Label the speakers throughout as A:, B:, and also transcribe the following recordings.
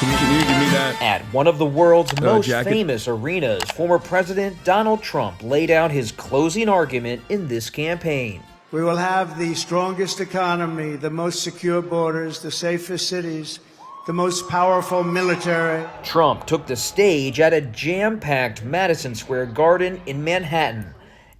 A: Can you give me that?
B: At one of the world's most
A: jacket?
B: famous arenas, former President Donald Trump laid out his closing argument in this campaign.
C: We will have the strongest economy, the most secure borders, the safest cities, the most powerful military.
B: Trump took the stage at a jam-packed Madison Square Garden in Manhattan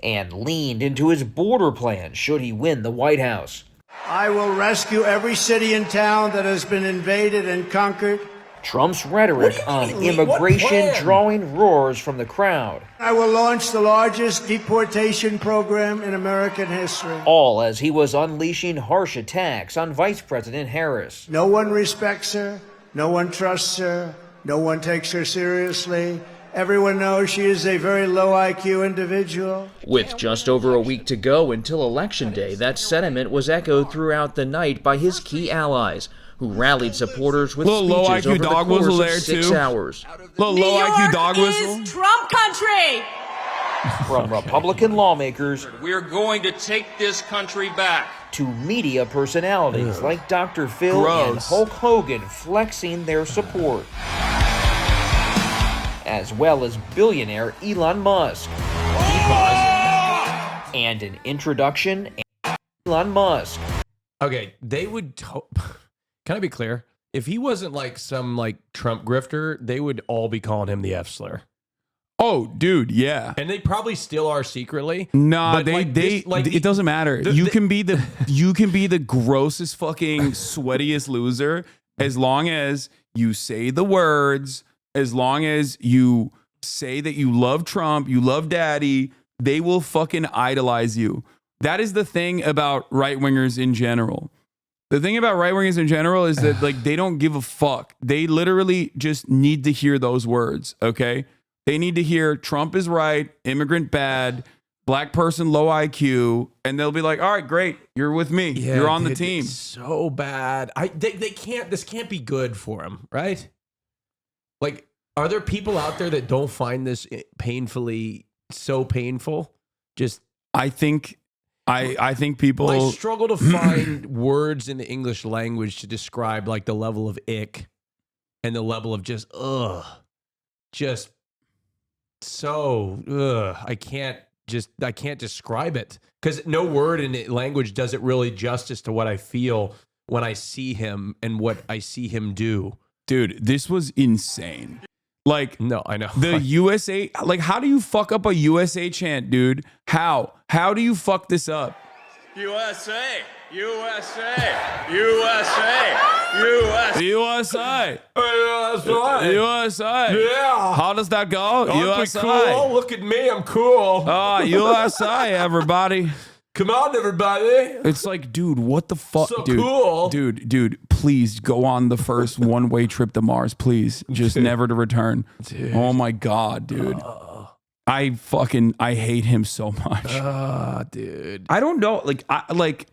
B: and leaned into his border plan should he win the White House.
C: I will rescue every city and town that has been invaded and conquered.
B: Trump's rhetoric on immigration drawing roars from the crowd.
C: I will launch the largest deportation program in American history.
B: All as he was unleashing harsh attacks on Vice President Harris.
C: No one respects her. No one trusts her. No one takes her seriously. Everyone knows she is a very low IQ individual.
B: With just over a week to go until Election Day, that sentiment was echoed throughout the night by his key allies, who rallied supporters with
A: Little low
B: speeches
A: IQ
B: over the
A: dog
B: course
A: whistle
B: of
A: there,
B: 6
A: too.
B: hours.
A: Little low IQ dog whistle.
D: Is Trump country.
B: From Republican lawmakers
E: We're going to take this country back.
B: to media personalities like Dr. Phil and
A: Gross.
B: Hulk Hogan flexing their support, as well as billionaire Elon Musk. And an introduction, Elon Musk.
F: Okay, they would. Can I be clear? If he wasn't like some like Trump grifter, they would all be calling him the F slur,
A: Oh, dude, yeah.
F: and they probably still are secretly.
A: Nah,
F: But, like, this- like,
A: it doesn't matter.
F: the-
A: You can be the grossest fucking sweatiest loser as long as you say the words, as long as you say that you love Trump, you love daddy, they will fucking idolize you. That is the thing about right-wingers in general. The thing about right-wingers in general is that like they don't give a fuck. They literally just need to hear those words, okay? They need to hear Trump is right, immigrant bad, black person low IQ, and they'll be like, "All right, great. You're with me.
F: Yeah,
A: You're on the
F: dude,
A: team."
F: it's so bad. They can't. This can't be good for him, right? Like, are there people out there that don't find this painfully so painful? Just
A: I think people
F: I struggle to find words in the English language to describe like the level of ick and the level of just just so I can't describe it because no word in the language does it really justice to what I feel when I see him and what I see him do.
A: dude, this was insane. Like
F: No, I know.
A: the USA, like how do you fuck up a USA chant, dude? How do you fuck this up?
E: USA, USA, USA, USA.
A: USA.
F: Yeah,
A: USA.
F: Yeah.
A: How does that go? USA.
F: Cool. Look at me, I'm cool.
A: USA, everybody.
F: Come on, everybody.
A: It's like, dude, what the fuck,
F: So
A: dude?
F: cool.
A: Dude, please go on the first one-way trip to Mars, please. Just never to return.
F: Dude.
A: Oh my god, dude. I hate him so much.
F: Dude.
A: I don't know, like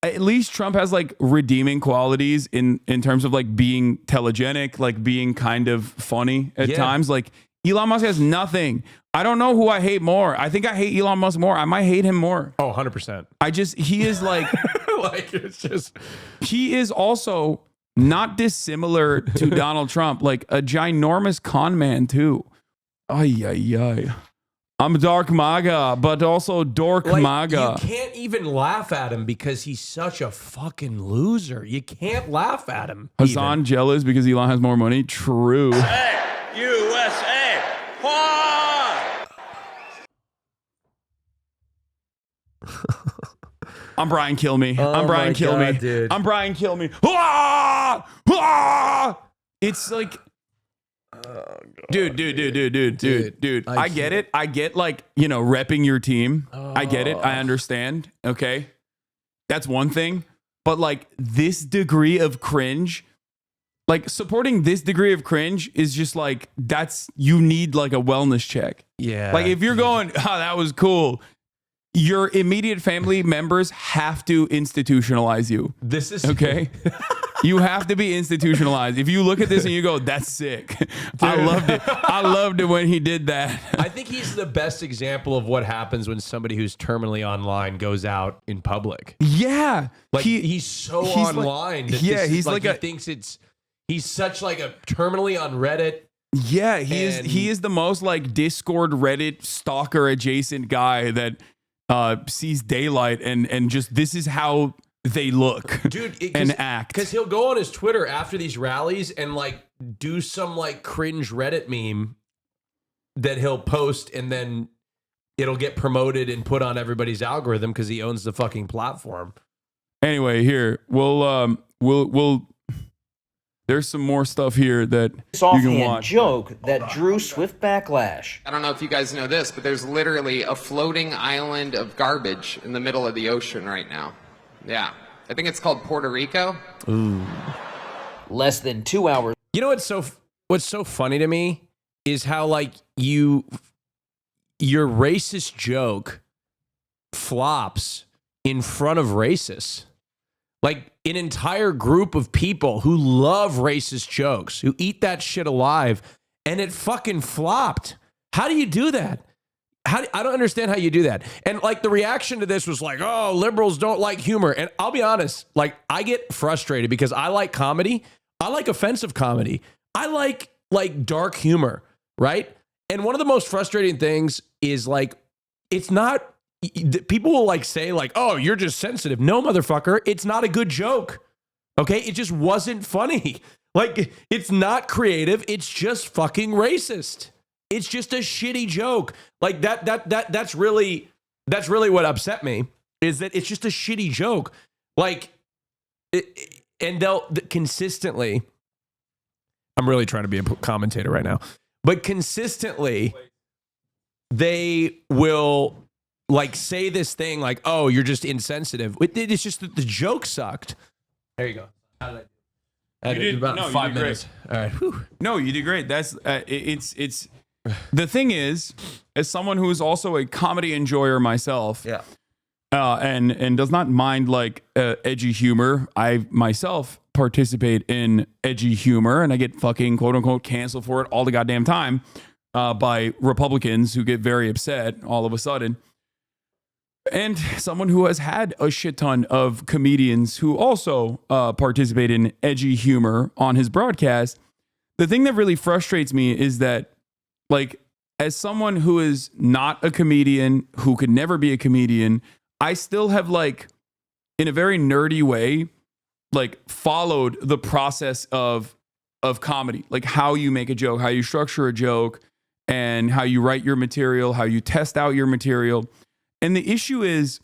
A: at least Trump has like redeeming qualities in terms of like being telegenic, like being kind of funny at times. Like Elon Musk has nothing. I don't know who I hate more. I think I hate Elon Musk more. I might hate him more.
F: Oh, 100%.
A: He is like,
F: Like, it's just...
A: he is also not dissimilar to Donald Trump, like a ginormous con man too. Ay. I'm dark MAGA, but also dork
F: Like,
A: MAGA.
F: you can't even laugh at him because he's such a fucking loser. You can't laugh at him.
A: Hasan jealous because Elon has more money. True.
E: Hey, USA. Wah!
A: I'm Brian Kill Me.
F: Oh
A: I'm Brian
F: my
A: Kill
F: God,
A: Me.
F: dude.
A: I'm Brian Kill Me. Ah! Ah! It's like, dude.
F: I
A: I get it. I get like, repping your team. I get it. I understand. Okay. That's one thing. But like this degree of cringe, like supporting this degree of cringe is just like, you need like a wellness check.
F: Yeah.
A: Like if you're going, that was cool. Your immediate family members have to institutionalize you.
F: This is...
A: Okay? You have to be institutionalized. If you look at this and you go, that's sick. I loved it. I loved it when he did that.
F: I think he's the best example of what happens when somebody who's terminally online goes out in public.
A: Yeah.
F: Like he's so
A: he's like-
F: online. That
A: yeah,
F: this is
A: he's like
F: he
A: a-
F: thinks it's... He's such like a terminally on Reddit.
A: Yeah, he is the most like Discord Reddit stalker adjacent guy that sees daylight and just this is how they look,
F: dude,
A: and act.
F: Because he'll go on his Twitter after these rallies and like do some like cringe Reddit meme that he'll post, and then it'll get promoted and put on everybody's algorithm because he owns the fucking platform.
A: Anyway, here we'll there's some more stuff here that
B: This
A: you can
B: offhand
A: watch.
B: joke that drew swift backlash.
D: I don't know if you guys know this, but there's literally a floating island of garbage in the middle of the ocean right now. Yeah. I think it's called Puerto Rico.
F: Ooh.
B: Less than 2 hours.
F: You know what's so funny to me is how like your racist joke flops in front of racists. Like an entire group of people who love racist jokes, who eat that shit alive, and it fucking flopped. How do you do that? I don't understand how you do that. And like the reaction to this was like, oh, liberals don't like humor. And I'll be honest, like I get frustrated because I like comedy. I like offensive comedy. I like dark humor, right? And one of the most frustrating things is like, it's not, people will like say like, oh, you're just sensitive. No, motherfucker, it's not a good joke. Okay, it just wasn't funny. Like, it's not creative. It's just fucking racist. It's just a shitty joke. Like that's really what upset me, is that it's just a shitty joke. Like, and they'll consistently. I'm really trying to be a commentator right now, but consistently, they will like say this thing like, "Oh, you're just insensitive." It's just that the joke sucked. There you go. How did I do? About 5 minutes. All right. Whew.
A: No, you did great. That's it's the thing is, as someone who is also a comedy enjoyer myself,
F: Yeah.
A: And does not mind like edgy humor. I myself participate in edgy humor, and I get fucking quote unquote canceled for it all the goddamn time by Republicans who get very upset all of a sudden. And someone who has had a shit ton of comedians who also participate in edgy humor on his broadcast. The thing that really frustrates me is that, like, as someone who is not a comedian, who could never be a comedian, I still have, like, in a very nerdy way, like, followed the process of comedy, like how you make a joke, how you structure a joke, and how you write your material, how you test out your material. And the issue is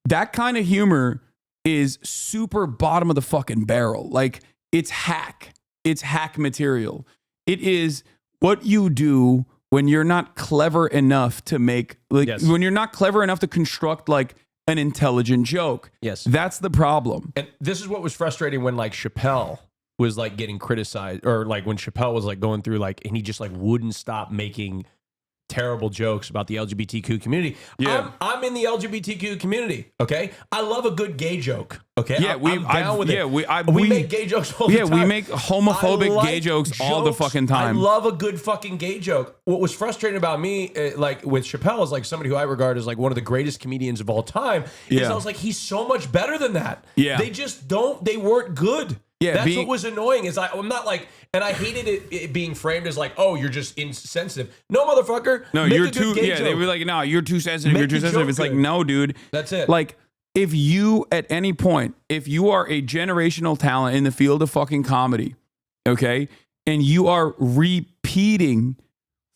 A: that kind of humor is super bottom of the fucking barrel. Like, it's hack material. It is what you do when you're not clever enough to make, like,
F: Yes.
A: when you're not clever enough to construct like an intelligent joke.
F: Yes.
A: That's the problem.
F: And this is what was frustrating when like Chappelle was like getting criticized, or like when Chappelle was like going through like, and he just like wouldn't stop making terrible jokes about the LGBTQ community.
A: Yeah.
F: I'm in the LGBTQ community. Okay, I love a good gay joke. Okay,
A: Yeah,
F: I'm down with it.
A: we
F: make gay jokes all the time.
A: we make homophobic
F: I like
A: gay jokes all the fucking time.
F: I love a good fucking gay joke. What was frustrating about me, like with Chappelle, is like somebody who I regard as like one of the greatest comedians of all time. Is
A: Yeah.
F: I was like, he's so much better than that.
A: Yeah.
F: They just don't. They weren't good.
A: Yeah,
F: That's what was annoying. Is I'm not like, and I hated it being framed as like, oh, you're just insensitive. No, motherfucker.
A: No,
F: Make
A: you're
F: a good
A: too.
F: gay
A: Yeah, they
F: joke.
A: were like, no, you're too sensitive.
F: Make
A: You're too
F: the
A: sensitive.
F: joke
A: It's like,
F: good.
A: no, dude.
F: That's it.
A: Like, if you at any point, if you are a generational talent in the field of fucking comedy, okay, and you are repeating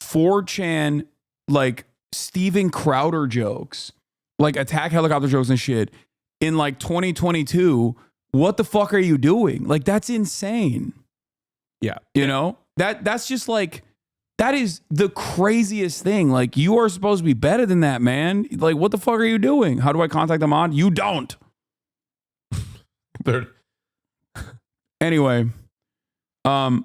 A: 4chan like Steven Crowder jokes, like attack helicopter jokes and shit in like 2022, what the fuck are you doing? Like, that's insane.
F: Yeah.
A: You know, that's just like, that is the craziest thing. Like, you are supposed to be better than that, man. Like, what the fuck are you doing? How do I contact them on? You don't. Anyway, I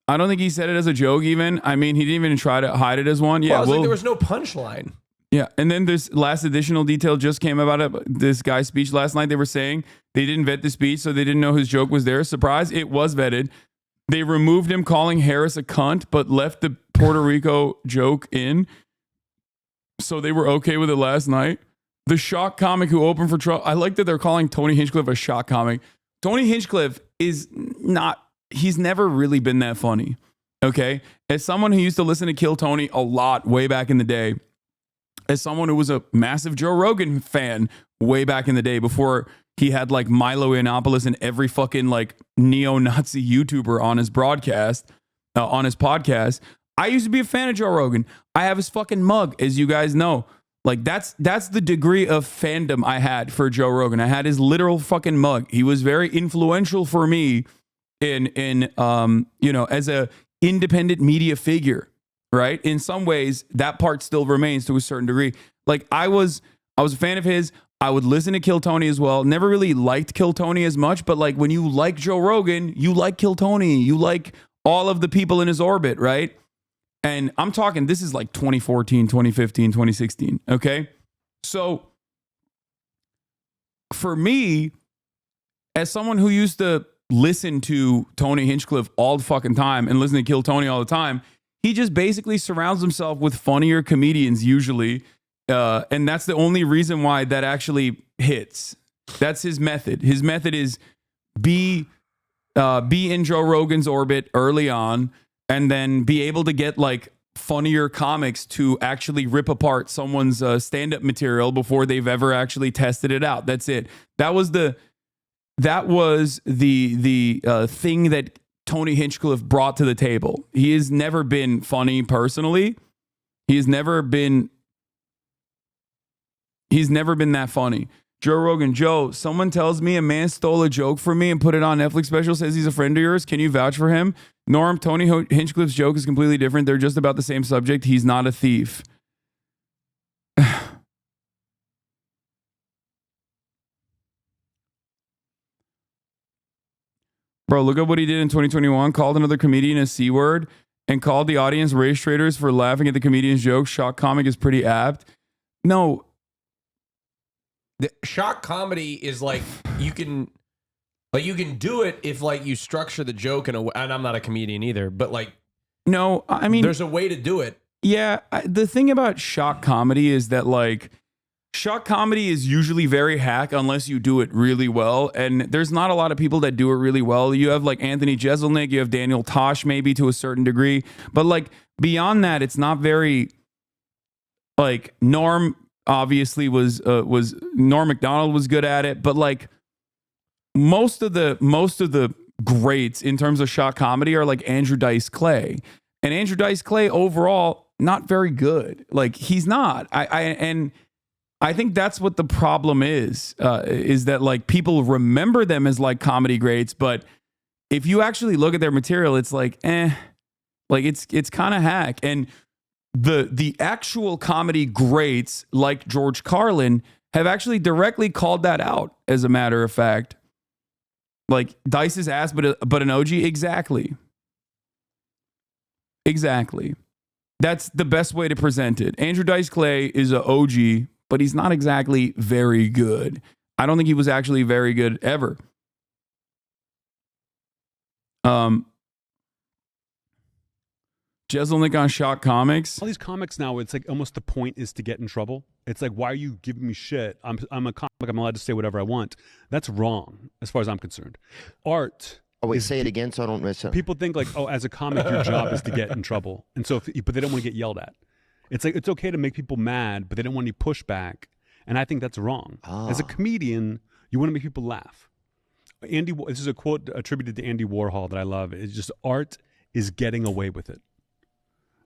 A: don't think he said it as a joke even. I mean, he didn't even try to hide it as one. Yeah,
F: Well, I was like, there was no punchline.
A: yeah, and then this last additional detail just came about it. This guy's speech last night. They were saying they didn't vet the speech, so they didn't know his joke was there. Surprise, it was vetted. They removed him calling Harris a cunt, but left the Puerto Rico joke in. So they were okay with it last night. The shock comic who opened for Trump. I like that they're calling Tony Hinchcliffe a shock comic. Tony Hinchcliffe is not, he's never really been that funny. Okay. As someone who used to listen to Kill Tony a lot way back in the day, as someone who was a massive Joe Rogan fan way back in the day before he had like Milo Yiannopoulos and every fucking like neo-Nazi YouTuber on his broadcast, on his podcast, I used to be a fan of Joe Rogan. I have his fucking mug, as you guys know. Like that's the degree of fandom I had for Joe Rogan. I had his literal fucking mug. He was very influential for me in you know, as a independent media figure, right? In some ways, that part still remains to a certain degree. Like I was a fan of his. I would listen to Kill Tony as well. Never really liked Kill Tony as much, but like when you like Joe Rogan, you like Kill Tony. You like all of the people in his orbit, right? And I'm talking, this is like 2014, 2015, 2016, okay? So for me, as someone who used to listen to Tony Hinchcliffe all the fucking time and listen to Kill Tony all the time, he just basically surrounds himself with funnier comedians usually. And that's the only reason why that actually hits. That's his method. His method is be in Joe Rogan's orbit early on, and then be able to get like funnier comics to actually rip apart someone's stand-up material before they've ever actually tested it out. That's it. That was the thing that Tony Hinchcliffe brought to the table. He has never been funny personally. He's never been that funny. Joe Rogan, Joe, someone tells me a man stole a joke from me and put it on Netflix special, says he's a friend of yours. Can you vouch for him? Norm, Tony Hinchcliffe's joke is completely different. They're just about the same subject. He's not a thief. Bro, look at what he did in 2021. Called another comedian a C word and called the audience race traders for laughing at the comedian's joke. Shock comic is pretty apt. No.
F: The shock comedy is like you can do it if like you structure the joke in a way, and I'm not a comedian either, but like
A: no, I mean
F: there's a way to do it.
A: Yeah, the thing about shock comedy is that like shock comedy is usually very hack unless you do it really well, and there's not a lot of people that do it really well. You have like Anthony Jeselnik, you have Daniel Tosh maybe to a certain degree, but like beyond that, it's not very like Norm. Obviously was Norm Macdonald was good at it, but like most of the greats in terms of shock comedy are like Andrew Dice Clay, and Andrew Dice Clay overall not very good. Like he's not. I think that's what the problem is that like people remember them as like comedy greats, but if you actually look at their material, it's like like it's kind of hack. And the actual comedy greats like George Carlin have actually directly called that out, as a matter of fact. Like Dice's ass, but an OG. Exactly. That's the best way to present it. Andrew Dice Clay is an OG, but he's not exactly very good. I don't think he was actually very good ever. Jeselnik on Shock Comics.
G: All these comics now, it's like almost the point is to get in trouble. It's like, why are you giving me shit? I'm a comic. I'm allowed to say whatever I want. That's wrong, as far as I'm concerned. Art.
H: Oh wait, say it again so I don't miss it.
G: People think like, oh, as a comic, your job is to get in trouble, and so, but they don't want to get yelled at. It's like it's okay to make people mad, but they don't want any pushback, and I think that's wrong. As a comedian, you want to make people laugh. This is a quote attributed to Andy Warhol that I love. It's just art is getting away with it.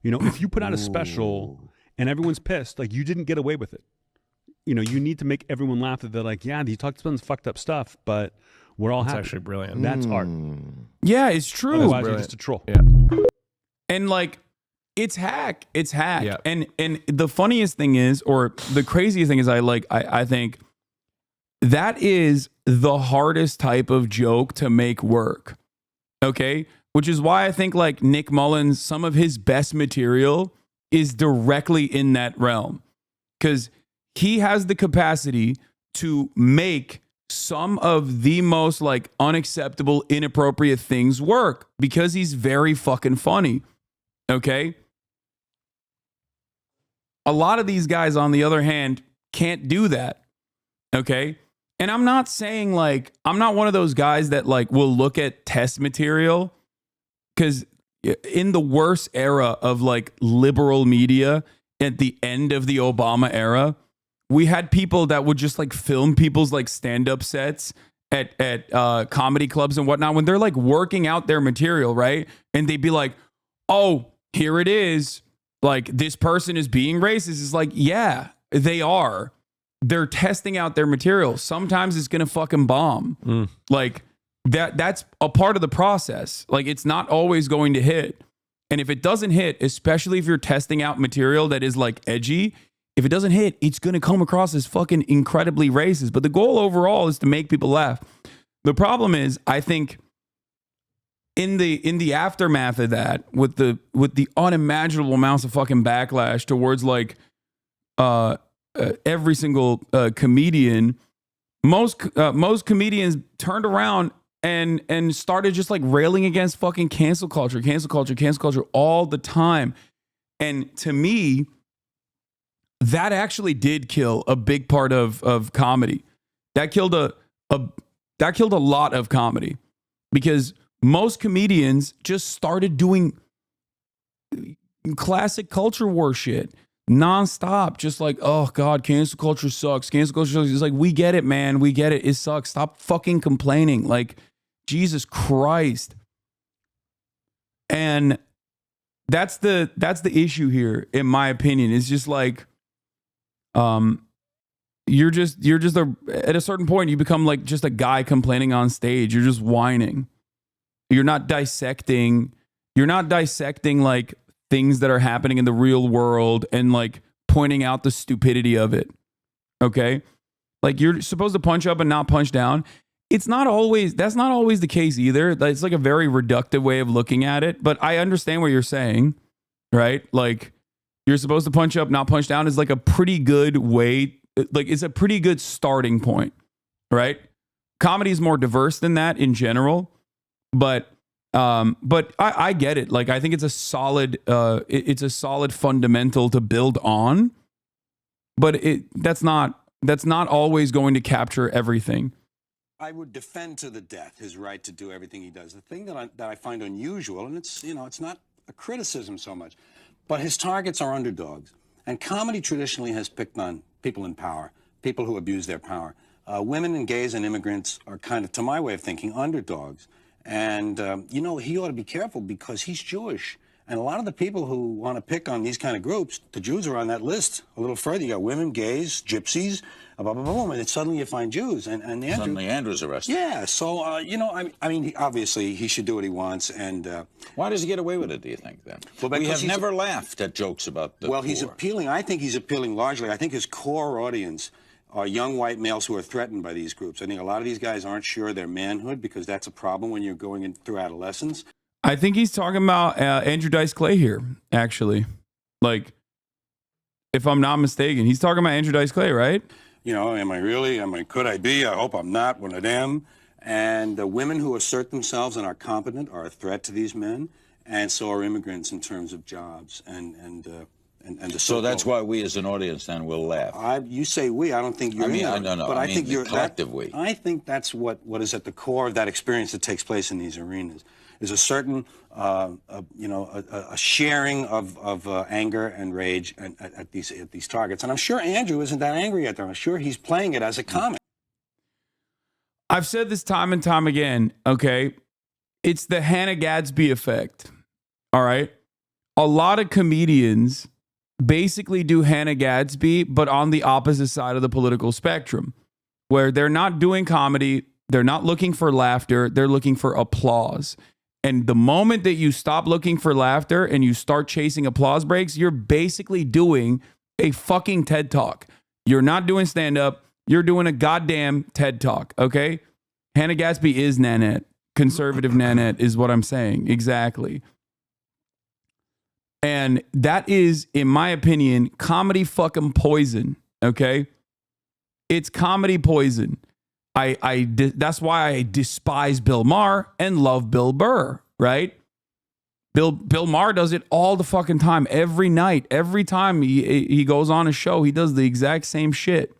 G: You know, if you put out a special and everyone's pissed, like you didn't get away with it. You know, you need to make everyone laugh that they're like, yeah, he talked about some fucked up stuff, but we're all happy.
F: That's actually brilliant.
G: That's art.
A: Yeah, it's true.
G: Otherwise, you're just a troll.
F: Yeah.
A: And like, it's hack. It's hack.
F: Yeah.
A: And the funniest thing is, or the craziest thing is, I think that is the hardest type of joke to make work. Okay? Which is why I think like Nick Mullins, some of his best material is directly in that realm. Because he has the capacity to make some of the most like unacceptable, inappropriate things work because he's very fucking funny. Okay? A lot of these guys, on the other hand, can't do that. Okay? And I'm not saying like, I'm not one of those guys that like will look at test material, because in the worst era of like liberal media at the end of the Obama era, we had people that would just like film people's like stand-up sets at comedy clubs and whatnot when they're like working out their material, right? And they'd be like, oh, here it is. Like, this person is being racist. It's like, yeah, they are. They're testing out their material. Sometimes it's gonna fucking bomb. Like that's a part of the process. Like, it's not always going to hit. And if it doesn't hit, especially if you're testing out material that is like edgy, if it doesn't hit, it's gonna come across as fucking incredibly racist. But the goal overall is to make people laugh. The problem is, I think in the aftermath of that, with the unimaginable amounts of fucking backlash towards like every single comedian, most comedians turned around and started just like railing against fucking cancel culture all the time. And to me, that actually did kill a big part of comedy. That killed a lot of comedy, because most comedians just started doing classic culture war shit nonstop, just like, oh God, cancel culture sucks. Cancel culture sucks. It's like, we get it, man. We get it. It sucks. Stop fucking complaining. Like, Jesus Christ. And that's the issue here, in my opinion. It's just like, you're just at a certain point, you become like just a guy complaining on stage. You're just whining. You're not dissecting like things that are happening in the real world and like pointing out the stupidity of it. Okay? Like, you're supposed to punch up and not punch down. That's not always the case either. It's like a very reductive way of looking at it, but I understand what you're saying, right? Like, you're supposed to punch up, not punch down is like a pretty good way. Like, it's a pretty good starting point, right? Comedy is more diverse than that in general, but I get it. Like, I think it's a solid fundamental to build on, but that's not always going to capture everything.
I: I would defend to the death his right to do everything he does. The thing that I find unusual, and it's not a criticism so much, but his targets are underdogs. And comedy traditionally has picked on people in power, people who abuse their power. Women and gays and immigrants are kind of, to my way of thinking, underdogs. And, he ought to be careful because he's Jewish. And a lot of the people who want to pick on these kind of groups, the Jews are on that list a little further. You got women, gays, gypsies, blah, blah, blah, and then suddenly you find Jews. And Andrew,
J: suddenly Andrew's arrested.
I: Yeah, so, I mean, obviously he should do what he wants. And
J: why does he get away with it, do you think, then?
I: Well,
J: we have never laughed at jokes about the poor.
I: He's appealing. I think he's appealing largely. I think his core audience are young white males who are threatened by these groups. I think a lot of these guys aren't sure of their manhood, because that's a problem when you're going through adolescence.
A: I think he's talking about Andrew Dice Clay here, actually. Like, if I'm not mistaken, he's talking about Andrew Dice Clay, right?
I: Am I really? Could I be? I hope I'm not one of them. And the women who assert themselves and are competent are a threat to these men, and so are immigrants in terms of jobs
J: so that's why we as an audience then will laugh.
I: You say we. I don't think you're.
J: But
I: I think you're
J: collective we.
I: I think that's what is at the core of that experience that takes place in these arenas. Is a certain, a sharing of anger and rage at these targets. And I'm sure Andrew isn't that angry at them. I'm sure he's playing it as a comic.
A: I've said this time and time again, okay? It's the Hannah Gadsby effect, all right? A lot of comedians basically do Hannah Gadsby, but on the opposite side of the political spectrum, where they're not doing comedy, they're not looking for laughter, they're looking for applause. And the moment that you stop looking for laughter and you start chasing applause breaks, you're basically doing a fucking TED Talk. You're not doing stand-up, you're doing a goddamn TED Talk, okay? Hannah Gadsby is Nanette. Conservative Nanette is what I'm saying, exactly. And that is, in my opinion, comedy fucking poison, okay? It's comedy poison. That's why I despise Bill Maher and love Bill Burr, right? Bill Maher does it all the fucking time, every night. Every time he goes on a show, he does the exact same shit,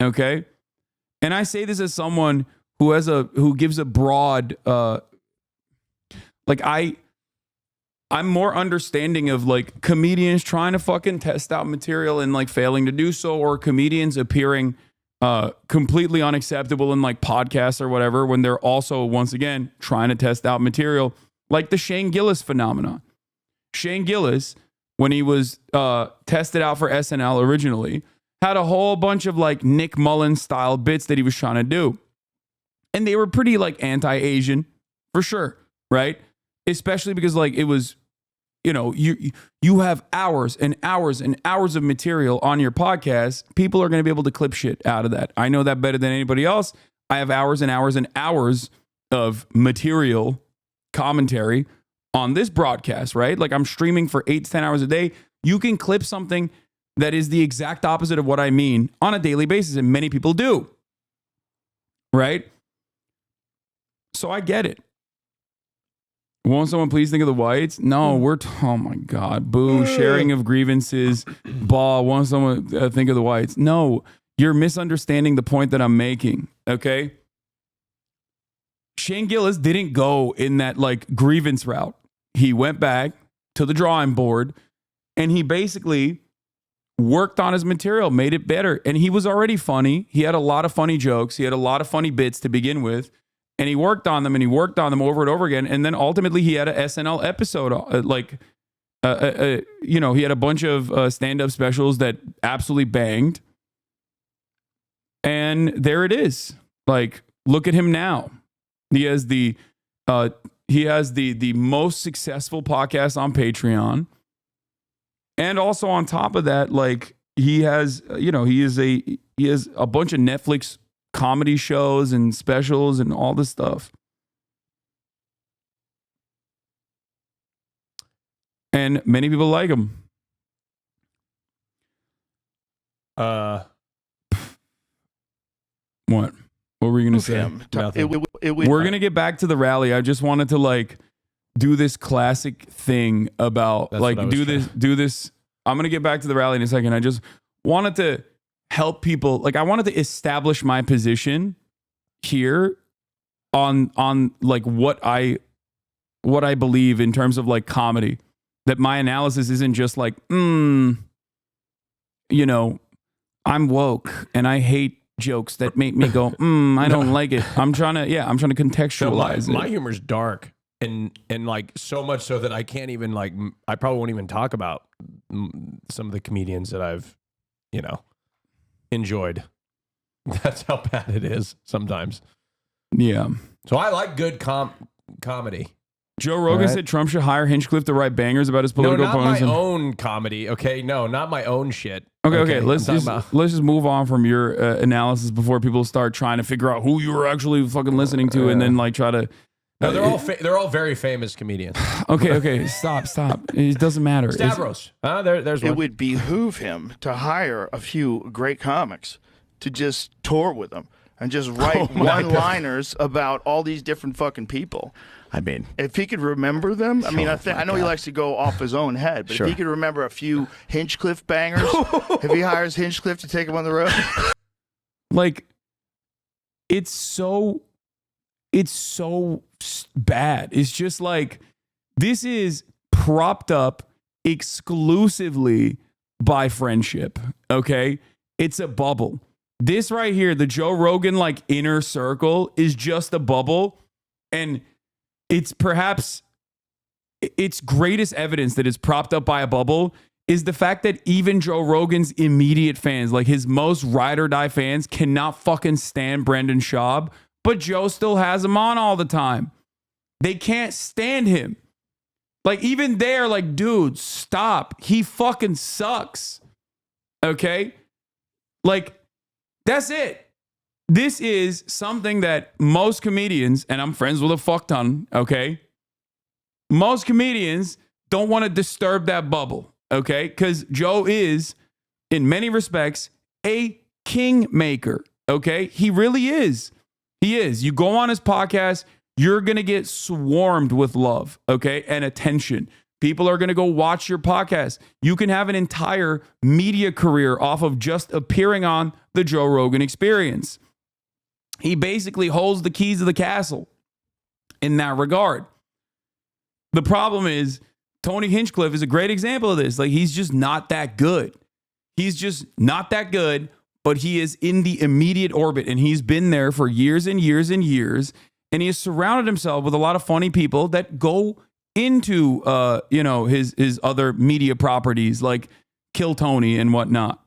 A: okay? And I say this as someone who gives a broad, like I'm more understanding of like comedians trying to fucking test out material and like failing to do so, or comedians appearing completely unacceptable in like podcasts or whatever when they're also, once again, trying to test out material, like the Shane Gillis phenomenon. Shane Gillis, when he was tested out for SNL originally, had a whole bunch of like Nick Mullen style bits that he was trying to do. And they were pretty like anti-Asian for sure, right? Especially because like it was, you know, you have hours and hours and hours of material on your podcast. People are going to be able to clip shit out of that. I know that better than anybody else. I have hours and hours and hours of material commentary on this broadcast, right? Like I'm streaming for 8 to 10 hours a day. You can clip something that is the exact opposite of what I mean on a daily basis, and many people do, right? So I get it. Won't someone please think of the whites? No, oh my God, boo, sharing of grievances, bah, won't someone think of the whites? No, you're misunderstanding the point that I'm making, okay? Shane Gillis didn't go in that like grievance route. He went back to the drawing board and he basically worked on his material, made it better. And he was already funny. He had a lot of funny jokes. He had a lot of funny bits to begin with. And he worked on them over and over again. And then ultimately he had an SNL episode, you know, he had a bunch of stand-up specials that absolutely banged. And there it is. Like, look at him now. He has the most successful podcast on Patreon. And also on top of that, like he has, you know, he has a bunch of Netflix comedy shows and specials and all this stuff. And many people like him. What? What were you going to say? We're going to get back to the rally. I just wanted to like do this classic thing about like do this. I'm going to get back to the rally in a second. I just wanted to help people. Like I wanted to establish my position here on like what I believe in terms of like comedy. That my analysis isn't just like, you know, I'm woke and I hate jokes that make me go, I don't like it. I'm trying to contextualize it.
F: My humor's dark and like so much so that I can't even like, I probably won't even talk about some of the comedians that I've, you know, enjoyed. That's how bad it is sometimes.
A: Yeah.
F: So I like good comedy.
A: Joe Rogan said Trump should hire Hinchcliffe to write bangers about his political opponents.
F: No, not my own comedy. Okay, no, not my own shit.
A: Okay. Let's just move on from your analysis before people start trying to figure out who you were actually fucking listening to, and then like try to.
F: No, they're all very famous comedians.
A: Okay, stop. It doesn't matter.
F: Stavros, there's one.
K: It would behoove him to hire a few great comics to just tour with him and just write one-liners about all these different fucking people.
L: I mean,
K: if he could remember them, I mean, I know he likes to go off his own head, but if he could remember a few Hinchcliffe bangers, if he hires Hinchcliffe to take him on the road,
A: like, it's so bad. It's just like, this is propped up exclusively by friendship. Okay, it's a bubble. This right here, the Joe Rogan like inner circle, is just a bubble, and it's perhaps its greatest evidence that it's propped up by a bubble is the fact that even Joe Rogan's immediate fans, like his most ride or die fans, cannot fucking stand Brendan Schaub, but Joe still has him on all the time. They can't stand him. Like even they're like, dude, stop. He fucking sucks. Okay? Like, that's it. This is something that most comedians, and I'm friends with a fuck ton, okay? Most comedians don't want to disturb that bubble, okay? Because Joe is, in many respects, a kingmaker, okay? He really is. He is. You go on his podcast, you're going to get swarmed with love, okay? And attention. People are going to go watch your podcast. You can have an entire media career off of just appearing on the Joe Rogan Experience. He basically holds the keys to the castle in that regard. The problem is Tony Hinchcliffe is a great example of this. Like, he's just not that good. He's just not that good, but he is in the immediate orbit, and he's been there for years and years and years, and he has surrounded himself with a lot of funny people that go into his other media properties like Kill Tony and whatnot.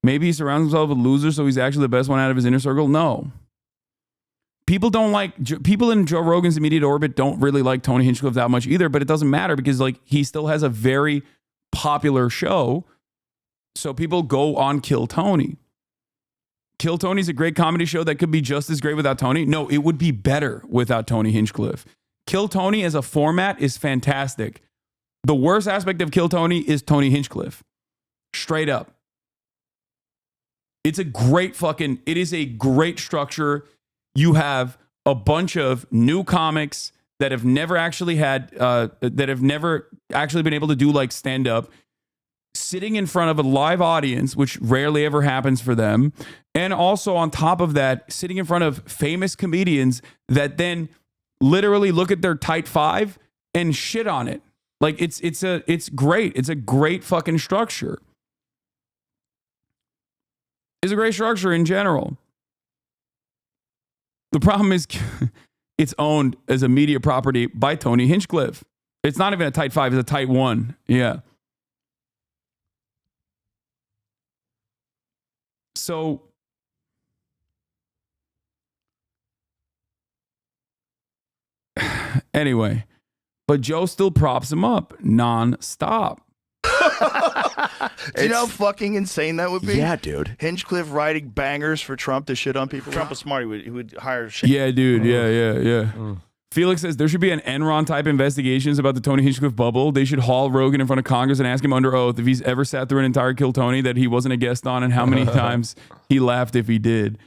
A: Maybe he surrounds himself with losers, so he's actually the best one out of his inner circle. No. People in Joe Rogan's immediate orbit don't really like Tony Hinchcliffe that much either, but it doesn't matter because like he still has a very popular show. So people go on Kill Tony. Kill Tony's a great comedy show that could be just as great without Tony. No, it would be better without Tony Hinchcliffe. Kill Tony as a format is fantastic. The worst aspect of Kill Tony is Tony Hinchcliffe. Straight up. It is a great structure. You have a bunch of new comics that have never actually been able to do like stand up, sitting in front of a live audience, which rarely ever happens for them. And also on top of that, sitting in front of famous comedians that then literally look at their tight five and shit on it. Like it's great. It's a great fucking structure. It's a great structure in general. The problem is it's owned as a media property by Tony Hinchcliffe. It's not even a tight five, it's a tight one. Yeah. So anyway, but Joe still props him up nonstop.
K: Do you know how fucking insane that would be?
H: Yeah, dude.
K: Hinchcliffe writing bangers for Trump to shit on people. Trump was smart. He would hire shit.
A: Yeah, dude. Yeah. Felix says there should be an Enron type investigations about the Tony Hinchcliffe bubble. They should haul Rogan in front of Congress and ask him under oath if he's ever sat through an entire Kill Tony that he wasn't a guest on and how many times he laughed if he did.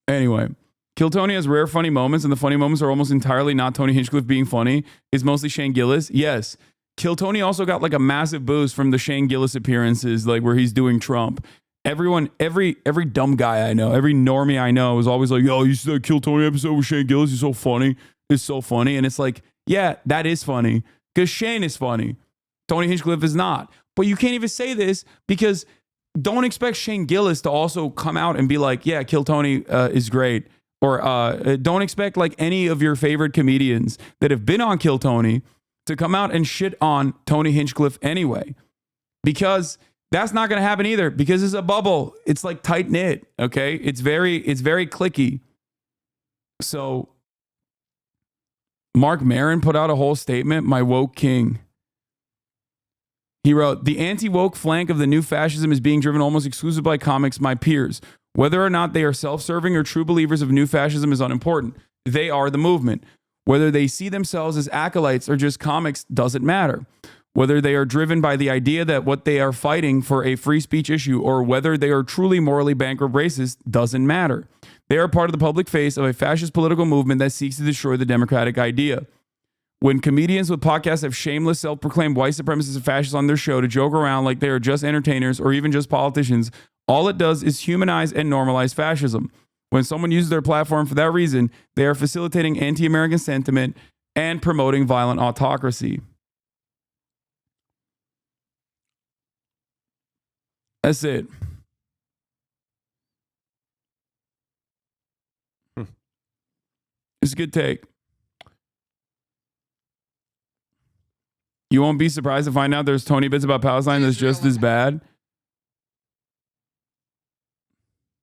A: Anyway, Kill Tony has rare funny moments, and the funny moments are almost entirely not Tony Hinchcliffe being funny. It's mostly Shane Gillis. Yes. Kill Tony also got like a massive boost from the Shane Gillis appearances, like where he's doing Trump. Everyone, every dumb guy I know, every normie I know is always like, yo, you see that Kill Tony episode with Shane Gillis? He's so funny. It's so funny. And it's like, yeah, that is funny because Shane is funny. Tony Hinchcliffe is not. But you can't even say this because don't expect Shane Gillis to also come out and be like, yeah, Kill Tony is great. Or don't expect like any of your favorite comedians that have been on Kill Tony to come out and shit on Tony Hinchcliffe anyway. Because that's not going to happen either because it's a bubble. It's like tight knit. Okay. It's very clicky. So Mark Maron put out a whole statement. My woke king. He wrote, the anti-woke flank of the new fascism is being driven almost exclusively by comics, my peers. Whether or not they are self-serving or true believers of new fascism is unimportant. They are the movement. Whether they see themselves as acolytes or just comics doesn't matter. Whether they are driven by the idea that what they are fighting for a free speech issue or whether they are truly morally bankrupt racists doesn't matter. They are part of the public face of a fascist political movement that seeks to destroy the democratic idea. When comedians with podcasts have shameless, self-proclaimed white supremacists and fascists on their show to joke around like they are just entertainers or even just politicians, all it does is humanize and normalize fascism. When someone uses their platform for that reason, they are facilitating anti-American sentiment and promoting violent autocracy. That's it. It's a good take. You won't be surprised to find out there's Tony bits about Palestine that's just as bad.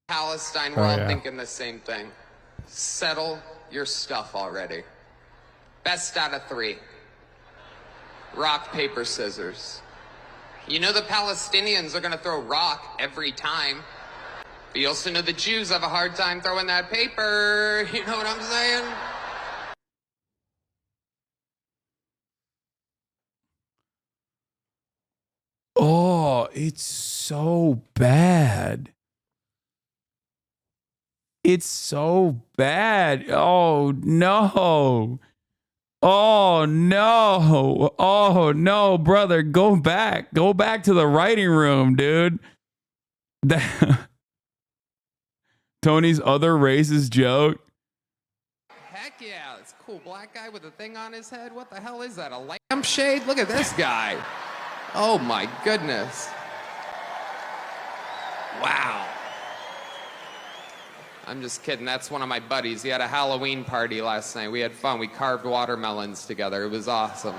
D: Palestine, we're all thinking the same thing. Settle your stuff already. Best out of 3. Rock, paper, scissors. You know the Palestinians are going to throw rock every time. But you also know the Jews have a hard time throwing that paper. You know what I'm saying?
A: Oh, it's so bad. It's so bad. Oh, no. Oh, no. Oh, no, brother. Go back. Go back to the writing room, dude. Tony's other racist joke.
D: Heck yeah, it's a cool black guy with a thing on his head. What the hell is that? A lampshade? Look at this guy. Oh my goodness. Wow. I'm just kidding. That's one of my buddies. He had a Halloween party last night. We had fun. We carved watermelons together. It was awesome.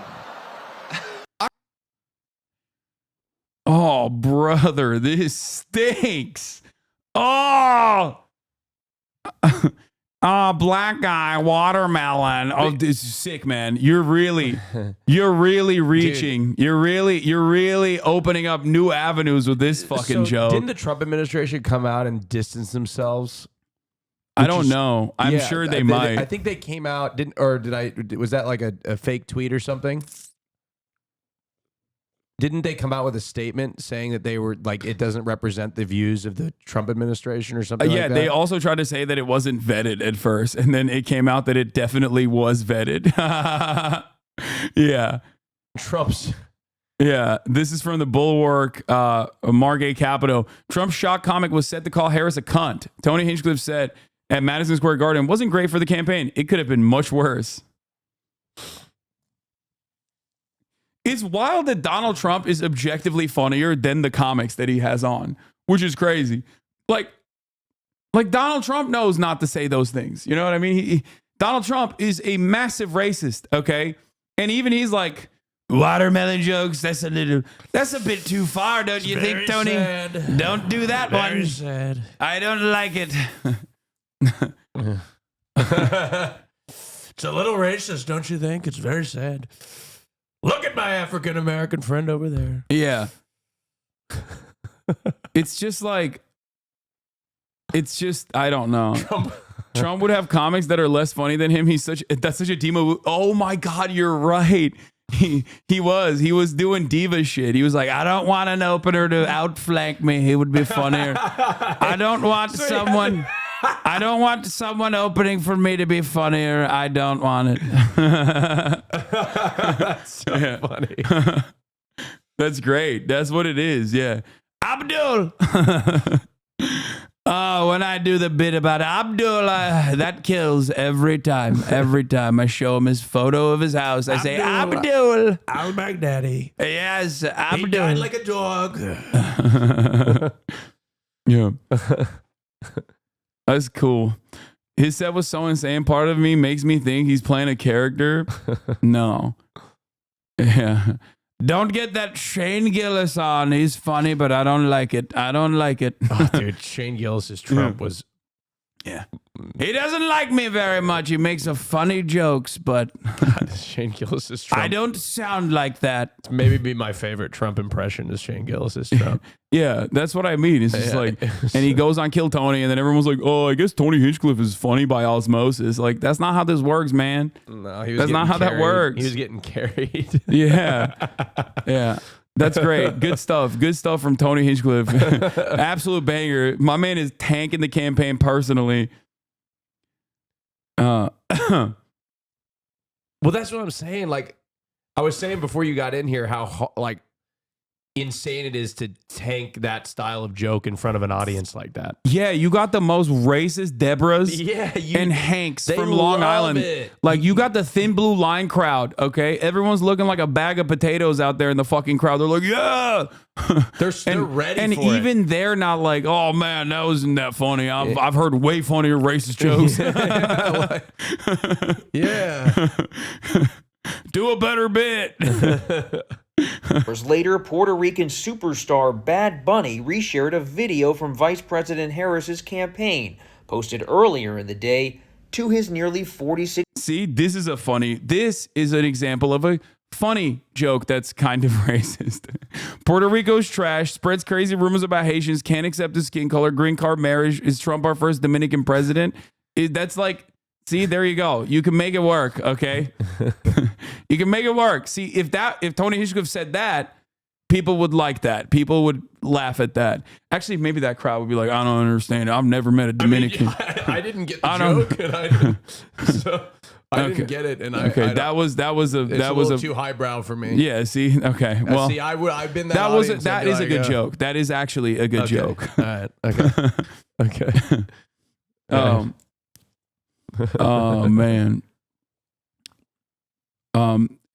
A: Oh, brother, this stinks. Oh. Black guy, watermelon. Oh, this is sick, man. You're really reaching. Dude. You're really opening up new avenues with this fucking joke.
F: Didn't the Trump administration come out and distance themselves?
A: I don't know. I'm sure they might.
F: I think they came out, was that like a fake tweet or something? Didn't they come out with a statement saying that they were like, it doesn't represent the views of the Trump administration or something like that?
A: They also tried to say that it wasn't vetted at first, and then it came out that it definitely was vetted. Yeah.
F: Trump's.
A: Yeah, this is from the Bulwark, Margay Capito. Trump's shock comic was set to call Harris a cunt. Tony Hinchcliffe said at Madison Square Garden, wasn't great for the campaign. It could have been much worse. It's wild that Donald Trump is objectively funnier than the comics that he has on, which is crazy. Like Donald Trump knows not to say those things. You know what I mean? Donald Trump is a massive racist, okay? And even he's like, watermelon jokes, that's a bit too far, don't you think, Tony? Sad. Don't do that one.
F: Very sad.
A: I don't like it.
F: It's a little racist, don't you think? It's very sad. Look at my African-American friend over there.
A: Yeah. It's just, I don't know. Trump would have comics that are less funny than him. That's such a demo. Oh my God, you're right. He was doing diva shit. He was like, I don't want an opener to outflank me. He would be funnier. I don't want someone opening for me to be funnier. I don't want it.
F: That's so funny.
A: That's great. That's what it is. Yeah. Abdul. Oh, when I do the bit about Abdul, that kills every time. Every time I show him his photo of his house, I say, Abdul.
F: Al-Baghdadi.
A: Yes, Abdul.
F: He died like a dog.
A: Yeah. That's cool. His set was so insane. Part of me makes me think he's playing a character. No. Yeah. Don't get that Shane Gillis on. He's funny, but I don't like it.
F: Oh, dude, Shane Gillis' Trump was...
A: Yeah. He doesn't like me very much. He makes a funny jokes, but...
F: Shane Gillis' Trump.
A: I don't sound like that.
F: It's maybe be my favorite Trump impression is Shane Gillis' Trump.
A: Yeah, that's what I mean. It's just and he goes on Kill Tony, and then everyone's like, oh, I guess Tony Hinchcliffe is funny by osmosis. Like, that's not how this works, man.
F: No, he was
A: that's not how
F: carried.
A: that works.
F: He was getting carried.
A: Yeah. Yeah. That's great. Good stuff. Good stuff from Tony Hinchcliffe. Absolute banger. My man is tanking the campaign personally.
F: Well, that's what I'm saying. Like, I was saying before you got in here how, insane it is to tank that style of joke in front of an audience like that.
A: Yeah, you got the most racist Deborahs and Hanks from Long Island. Like, you got the Thin Blue Line crowd, okay? Everyone's looking like a bag of potatoes out there in the fucking crowd. They're like, yeah!
F: They're ready
A: and
F: for it. And
A: even they're not like, oh, man, that wasn't that funny. I've heard way funnier racist jokes.
F: Yeah.
A: Do a better bit.
B: Hours later, Puerto Rican superstar Bad Bunny reshared a video from Vice President Harris's campaign, posted earlier in the day, to his nearly 46.
A: See, this is an example of a funny joke that's kind of racist. Puerto Rico's trash, spreads crazy rumors about Haitians, can't accept his skin color, green card marriage, is Trump our first Dominican president? That's like, see, there you go. You can make it work, okay? You can make it work. See, if Tony Hinchcliffe said that, people would like that. People would laugh at that. Actually, maybe that crowd would be like, I don't understand. I've never met a Dominican.
F: I didn't get the joke, and I didn't get it. And
A: that was
F: a too highbrow for me.
A: Yeah. See. Okay. Well,
F: see, I've been that
A: is a good joke. That is actually a good joke.
F: All right. Okay. Okay.
A: Oh man.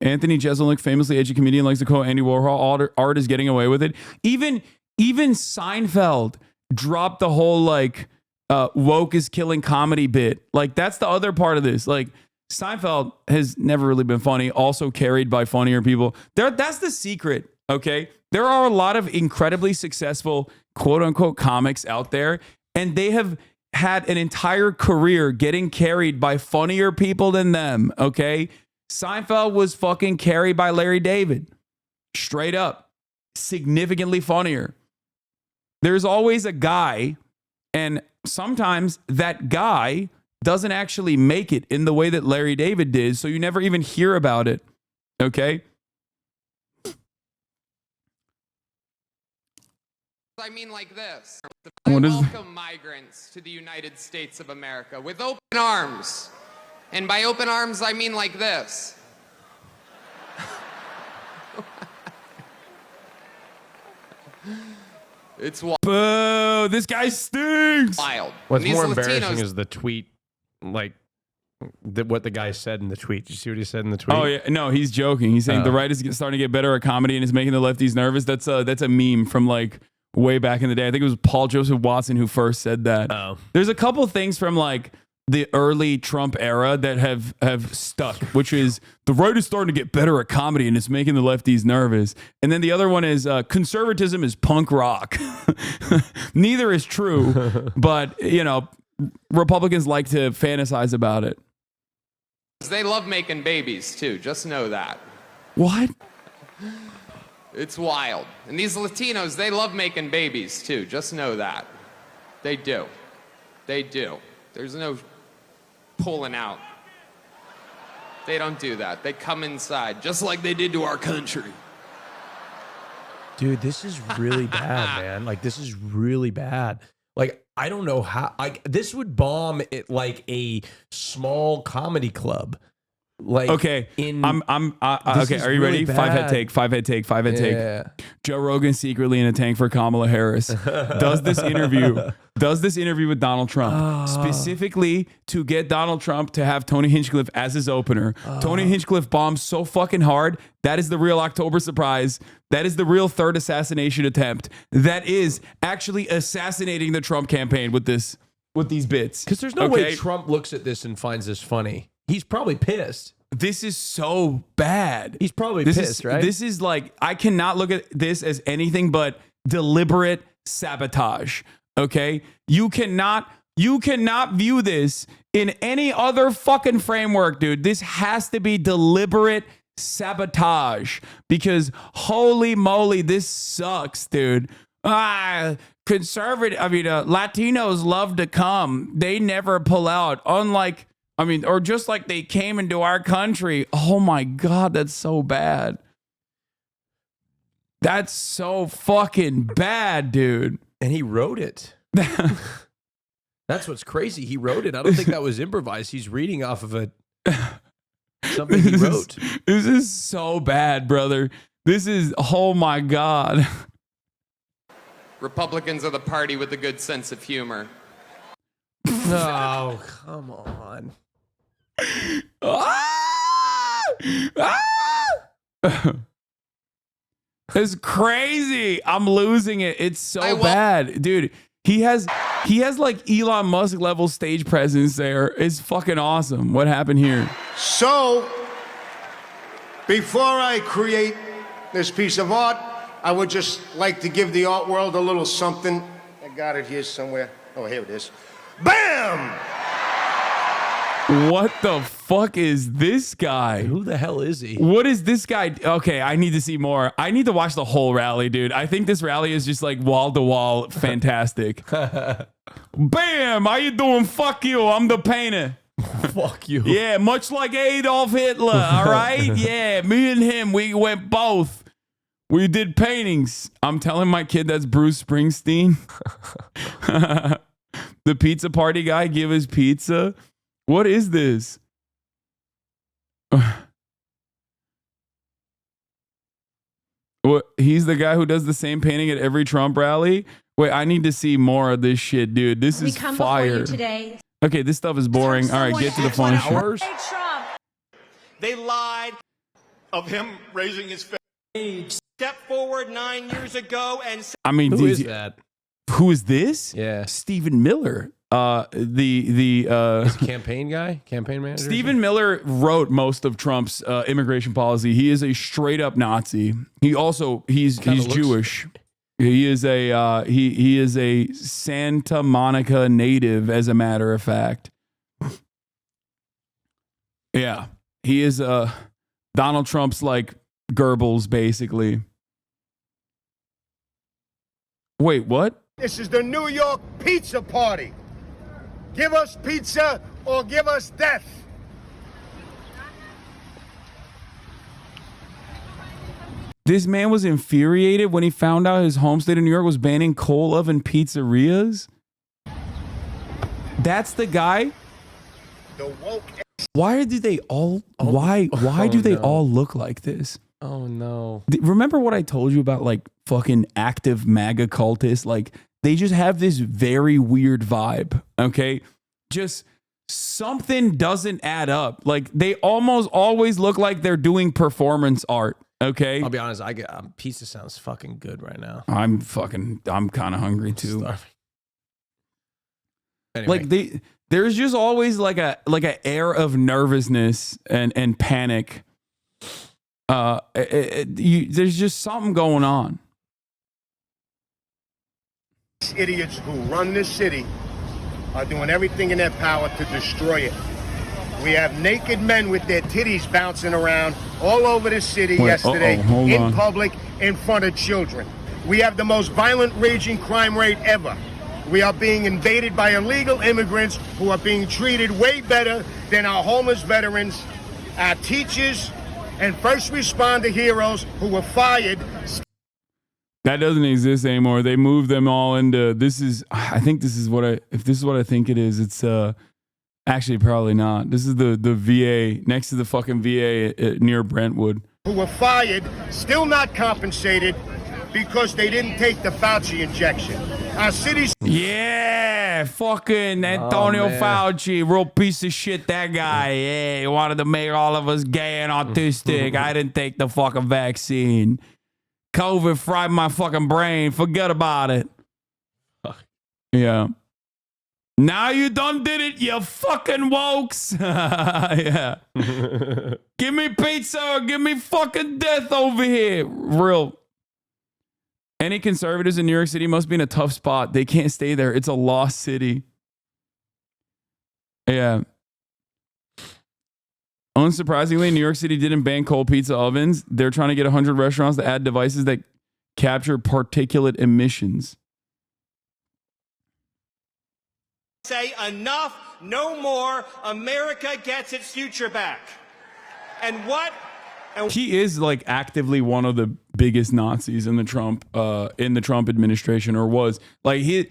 A: Anthony Jeselnik, famously edgy comedian, likes to quote Andy Warhol, art is getting away with it. Even Seinfeld dropped the whole like woke is killing comedy bit. Like that's the other part of this. Like Seinfeld has never really been funny, also carried by funnier people. That's the secret, okay? There are a lot of incredibly successful quote unquote comics out there, and they have had an entire career getting carried by funnier people than them, okay? Seinfeld was fucking carried by Larry David. Straight up. Significantly funnier. There's always a guy, and sometimes that guy doesn't actually make it in the way that Larry David did, so you never even hear about it. Okay?
D: I mean like this.
A: What is
D: welcome migrants to the United States of America with open arms. And by open arms, I mean like this. It's wild.
A: Boo, this guy stinks.
D: Wild.
F: What's
D: These
F: more
D: Latinos-
F: embarrassing is the tweet, like what the guy said in the tweet. Did you see what he said in the tweet?
A: Oh yeah, no, he's joking. He's saying the right is starting to get better at comedy and is making the lefties nervous. That's a meme from like way back in the day. I think it was Paul Joseph Watson who first said that.
F: Oh.
A: There's a couple things from like the early Trump era that have stuck, which is the right is starting to get better at comedy and it's making the lefties nervous. And then the other one is conservatism is punk rock. Neither is true, but you know, Republicans like to fantasize about it.
D: They love making babies too. Just know that.
A: What?
D: It's wild. And these Latinos, they love making babies too. Just know that. They do. They do. There's no pulling out. They don't do that. They come inside, just like they did to our country.
F: Dude, this is really bad, man. Like, this is really bad. Like, I don't know how. This would bomb at like a small comedy club. Like,
A: okay,
F: in
A: okay. Are you
F: really
A: ready? Five head take. Joe Rogan secretly in a tank for Kamala Harris. Does this interview with Donald Trump specifically to get Donald Trump to have Tony Hinchcliffe as his opener. Tony Hinchcliffe bombs so fucking hard. That is the real October surprise. That is the real third assassination attempt. That is actually assassinating the Trump campaign with these bits.
F: Because there's no way Trump looks at this and finds this funny. He's probably pissed.
A: This is so bad.
F: He's probably pissed, right?
A: This is like, I cannot look at this as anything but deliberate sabotage. Okay? You cannot view this in any other fucking framework, dude. This has to be deliberate sabotage because holy moly, this sucks, dude. Latinos love to come. They never pull out. Or just like they came into our country. Oh my God, that's so bad. That's so fucking bad, dude.
F: And he wrote it. That's what's crazy. He wrote it. I don't think that was improvised. He's reading off of something he wrote.
A: This is so bad, brother. This is, oh my God.
D: Republicans are the party with a good sense of humor.
F: Oh, come on.
A: It's crazy. I'm losing it. It's so bad, dude. He has like Elon Musk level stage presence there. It's fucking awesome. What happened here?
C: So, before I create this piece of art, I would just like to give the art world a little something. I got it here somewhere. Oh, here it is. Bam!
A: What the fuck is this guy?
F: Who the hell is he?
A: What is this guy? Okay, I need to see more. I need to watch the whole rally, dude. I think this rally is just like wall to wall fantastic. Bam! How you doing? Fuck you. I'm the painter.
F: Fuck you.
A: Yeah, much like Adolf Hitler, all right? Yeah, me and him, we went both. We did paintings. I'm telling my kid that's Bruce Springsteen. The pizza party guy give his pizza. What is this? What? He's the guy who does the same painting at every Trump rally? Wait, I need to see more of this shit, dude. This is fire.
L: Today.
A: Okay, this stuff is boring. All right, get to the fun shit.
E: They lied of him raising his face. Step forward 9 years ago and said,
A: I mean,
F: Who is that?
A: Who is this?
F: Yeah.
A: Stephen Miller.
F: He's a campaign guy, campaign manager.
A: Stephen Miller wrote most of Trump's immigration policy. He is a straight up Nazi. He's Jewish. He is a Santa Monica native, as a matter of fact. Yeah, he is Donald Trump's like Goebbels, basically. Wait, what?
C: This is the New York pizza party. Give us pizza or give us death.
A: This man was infuriated when he found out his home state of New York was banning coal oven pizzerias. That's the guy.
C: The woke.
A: Why do they all? Why do they all look like this?
F: Oh no!
A: Remember what I told you about like fucking active MAGA cultists? Like they just have this very weird vibe. Okay, just something doesn't add up. Like they almost always look like they're doing performance art. Okay,
F: I'll be honest. Pizza sounds fucking good right now.
A: I'm kind of hungry too.
F: Anyway.
A: Like there's just always like a air of nervousness and panic. There's just something going on.
C: Idiots who run this city are doing everything in their power to destroy it. We have naked men with their titties bouncing around all over the city yesterday, in public, in front of children. We have the most violent, raging crime rate ever. We are being invaded by illegal immigrants who are being treated way better than our homeless veterans, our teachers, and first responder heroes who were fired.
A: That doesn't exist anymore. They moved them all into I think this is what I think it is. It's actually probably not. This is the VA next to the fucking VA near Brentwood.
C: Who were fired, still not compensated because they didn't take the Fauci injection. Our city's
A: fucking Antonio Fauci, real piece of shit. That guy, he wanted to make all of us gay and autistic. I didn't take the fucking vaccine. COVID fried my fucking brain. Forget about it. Yeah. Now you done did it, you fucking wokes. Yeah. Give me pizza or give me fucking death over here. Real. Any conservatives in New York City must be in a tough spot. They can't stay there. It's a lost city. Yeah. Unsurprisingly, New York City didn't ban cold pizza ovens. They're trying to get 100 restaurants to add devices that capture particulate emissions.
E: say enough, no more, America gets its future back. And what?
A: He is like actively one of the biggest Nazis in the Trump administration, or was. Like you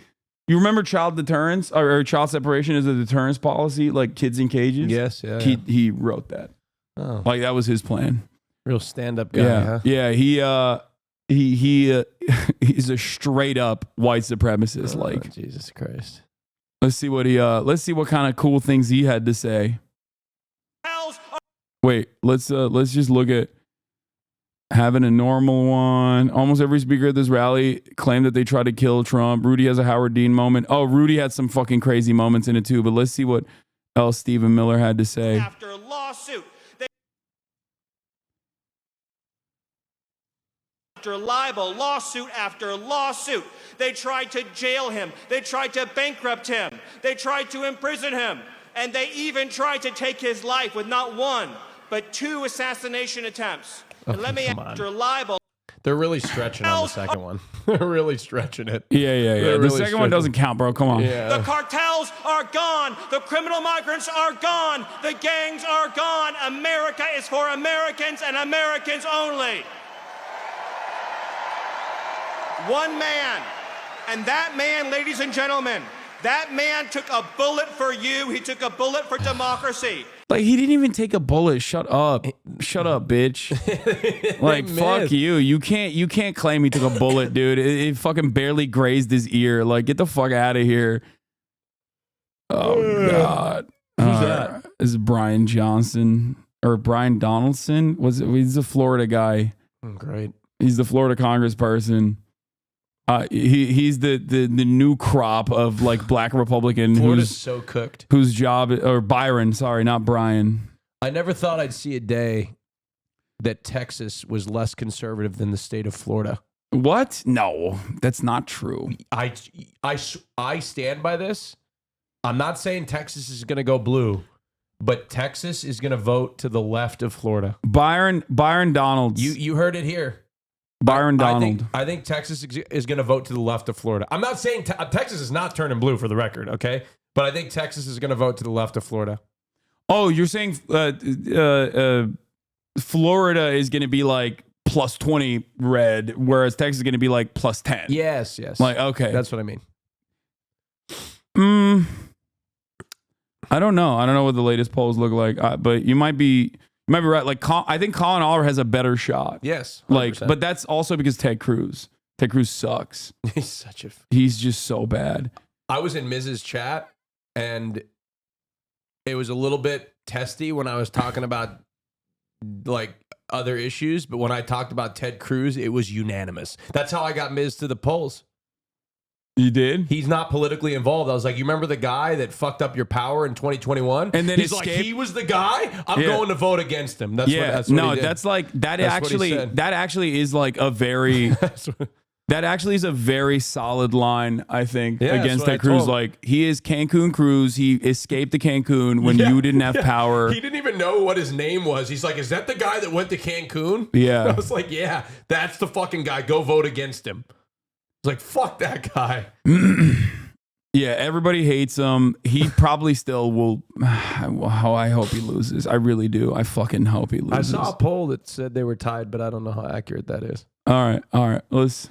A: remember child deterrence or child separation as a deterrence policy, like kids in cages?
F: Yes, yeah.
A: He wrote that.
F: Oh.
A: Like that was his plan.
F: Real stand-up guy,
A: Yeah.
F: huh?
A: Yeah, he's a straight up white supremacist. Like
F: Jesus Christ.
A: Let's see what kind of cool things he had to say. Wait, let's just look at having a normal one. Almost every speaker at this rally claimed that they tried to kill Trump. Rudy has a Howard Dean moment. Oh, Rudy had some fucking crazy moments in it too, but let's see what else Stephen Miller had to say.
E: After lawsuit, after libel, lawsuit after lawsuit. They tried to jail him. They tried to bankrupt him. They tried to imprison him. And they even tried to take his life with not one, but 2 assassination attempts. And let me after libel.
F: They're really stretching on the second one. They're really stretching it.
A: Yeah. The second one doesn't count, bro. Come on.
F: Yeah.
E: The cartels are gone. The criminal migrants are gone. The gangs are gone. America is for Americans and Americans only. One man. And that man, ladies and gentlemen, that man took a bullet for you. He took a bullet for democracy.
A: Like, he didn't even take a bullet. Shut up, bitch. Like, fuck you. You can't claim he took a bullet, dude. It fucking barely grazed his ear. Like, get the fuck out of here. Oh God.
F: Who's that?
A: Is it Brian Johnson or Brian Donaldson? He's a Florida guy.
F: Great.
A: He's the Florida congressperson. He's the new crop of like black Republican
F: Florida's so cooked.
A: Whose job or Byron, sorry, not Brian.
F: I never thought I'd see a day that Texas was less conservative than the state of Florida.
A: What? No, that's not true.
F: I stand by this. I'm not saying Texas is going to go blue, but Texas is going to vote to the left of Florida.
A: Byron Donalds.
F: You heard it here.
A: Byron Donald.
F: I think Texas is going to vote to the left of Florida. I'm not saying Texas is not turning blue for the record, okay? But I think Texas is going to vote to the left of Florida.
A: Oh, you're saying Florida is going to be like plus 20 red, whereas Texas is going to be like plus 10.
F: Yes.
A: Like, okay.
F: That's what I mean.
A: I don't know. I don't know what the latest polls look like, but you might be right. Like, I think Colin Oliver has a better shot.
F: Yes. 100%.
A: Like, but that's also because Ted Cruz sucks. He's just so bad.
F: I was in Mrs. Chat, and it was a little bit testy when I was talking about like other issues, but when I talked about Ted Cruz, it was unanimous. That's how I got Miz to the polls.
A: You did?
F: He's not politically involved. I was like, you remember the guy that fucked up your power in 2021?
A: And then
F: he's like, he was the guy? I'm going to vote against him. That's what
A: no,
F: he did.
A: that's like, that
F: That's
A: actually is like a very, that actually is a very solid line, I think, against Ted Cruz. Like, he is Cancun Cruz. He escaped to Cancun when you didn't have power.
F: He didn't even know what his name was. He's like, is that the guy that went to Cancun?
A: Yeah.
F: I was like, yeah, that's the fucking guy. Go vote against him. I was like, fuck that guy.
A: Yeah, everybody hates him. He probably still will. I hope he loses. I really do. I fucking hope he loses.
F: I saw a poll that said they were tied, but I don't know how accurate that is.
A: All right. Let's.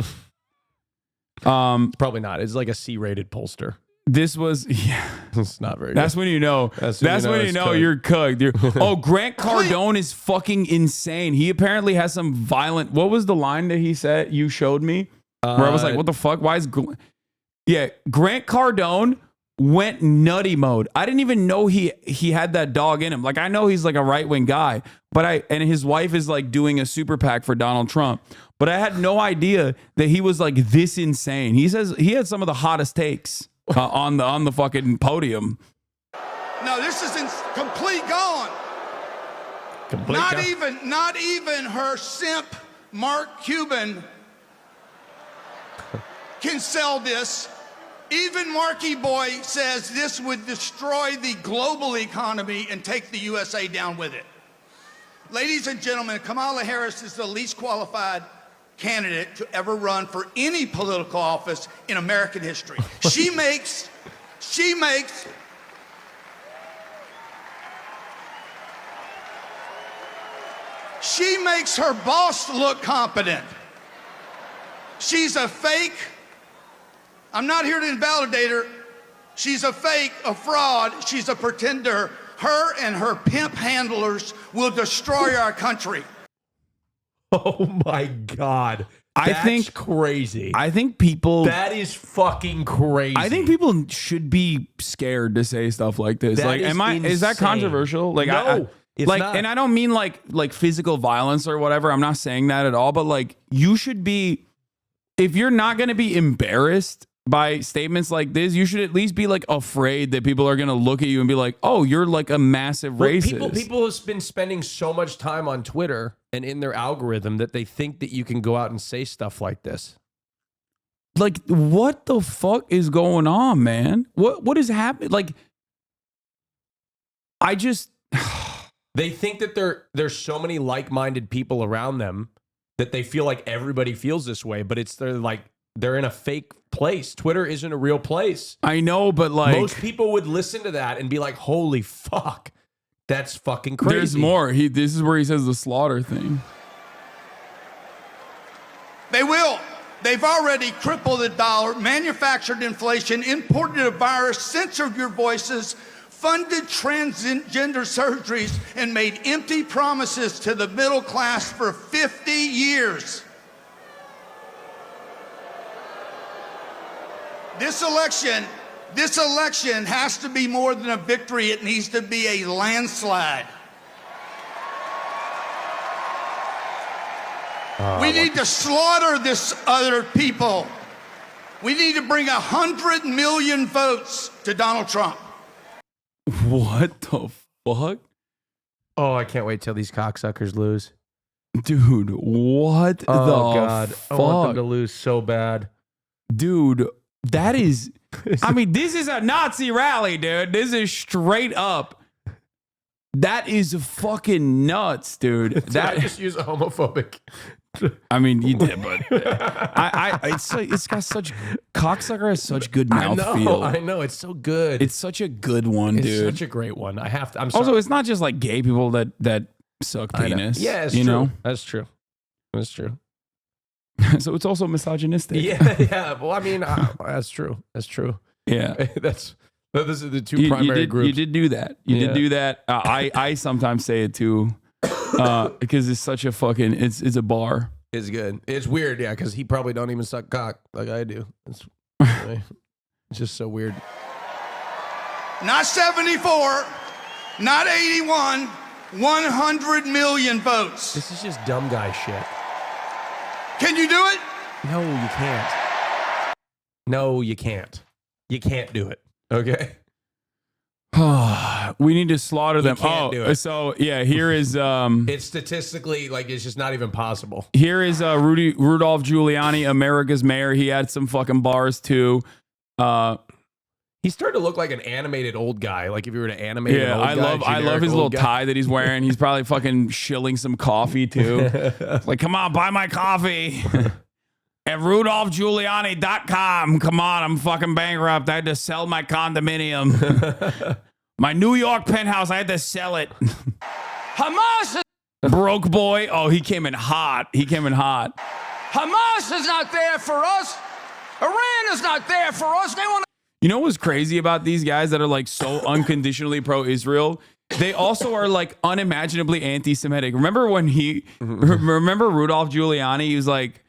F: Probably not. It's like a C-rated pollster.
A: This was
F: It's not very.
A: That's
F: good.
A: when you know. That's when you know you're cooked. Grant Cardone is fucking insane. He apparently has some violent. What was the line that he said? You showed me. Where I was like, what the fuck? Why is... Grant Cardone went nutty mode. I didn't even know he had that dog in him. Like, I know he's like a right-wing guy, and his wife is like doing a super PAC for Donald Trump. But I had no idea that he was like this insane. He says he had some of the hottest takes on the fucking podium.
L: No, this is complete gone. Not even her simp, Mark Cuban, can sell this. Even Marky Boy says this would destroy the global economy and take the USA down with it. Ladies and gentlemen, Kamala Harris is the least qualified candidate to ever run for any political office in American history. She makes her boss look competent. She's a fake. I'm not here to invalidate her. She's a fake, a fraud. She's a pretender. Her and her pimp handlers will destroy our country.
F: Oh my God. That's crazy.
A: I think people...
F: That is fucking crazy.
A: I think people should be scared to say stuff like this.
F: That
A: like, is that controversial? Like,
F: no, it's not.
A: And I don't mean like physical violence or whatever. I'm not saying that at all. But like, you should be... If you're not going to be embarrassed by statements like this, you should at least be like afraid that people are going to look at you and be like, oh, you're like a massive racist.
F: People have been spending so much time on Twitter and in their algorithm that they think that you can go out and say stuff like this.
A: Like, what the fuck is going on, man? What is happening? Like, I just...
F: They think that there's so many like-minded people around them that they feel like everybody feels this way, but they're in a fake place. Twitter isn't a real place.
A: I know, but like...
F: Most people would listen to that and be like, holy fuck, that's fucking crazy.
A: There's more. This is where he says the slaughter thing.
L: They will. They've already crippled the dollar, manufactured inflation, imported a virus, censored your voices, funded transgender surgeries, and made empty promises to the middle class for 50 years. This election This election has to be more than a victory. It needs to be a landslide. We need to slaughter this other people. We need to bring 100 million votes to Donald Trump.
A: What the fuck?
F: Oh, I can't wait till these cocksuckers lose.
A: Dude, what the
F: God.
A: fuck?
F: I want them to lose so bad.
A: Dude, that is... I mean, this is a Nazi rally, dude. This is straight up. That is fucking nuts, dude. That
F: I just use a homophobic.
A: I mean, you did, but it's got such cocksucker has such good mouthfeel.
F: I know, it's so good.
A: It's such a good one,
F: it's
A: dude.
F: Such a great one. I have to. I'm sorry.
A: Also, it's not just like gay people that suck penis.
F: Yeah, it's
A: you
F: true.
A: know,
F: That's true. That's true.
A: So it's also misogynistic.
F: Yeah. Well, I mean, that's true. That's true.
A: Yeah,
F: those are the two primary groups.
A: You did do that. You did do that. I sometimes say it too, because it's such a fucking it's a bar.
F: It's good. It's weird, yeah, because he probably don't even suck cock like I do. It's just so weird.
L: Not 74, not 81, 100 million votes.
F: This is just dumb guy shit.
L: Can you do it?
F: No, you can't. No, you can't. You can't do it. Okay.
A: We need to slaughter them.
F: Can't do it.
A: So yeah, here is
F: it's statistically like it's just not even possible.
A: Here is Rudolph Giuliani, America's mayor. He had some fucking bars too.
F: He's starting to look like an animated old guy. Like if you were to animate an old guy,
A: I love his little tie that he's wearing. He's probably fucking shilling some coffee too. Like, come on, buy my coffee. At RudolphGiuliani.com. Come on, I'm fucking bankrupt. I had to sell my condominium. My New York penthouse, I had to sell it.
M: Hamas is
A: broke boy. Oh, he came in hot. Hamas
M: is not there for us. Iran is not there for us. They want to.
A: You know what's crazy about these guys that are like so unconditionally pro-Israel? They also are like unimaginably anti-Semitic. Remember when remember Rudolph Giuliani? He was like,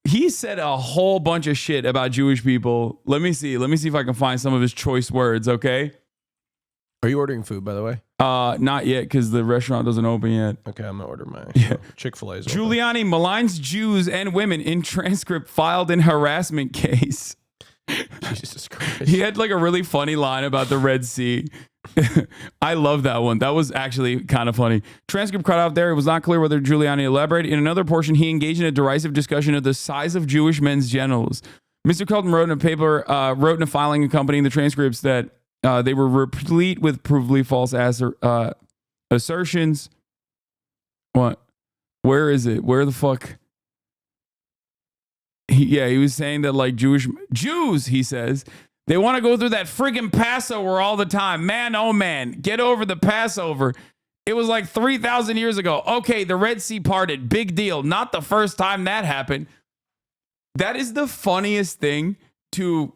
A: he said a whole bunch of shit about Jewish people. Let me see if I can find some of his choice words, okay?
F: Are you ordering food, by the way?
A: Not yet, because the restaurant doesn't open yet.
F: Okay, I'm gonna order my Chick-fil-A's.
A: Giuliani maligns Jews and women in transcript filed in harassment case.
F: Jesus Christ.
A: He had like a really funny line about the Red Sea. I love that one. That was actually kind of funny. Transcript cut out there. It was not clear whether Giuliani elaborated. In another portion, he engaged in a derisive discussion of the size of Jewish men's genitals. Mr. Kelton wrote in a filing accompanying the transcripts that they were replete with provably false assertions. What? Where is it? Where the fuck? He was saying that like Jews, he says, they want to go through that friggin' Passover all the time. Man, oh man, get over the Passover. It was like 3,000 years ago. Okay, the Red Sea parted. Big deal. Not the first time that happened. That is the funniest thing to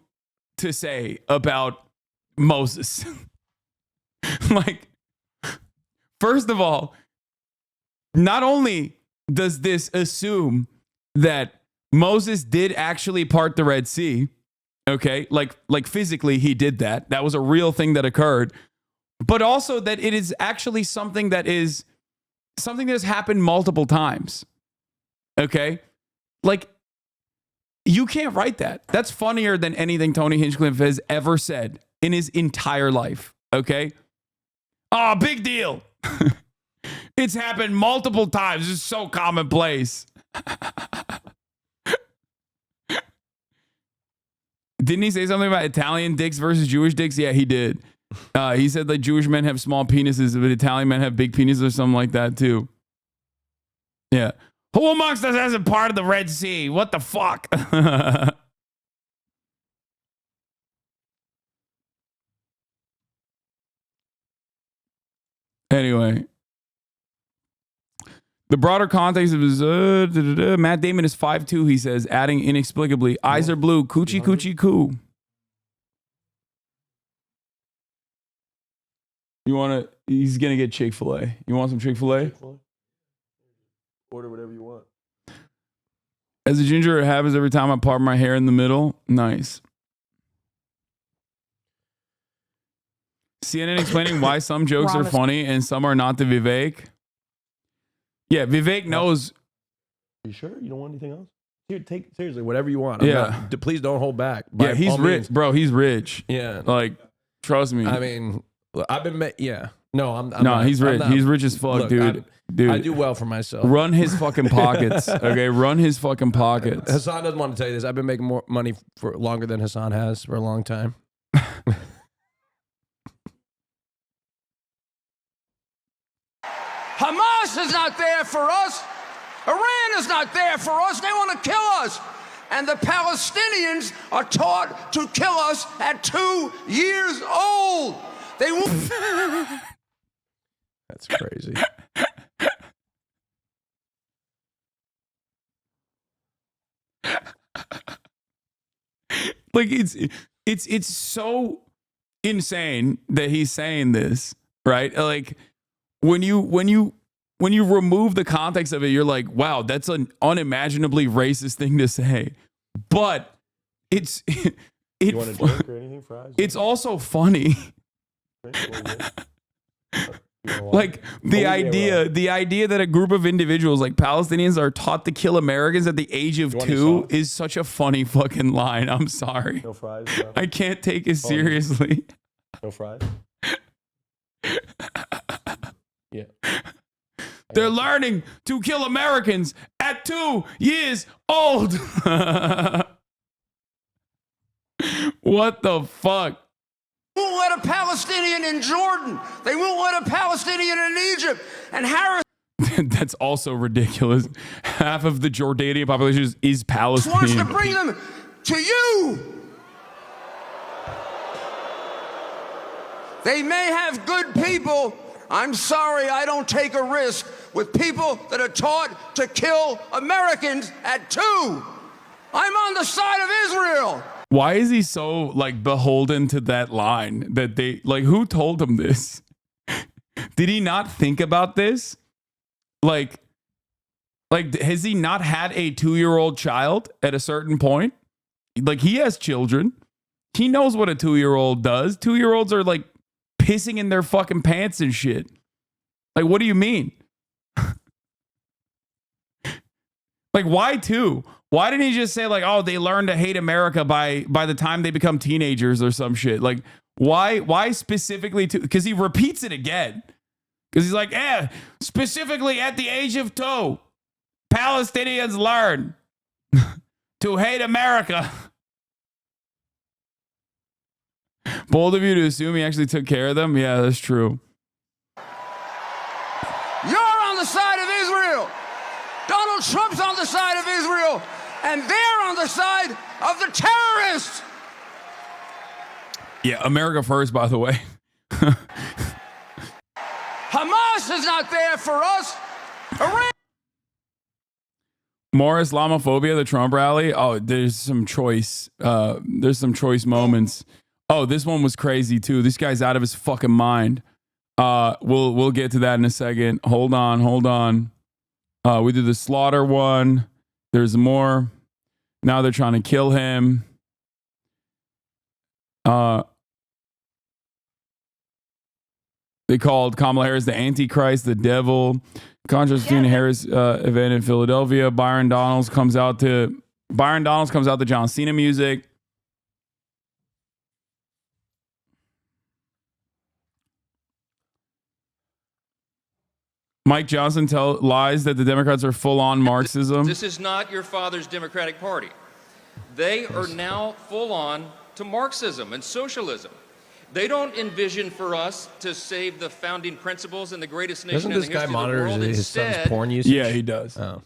A: say about Moses. Like, first of all, not only does this assume that Moses did actually part the Red Sea, okay? Like physically he did that. That was a real thing that occurred. But also that it is actually something that has happened multiple times. Okay? Like, you can't write that. That's funnier than anything Tony Hinchcliffe has ever said in his entire life. Okay? Oh, big deal. It's happened multiple times. It's so commonplace. Didn't he say something about Italian dicks versus Jewish dicks? Yeah, he did. He said that Jewish men have small penises, but Italian men have big penises or something like that too. Yeah. Who amongst us hasn't part of the Red Sea? What the fuck? Anyway. The broader context of his Matt Damon is 5'2", he says, adding inexplicably, eyes are blue, coochie coochie coo. He's gonna get Chick-fil-A. You want some Chick-fil-A?
F: Order whatever you want.
A: As a ginger, it happens every time I part my hair in the middle. Nice. CNN explaining why some jokes are funny and some are not to Vivek. Yeah, Vivek knows.
F: You sure you don't want anything else? Here, take seriously whatever you want. Please don't hold back.
A: Yeah, he's rich, bro. He's rich.
F: Yeah,
A: like trust me.
F: I mean, I've been. No, I'm
A: no,
F: not,
A: he's rich. He's rich as fuck,
F: look,
A: dude. Dude,
F: I do well for myself.
A: Run his fucking pockets, okay? Run his fucking pockets.
F: Hasan doesn't want to tell you this. I've been making more money for longer than Hasan has for a long time.
M: Hamas is not there for us. Iran is not there for us. They want to kill us. And the Palestinians are taught to kill us at 2 years old. They won't.
F: That's crazy.
A: Like it's so insane that he's saying this, right? Like when you remove the context of it, you're like, wow, that's an unimaginably racist thing to say. But it's
F: You want a drink or anything, fries?
A: It's also funny. Like the idea that a group of individuals like Palestinians are taught to kill Americans at the age of 2 is such a funny fucking line. I'm sorry.
F: No fries.
A: I can't take it seriously.
F: No fries. Yeah.
A: They're learning to kill Americans at 2 years old. What the fuck?
M: They won't let a Palestinian in Jordan. They won't let a Palestinian in Egypt. And Harris
A: That's also ridiculous. Half of the Jordanian population is
M: wants to
A: Palestinian.
M: bring them to you. They may have good people. I'm sorry, I don't take a risk with people that are taught to kill Americans at 2. I'm on the side of Israel.
A: Why is he so like beholden to that line that they like who told him this? Did he not think about this? Like has he not had a 2-year-old child at a certain point? Like he has children. He knows what a 2-year-old does. 2-year-olds are like pissing in their fucking pants and shit. Like what do you mean? Like why 2? Why didn't he just say like, oh, they learn to hate America by the time they become teenagers or some shit? Like, why specifically 2? Because he repeats it again. Because he's like, specifically at the age of 2, Palestinians learn to hate America. Bold of you to assume he actually took care of them. Yeah, that's true.
M: You're on the side of Israel. Donald Trump's on the side of Israel. And they're on the side of the terrorists.
A: Yeah, America first, by the way.
M: Hamas is not there for us. Iran.
A: More Islamophobia, the Trump rally. Oh, there's some choice moments. Oh, this one was crazy too. This guy's out of his fucking mind. We'll get to that in a second. Hold on. We did the slaughter one. There's more. Now they're trying to kill him. They called Kamala Harris the Antichrist, the devil. Contrast between Harris event in Philadelphia. Byron Donalds comes out to John Cena music. Mike Johnson lies that the Democrats are full-on Marxism.
N: This is not your father's Democratic Party. They are now full-on to Marxism and socialism. They don't envision for us to save the founding principles and the greatest nation in the history of the world.
F: Doesn't this guy monitor his son's
N: Instead,
F: porn usage?
A: Yeah, he does.
F: Oh.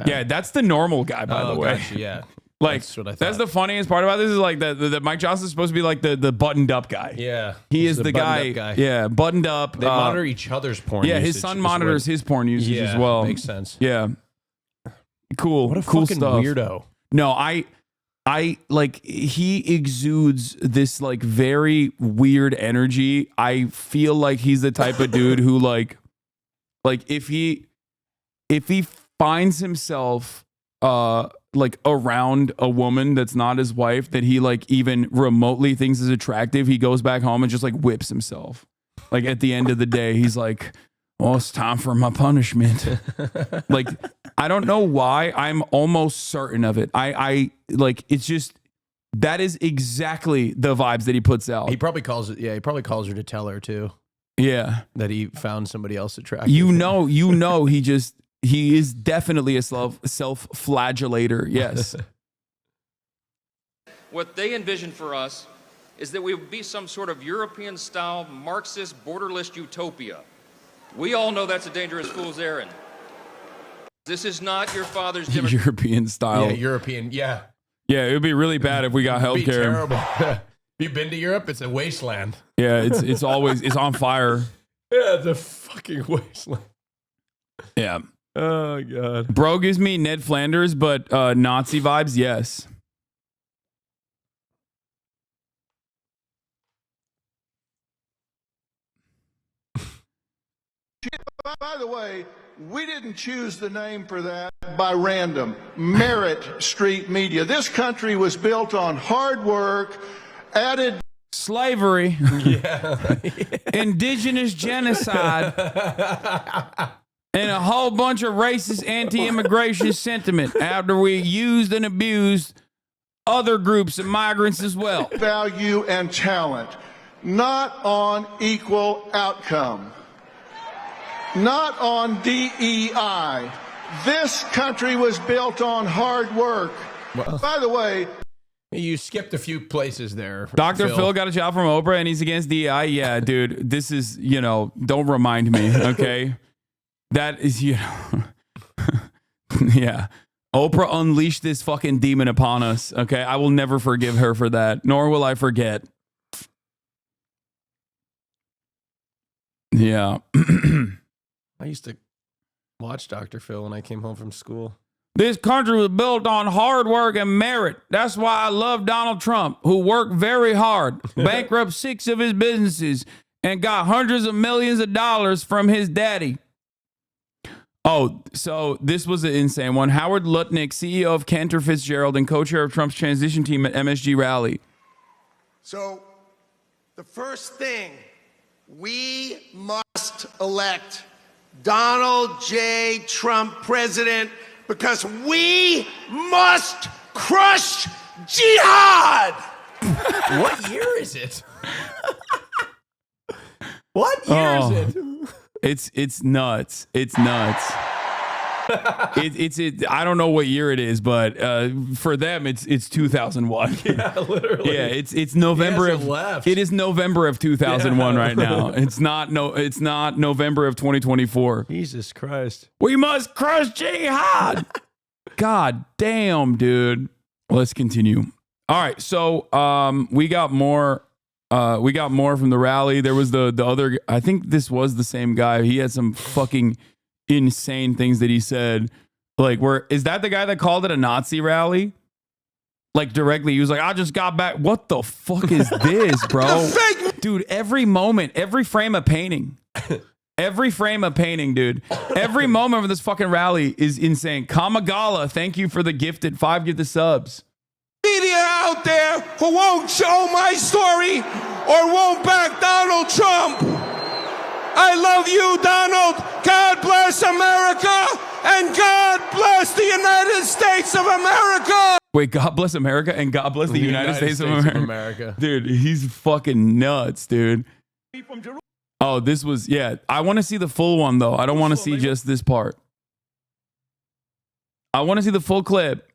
A: Yeah, that's the normal guy, by the way.
F: Gotcha, yeah.
A: Like,
F: That's what I
A: that's
F: thought.
A: the funniest part about this is like the Mike Johnson's supposed to be like the buttoned up guy.
F: Yeah.
A: He
F: He's
A: is
F: the
A: the
F: buttoned
A: guy.
F: up guy.
A: Yeah, buttoned up.
F: They monitor each other's porn
A: Yeah,
F: usage.
A: his son
F: is
A: monitors
F: what-
A: his porn usage
F: Yeah,
A: as well.
F: makes sense.
A: Yeah. Cool.
F: What a
A: cool
F: fucking
A: stuff.
F: weirdo.
A: No, I like he exudes this like very weird energy. I feel like he's the type of dude who like if he finds himself like around a woman that's not his wife that he like even remotely thinks is attractive, he goes back home and just like whips himself. Like at the end of the day, he's like, well, it's time for my punishment. Like, I don't know why. I'm almost certain of it. I like, it's just, that is exactly the vibes that he puts out.
F: He probably calls it. Yeah, he probably calls her to tell her too.
A: Yeah,
F: that he found somebody else attractive.
A: You know, he is definitely a self-flagellator. Yes.
N: What they envision for us is that we would be some sort of European-style Marxist borderless utopia. We all know that's a dangerous fool's errand. This is not your father's
A: European style.
F: Yeah, European. Yeah.
A: Yeah, it would be really bad if we got
F: It'd be
A: healthcare.
F: terrible. Have you been to Europe? It's a wasteland.
A: Yeah, it's always it's on fire.
F: Yeah, it's a fucking wasteland.
A: Yeah.
F: Oh god.
A: Bro gives me Ned Flanders, but Nazi vibes, yes.
O: By the way, we didn't choose the name for that by random. Merit Street Media. This country was built on hard work, added
A: slavery, indigenous genocide, and a whole bunch of racist anti-immigration sentiment after we used and abused other groups of migrants as well.
O: Value and talent, not on equal outcome. Not on DEI. This country was built on hard work.
F: Well,
O: by the way,
F: you skipped a few places there.
A: Dr. Phil got a job from Oprah and he's against DEI. Yeah, dude, this is, don't remind me, okay? That is, yeah. Oprah unleashed this fucking demon upon us, okay? I will never forgive her for that, nor will I forget. Yeah.
F: I used to watch Dr. Phil when I came home from school.
A: This country was built on hard work and merit. That's why I love Donald Trump, who worked very hard, bankrupt 6 of his businesses, and got hundreds of millions of dollars from his daddy. Oh, so this was an insane one. Howard Lutnick, CEO of Cantor Fitzgerald and co-chair of Trump's transition team at MSG rally.
C: So the first thing, we must elect Donald J. Trump president because we must crush jihad.
F: What year is it? What year is it?
A: It's nuts. It's nuts. I don't know what year it is, but for them it's 2001.
F: Yeah, literally.
A: Yeah, it's November of
F: left.
A: It is November of 2001 right now. It's not November of 2024.
F: Jesus Christ.
A: We must crush jihad. God damn, dude. Let's continue. All right, so we got more from the rally. There was the other, I think this was the same guy. He had some fucking insane things that he said. Like, is that the guy that called it a Nazi rally? Like, directly, he was like, I just got back. What the fuck is this, bro? Dude, every moment, every frame of painting. Every frame of painting, dude. Every moment of this fucking rally is insane. Kamagala, thank you for the 5 gifted subs.
M: Media out there who won't show my story or won't back Donald Trump. I love you, Donald. God bless America and God bless the United States of America.
A: Wait, God bless America and God bless the United States of America. Dude, he's fucking nuts, dude. Oh, this was, yeah. I want to see the full one, though. I don't want to see just this part. I want to see the full clip.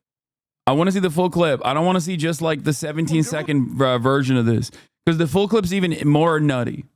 A: I want to see the full clip. I don't want to see just like the 17-second version of this. Because the full clip's even more nutty.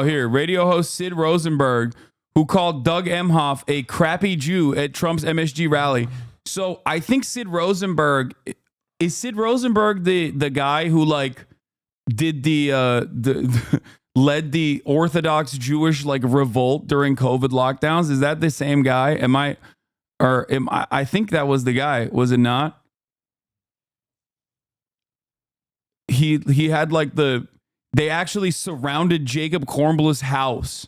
A: Here, radio host Sid Rosenberg, who called Doug Emhoff a crappy Jew at Trump's MSG rally. So I think Sid Rosenberg is the guy who like did the led the Orthodox Jewish like revolt during COVID lockdowns. Is that the same guy? Or I think that was the guy, was it not? He had like they actually surrounded Jacob Kornbluth's house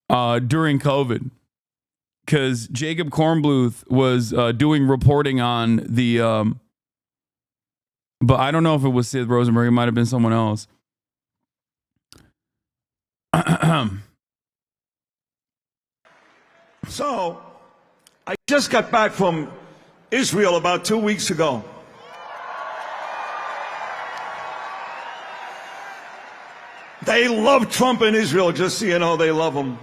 A: during COVID, because Jacob Kornbluth was doing reporting on the but I don't know if it was Sid Rosenberg. It might have been someone else.
P: So, I just got back from Israel about 2 weeks ago. They love Trump in Israel, just so you know, they love him.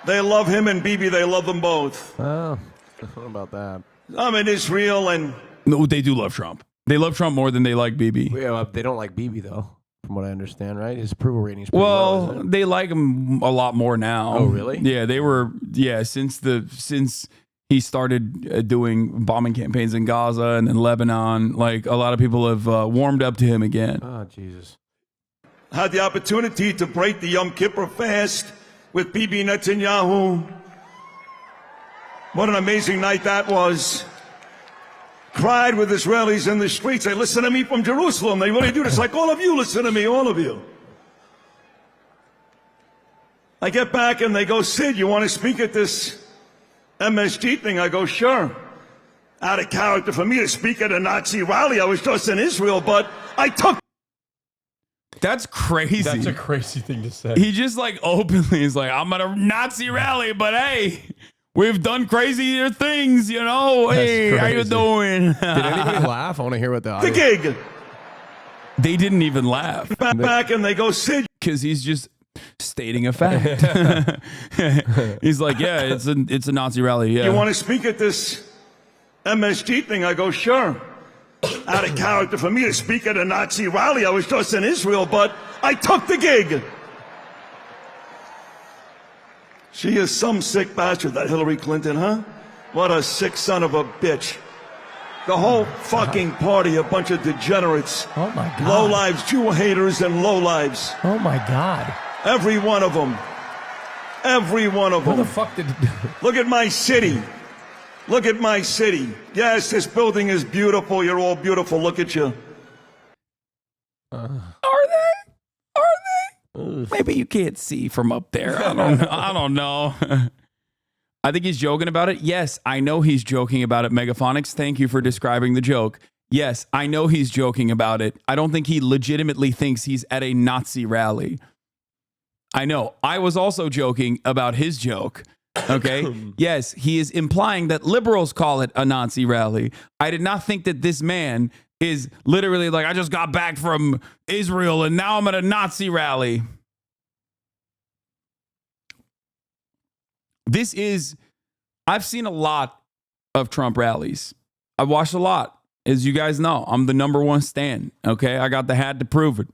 P: They love him and Bibi, they love them both.
F: Oh, what about that?
P: I'm in Israel and...
A: No, they do love Trump. They love Trump more than they like Bibi.
F: Yeah, they don't like Bibi, though, from what I understand, right? His approval rating is pretty low, isn't it?
A: They like him a lot more now.
F: Oh, really?
A: Yeah, they were. Yeah, since he started doing bombing campaigns in Gaza and in Lebanon, like a lot of people have warmed up to him again.
F: Oh, Jesus.
P: Had the opportunity to break the Yom Kippur fast with Bibi Netanyahu. What an amazing night that was. Cried with Israelis in the streets. They listen to me from Jerusalem. They really do this. Like all of you listen to me, all of you. I get back and they go, Sid, you want to speak at this MSG thing? I go, sure. Out of character for me to speak at a Nazi rally. I was just in Israel, but I took...
A: That's crazy.
F: That's a crazy thing to say.
A: He just like openly is like, I'm at a Nazi rally, but hey, we've done crazier things, you know.
F: That's
A: hey, how you
F: crazy.
A: doing?
F: Did anybody laugh? I want to hear what the audience...
P: gig.
A: They didn't even laugh.
P: Back and they go, Sid.
A: Because he's just stating a fact. He's like, yeah, it's a Nazi rally. Yeah.
P: You want to speak at this MSG thing? I go, sure. Out of character for me to speak at a Nazi rally. I was just in Israel, but I took the gig. She is some sick bastard, that Hillary Clinton, huh? What a sick son of a bitch. The whole fucking party, a bunch of degenerates.
F: Oh my God.
P: Lowlives, Jew haters, and lowlives.
F: Oh my God.
P: Every one of them. Every one of them.
F: What the fuck did...
P: Look at my city. Look at my city. Yes, this building is beautiful. You're all beautiful. Look at you.
A: Are they? Maybe you can't see from up there. I don't know. I think he's joking about it. Yes, I know he's joking about it. Megaphonics, thank you for describing the joke. Yes, I know he's joking about it. I don't think he legitimately thinks he's at a Nazi rally. I know. I was also joking about his joke. Okay. Yes, he is implying that liberals call it a Nazi rally. I did not think that this man is literally like, I just got back from Israel and now I'm at a Nazi rally. I've seen a lot of Trump rallies. I've watched a lot. As you guys know, I'm the number one stan. Okay. I got the hat to prove it.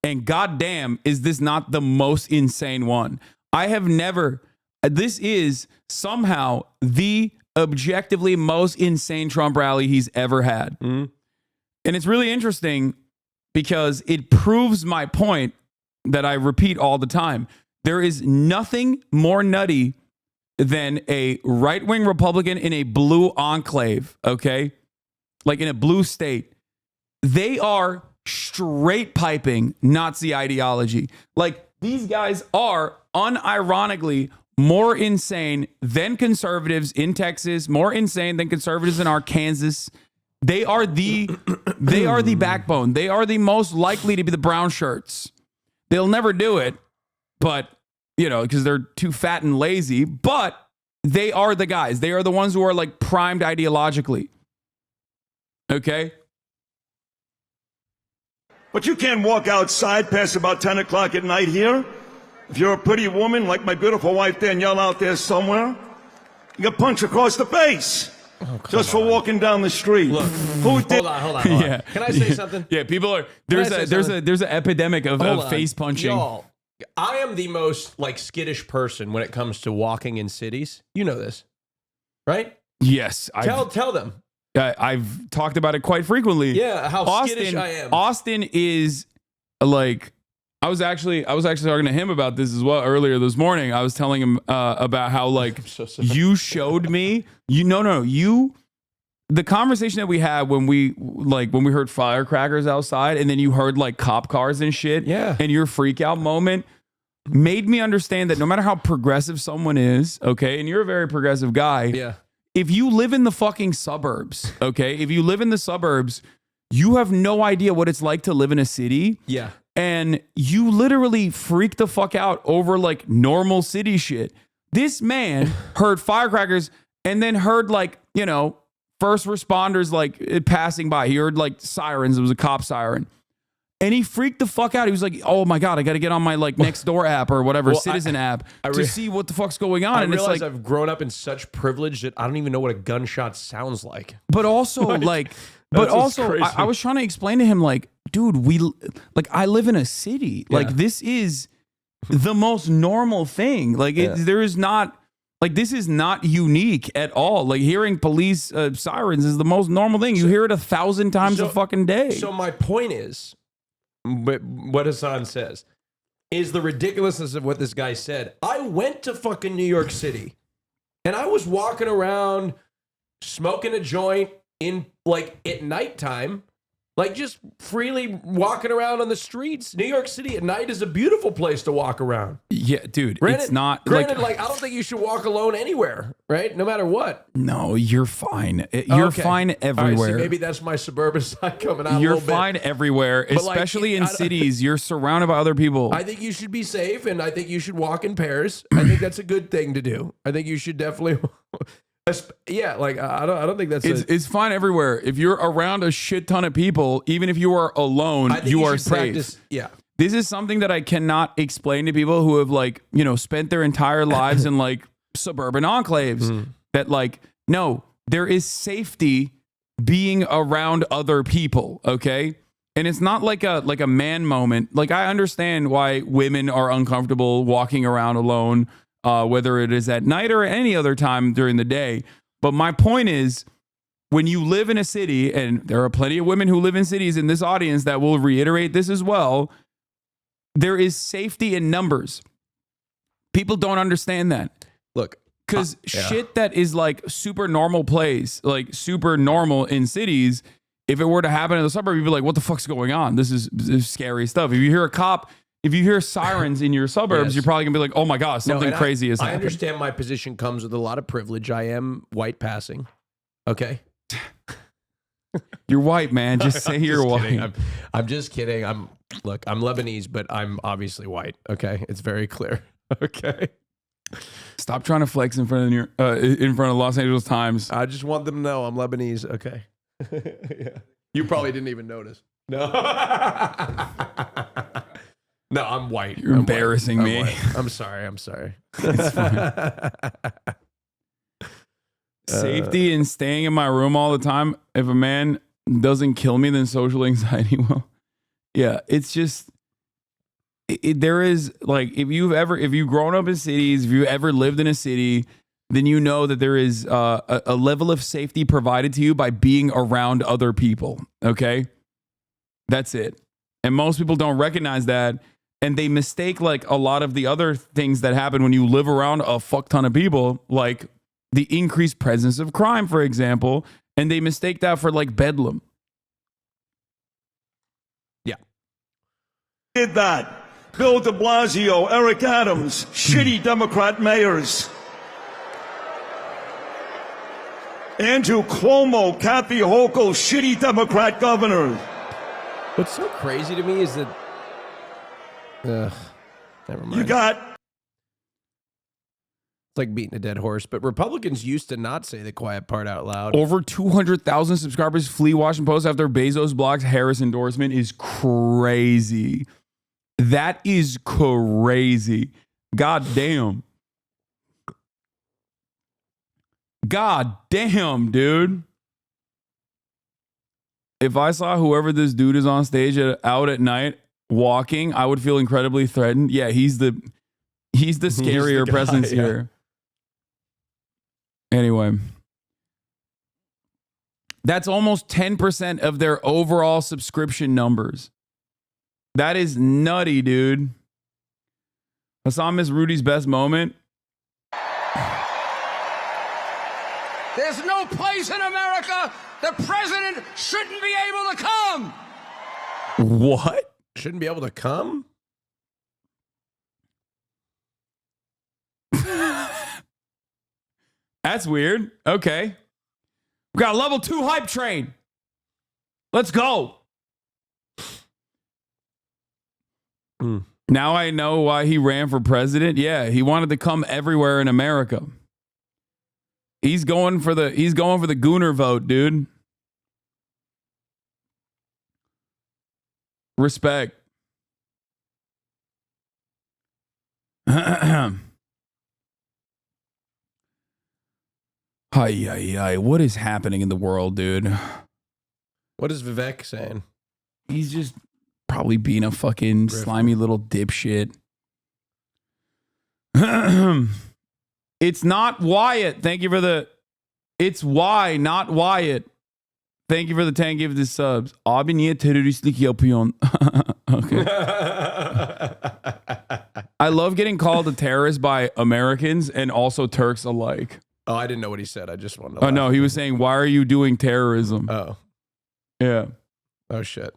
A: And goddamn, is this not the most insane one? This is somehow the objectively most insane Trump rally he's ever had. And it's really interesting because it proves my point that I repeat all the time. There is nothing more nutty than a right-wing Republican in a blue enclave, okay? Like in a blue state. They are straight piping Nazi ideology. Like these guys are unironically more insane than conservatives in Texas, more insane than conservatives in Arkansas. They are the backbone. They are the most likely to be the brown shirts. They'll never do it, but because they're too fat and lazy, but they are the guys. They are the ones who are like primed ideologically. Okay?
P: But you can't walk outside past about 10 o'clock at night here. If you're a pretty woman like my beautiful wife Danielle out there somewhere, you get punched across the face just for walking down the street.
F: Look, hold on.
A: Yeah.
F: Can I say something?
A: Yeah, people are there's an epidemic of face punching.
F: Y'all, I am the most like skittish person when it comes to walking in cities. You know this, right?
A: Yes.
F: Tell them.
A: I've talked about it quite frequently.
F: Yeah, how skittish I am.
A: Austin is like I was actually talking to him about this as well earlier this morning. I was telling him about how like you showed me the conversation that we had when we heard firecrackers outside and then you heard like cop cars and shit.
F: Yeah.
A: And your freak out moment made me understand that no matter how progressive someone is, okay, and you're a very progressive guy.
F: Yeah.
A: If you live in the fucking suburbs, okay, if you live in the suburbs, you have no idea what it's like to live in a city.
F: Yeah.
A: And you literally freak the fuck out over like normal city shit. This man heard firecrackers and then heard like, you know, first responders like passing by. He heard like sirens. It was a cop siren. And he freaked the fuck out. He was like, oh my God, I got to get on my like Nextdoor app or whatever, Citizen app to see what the fuck's going on.
F: I
A: And it's
F: realize
A: like,
F: I've grown up in such privilege that I don't even know what a gunshot sounds like.
A: but also I was trying to explain to him like, dude, I live in a city. Like this is the most normal thing. Like there is not like, this is not unique at all. Like hearing police sirens is the most normal thing. You hear it 1,000 times a fucking day.
F: So my point is, but what Hasan says is the ridiculousness of what this guy said. I went to fucking New York City and I was walking around smoking a joint in like at nighttime, like just freely walking around on the streets. New York City at night is a beautiful place to walk around.
A: Yeah, dude,
F: Granted,
A: it's not
F: like I don't think you should walk alone anywhere, right? No matter what.
A: No, you're fine. You're fine everywhere.
F: All right, so maybe that's my suburban side coming out.
A: You're
F: a little
A: fine
F: bit.
A: everywhere,
F: But, like,
A: especially in cities. You're surrounded by other people.
F: I think you should be safe, and I think you should walk in pairs. I think that's a good thing to do. I think you should definitely. Yeah, like I don't think that's.
A: It's fine everywhere. If you're around a shit ton of people, even if you are alone, you are safe.
F: Practice, yeah.
A: This is something that I cannot explain to people who have like, you know, spent their entire lives in like suburban enclaves. That like, no, there is safety being around other people, okay? And it's not like a man moment. Like I understand why women are uncomfortable walking around alone. Whether it is at night or any other time during the day. But my point is, when you live in a city, and there are plenty of women who live in cities in this audience that will reiterate this as well, there is safety in numbers. People don't understand that.
F: Look,
A: because shit that is like super normal place, like super normal in cities, if it were to happen in the suburb, you'd be like, what the fuck's going on? This is scary stuff. If you hear a cop, if you hear sirens in your suburbs, you're probably gonna be like, oh my God, something crazy is happening.
F: I understand my position comes with a lot of privilege. I am white passing. Okay.
A: You're white, man. Just say you're white.
F: I'm just kidding. I'm Lebanese, but I'm obviously white. Okay. It's very clear. Okay.
A: Stop trying to flex in front of Los Angeles Times.
F: I just want them to know I'm Lebanese. Okay. Yeah. You probably didn't even notice. No. No, I'm white.
A: You're embarrassing me.
F: I'm sorry.
A: It's fine. Safety and staying in my room all the time. If a man doesn't kill me, then social anxiety will. Yeah, it's just there is like if you've grown up in cities, if you ever lived in a city, then you know that there is a level of safety provided to you by being around other people. Okay, that's it. And most people don't recognize that. And they mistake like a lot of the other things that happen when you live around a fuck ton of people, like the increased presence of crime, for example. And they mistake that for like bedlam.
F: Yeah.
P: Did that. Bill de Blasio, Eric Adams, shitty Democrat mayors. Andrew Cuomo, Kathy Hochul, shitty Democrat governor.
F: What's so crazy to me is that never mind.
P: You got...
F: It's like beating a dead horse, but Republicans used to not say the quiet part out loud.
A: Over 200,000 subscribers flee Washington Post after Bezos blocks Harris endorsement is crazy. That is crazy. God damn. God damn, dude. If I saw whoever this dude is on stage out at night walking, I would feel incredibly threatened. Yeah, he's the scarier
F: guy,
A: presence here. Anyway, that's almost 10% of their overall subscription numbers. That is nutty, dude. Hasan missed Rudy's best moment.
M: There's no place in America the president shouldn't be able to come.
A: What?
F: Shouldn't be able to come?
A: That's weird. Okay. We got a level 2 hype train. Let's go. Now I know why he ran for president. Yeah, he wanted to come everywhere in America. He's going for the Gooner vote, dude. Respect. What is happening in the world, dude?
F: What is Vivek saying?
A: He's just probably being a fucking slimy little dipshit. It's not Wyatt. Thank you for the... It's why, not Wyatt. Thank you for the 10 gifted subs. Abi niye teröristlik yapıyorsun? Okay. I love getting called a terrorist by Americans and also Turks alike.
F: Oh, I didn't know what he said. I just wanted to
A: Oh, no. He was saying, why are you doing terrorism?
F: Oh.
A: Yeah.
F: Oh, shit.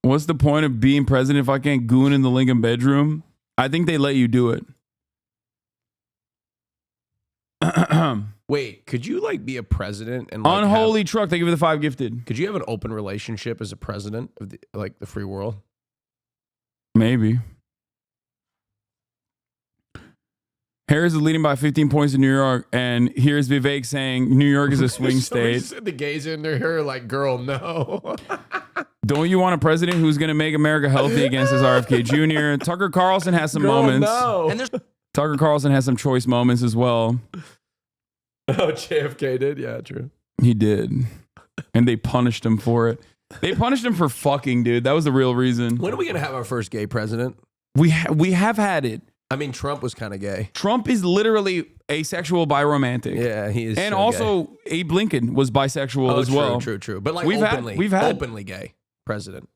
A: What's the point of being president if I can't goon in the Lincoln bedroom? I think they let you do it.
F: Wait, could you like be a president and like
A: Unholy truck? Thank you for the 5 gifted.
F: Could you have an open relationship as a president of the free world?
A: Maybe. Harris is leading by 15 points in New York, and here's Vivek saying New York is a swing state.
F: Said the gays in there like, girl, no.
A: Don't you want a president who's going to make America healthy against his RFK Jr.? Tucker Carlson has some moments.
F: No.
A: And Tucker Carlson has some choice moments as well.
F: Oh, JFK did? Yeah, true.
A: He did. And they punished him for it. They punished him for fucking, dude. That was the real reason.
F: When are we going to have our first gay president?
A: We have had it.
F: I mean, Trump was kind of gay.
A: Trump is literally asexual biromantic.
F: Yeah, he is.
A: And
F: so
A: also,
F: gay.
A: Abe Lincoln was bisexual as well.
F: True. But like
A: we've
F: openly
A: had
F: openly gay president.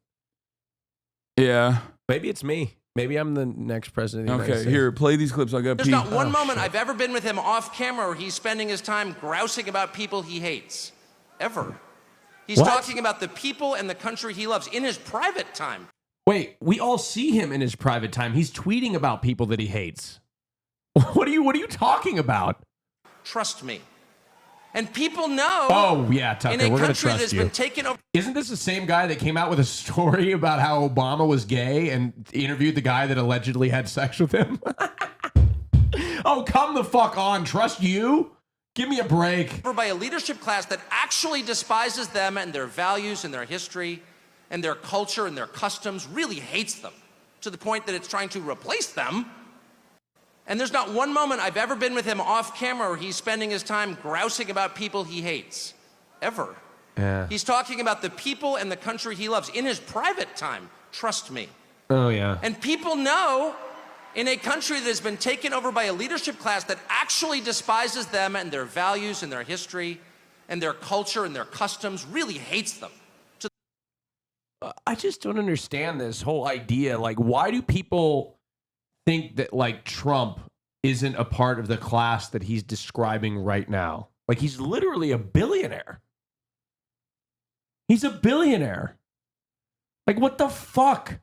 A: Yeah.
F: Maybe it's me. Maybe I'm the next president of the United
A: Okay,
F: States.
A: here, play these clips. I got
B: There's not one moment I've ever been with him off camera where he's spending his time grousing about people he hates. Ever. He's talking about the people and the country he loves in his private time.
F: Wait, we all see him in his private time. He's tweeting about people that he hates. What are you talking about?
B: Trust me. And people know.
F: Oh, yeah, Tucker,
B: in a
F: we're going to
B: country
F: trust
B: that's
F: you.
B: been taken over.
F: Isn't this the same guy that came out with a story about how Obama was gay and interviewed the guy that allegedly had sex with him? Oh, come the fuck on. Trust you? Give me a break.
B: By a leadership class that actually despises them and their values and their history and their culture and their customs, really hates them to the point that it's trying to replace them. And there's not one moment I've ever been with him off camera where he's spending his time grousing about people he hates. Ever.
F: Yeah.
B: He's talking about the people and the country he loves in his private time. Trust me.
F: Oh, yeah.
B: And people know in a country that has been taken over by a leadership class that actually despises them and their values and their history and their culture and their customs, really hates them.
F: I just don't understand this whole idea. Like, why do people think that, like, Trump isn't a part of the class that he's describing right now? Like, he's literally a billionaire. He's a billionaire. Like, what the fuck?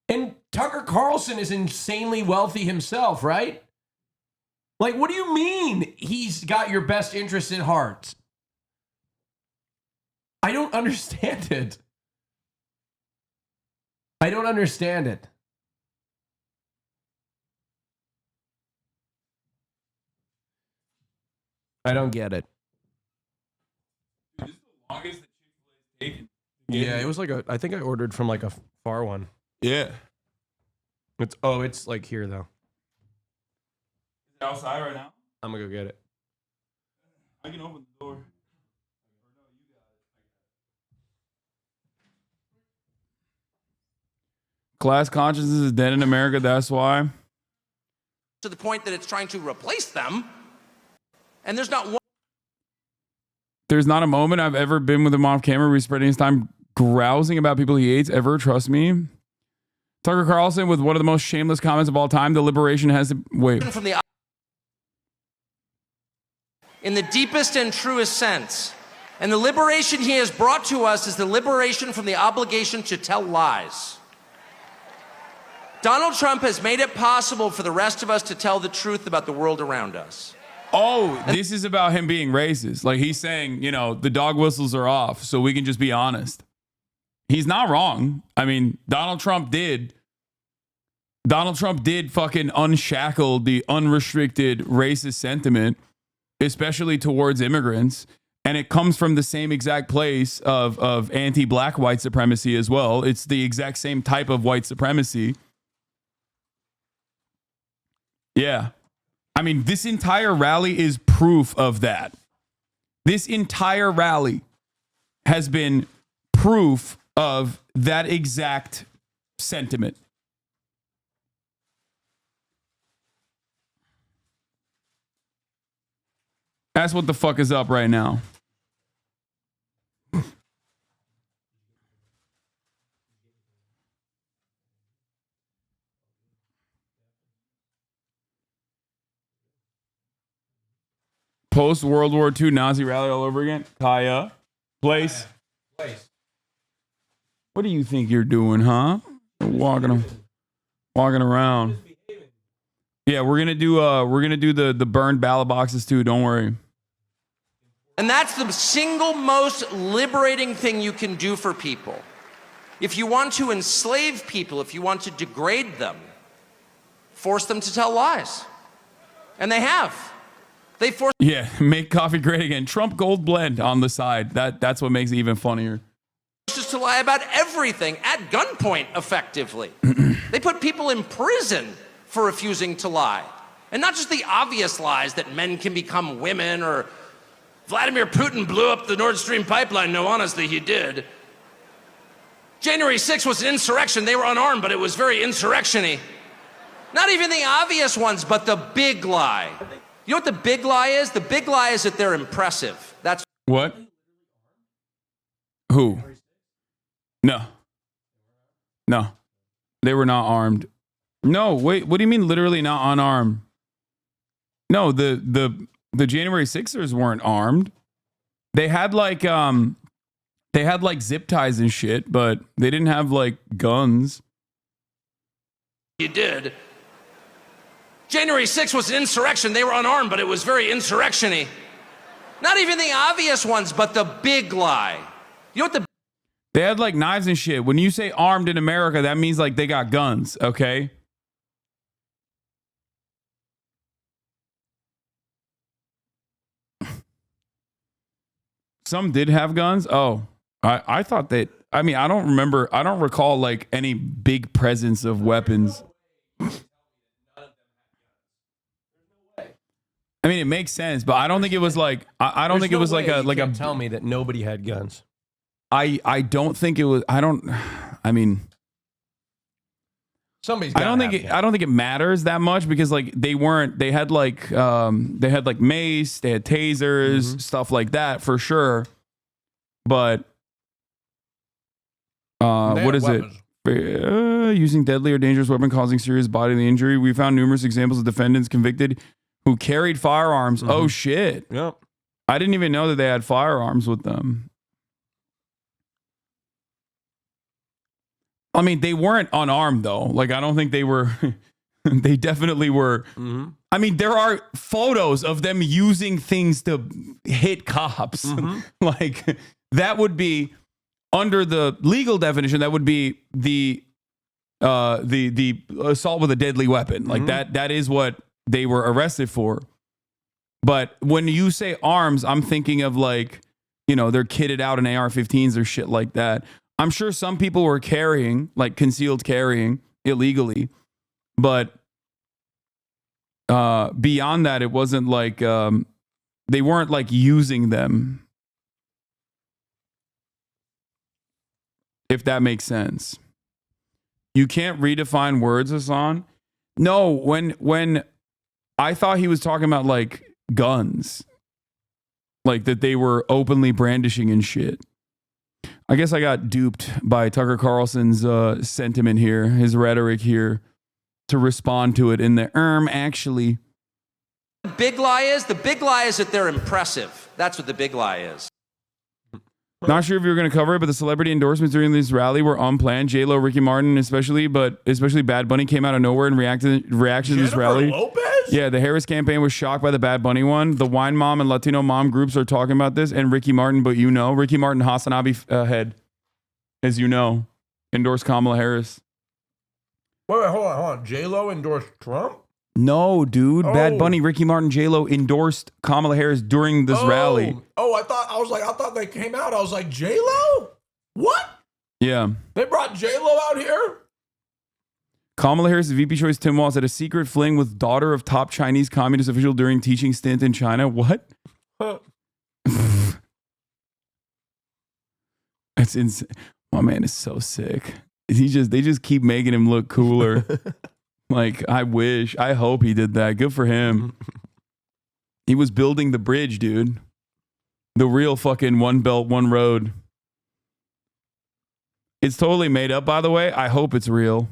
F: And Tucker Carlson is insanely wealthy himself, right? Like, what do you mean he's got your best interest in heart? I don't understand it. I don't understand it. I don't get it.
A: This is the longest that Chick-fil-A's taken.
F: Yeah, it was like I think I ordered from like a far one.
A: Yeah.
F: It's like here though.
A: Is it outside right now?
F: I'm gonna go get it.
A: I can open the door. Class consciousness is dead in America. That's why.
B: To the point that it's trying to replace them. And there's not one.
A: There's not a moment I've ever been with him off camera where he's spending his time grousing about people he hates ever trust me? Tucker Carlson with one of the most shameless comments of all time. The liberation has to wait.
Q: In the deepest and truest sense. And the liberation he has brought to us is the liberation from the obligation to tell lies. Donald Trump has made it possible for the rest of us to tell the truth about the world around us.
A: Oh, this is about him being racist. Like he's saying, you know, the dog whistles are off, so we can just be honest. He's not wrong. I mean, Donald Trump did fucking unshackle the unrestricted racist sentiment, especially towards immigrants. And it comes from the same exact place of anti-black white supremacy as well. It's the exact same type of white supremacy. Yeah. I mean, this entire rally is proof of that. This entire rally has been proof of that exact sentiment. That's what the fuck is up right now. Post World War II Nazi rally all over again. Kaya, place. What do you think you're doing, huh? Walking around. Yeah, we're gonna do the burned ballot boxes too. Don't worry.
Q: And that's the single most liberating thing you can do for people. If you want to enslave people, if you want to degrade them, force them to tell lies. And they have. They force.
A: Yeah, make coffee great again. Trump Gold Blend on the side. That's what makes it even funnier.
Q: Just to lie about everything at gunpoint, effectively. They put people in prison for refusing to lie. And not just the obvious lies that men can become women or Vladimir Putin blew up the Nord Stream pipeline. No, honestly, he did. January 6th was an insurrection. They were unarmed, but it was very insurrection-y. Not even the obvious ones, but the big lie. You know what the big lie is? The big lie is that they're impressive. That's
A: what? Who? No. They were not armed. No, wait, what do you mean literally not unarmed? No, the January 6ers weren't armed. They had like zip ties and shit, but they didn't have like guns.
Q: you did. January 6th was an insurrection. They were unarmed, but it was very insurrection-y. Not even the obvious ones, but the big lie. You know what the...
A: They had like knives and shit. When you say armed in America, that means like they got guns, okay? Some did have guns. Oh, I thought that, I mean, I don't recall like any big presence of weapons. I mean, it makes sense, but I don't think it was like, I don't think it was like a
F: tell me that nobody had guns.
A: I don't think it was, I mean,
F: somebody's
A: I don't think it matters that much because like they had like mace, they had tasers, stuff like that for sure. But what is it? Using deadly or dangerous weapon causing serious bodily injury. We found numerous examples of defendants convicted who carried firearms. Oh shit.
F: Yep.
A: I didn't even know that they had firearms with them. I mean, they weren't unarmed though. Like, I don't think they were. They definitely were. I mean, there are photos of them using things to hit cops. Like, that would be, under the legal definition, that would be the assault with a deadly weapon. Like, that is what they were arrested for. But when you say arms, I'm thinking of like, you know, they're kitted out in AR-15s or shit like that. I'm sure some people were carrying, like concealed carrying illegally, but beyond that, it wasn't like they weren't like using them, if that makes sense. You can't redefine words, Hasan. No, when I thought he was talking about like guns, like that they were openly brandishing and shit. I guess I got duped by Tucker Carlson's sentiment here, his rhetoric here, to respond to it in the actually.
Q: The big lie is that they're impressive. That's what the big lie is.
A: Not sure if you were going to cover it, but the celebrity endorsements during this rally were unplanned. J-Lo, Ricky Martin especially, but especially Bad Bunny came out of nowhere in reaction to this rally.
F: Lopez?
A: Yeah, the Harris campaign was shocked by the Bad Bunny one. The Wine Mom and Latino Mom groups are talking about this, and Ricky Martin, but Ricky Martin Hasanabi head, as you know, endorsed Kamala Harris.
F: Wait, hold on. J-Lo endorsed Trump?
A: No, dude. Bad Bunny, Ricky Martin, J-Lo endorsed Kamala Harris during this rally.
F: Oh, I thought they came out. I was like, J-Lo? What?
A: Yeah.
F: They brought J-Lo out here?
A: Kamala Harris' VP choice Tim Walz had a secret fling with daughter of top Chinese communist official during teaching stint in China. What? That's insane. My man is so sick. They just keep making him look cooler. Like, I hope he did that. Good for him. He was building the bridge, dude. The real fucking one belt, one road. It's totally made up, by the way. I hope it's real.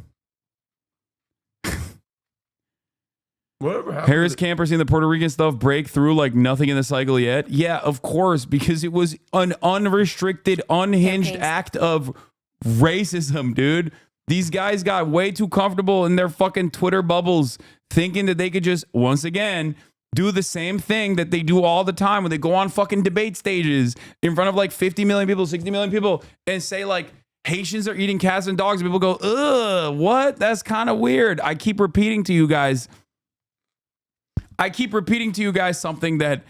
A: Harris camper seen the Puerto Rican stuff break through like nothing in the cycle yet. Yeah, of course, because it was an unrestricted, unhinged act of racism, dude. These guys got way too comfortable in their fucking Twitter bubbles, thinking that they could just, once again, do the same thing that they do all the time when they go on fucking debate stages in front of like 50 million people, 60 million people, and say like, Haitians are eating cats and dogs. And people go, ugh, what? That's kind of weird. I keep repeating to you guys something that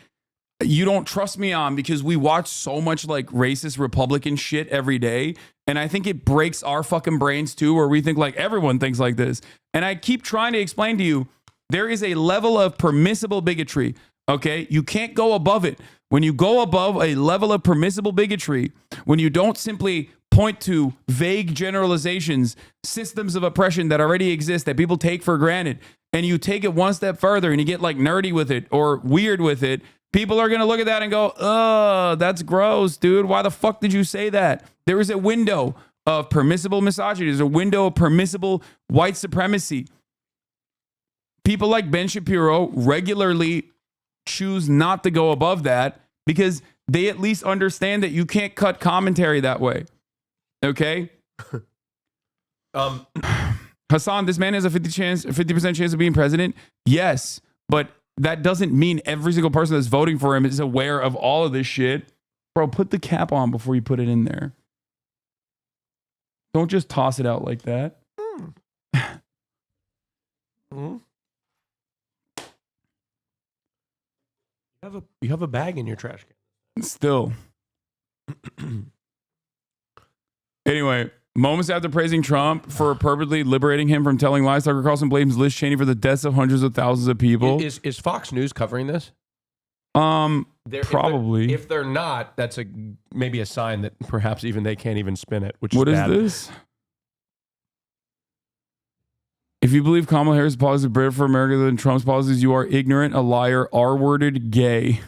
A: you don't trust me on because we watch so much like racist Republican shit every day. And I think it breaks our fucking brains too, where we think like everyone thinks like this. And I keep trying to explain to you, there is a level of permissible bigotry. Okay. You can't go above it. When you go above a level of permissible bigotry, when you don't simply point to vague generalizations, systems of oppression that already exist that people take for granted, and you take it one step further and you get like nerdy with it or weird with it, people are going to look at that and go, that's gross, dude. Why the fuck did you say that? There is a window of permissible misogyny. There's a window of permissible white supremacy. People like Ben Shapiro regularly choose not to go above that because they at least understand that you can't cut commentary that way. Okay? Hasan, this man has a 50% chance of being president. Yes, but that doesn't mean every single person that's voting for him is aware of all of this shit. Bro, put the cap on before you put it in there. Don't just toss it out like that.
F: You have a bag in your trash can.
A: Still. Anyway, moments after praising Trump for purposely liberating him from telling lies, Tucker Carlson blames Liz Cheney for the deaths of hundreds of thousands of people.
F: Is Fox News covering this?
A: Probably.
F: If they're not, that's maybe a sign that perhaps even they can't even spin it. Which
A: what
F: is
A: is
F: bad.
A: this? If you believe Kamala Harris' policies are better for America than Trump's policies, you are ignorant, a liar, R-worded, gay.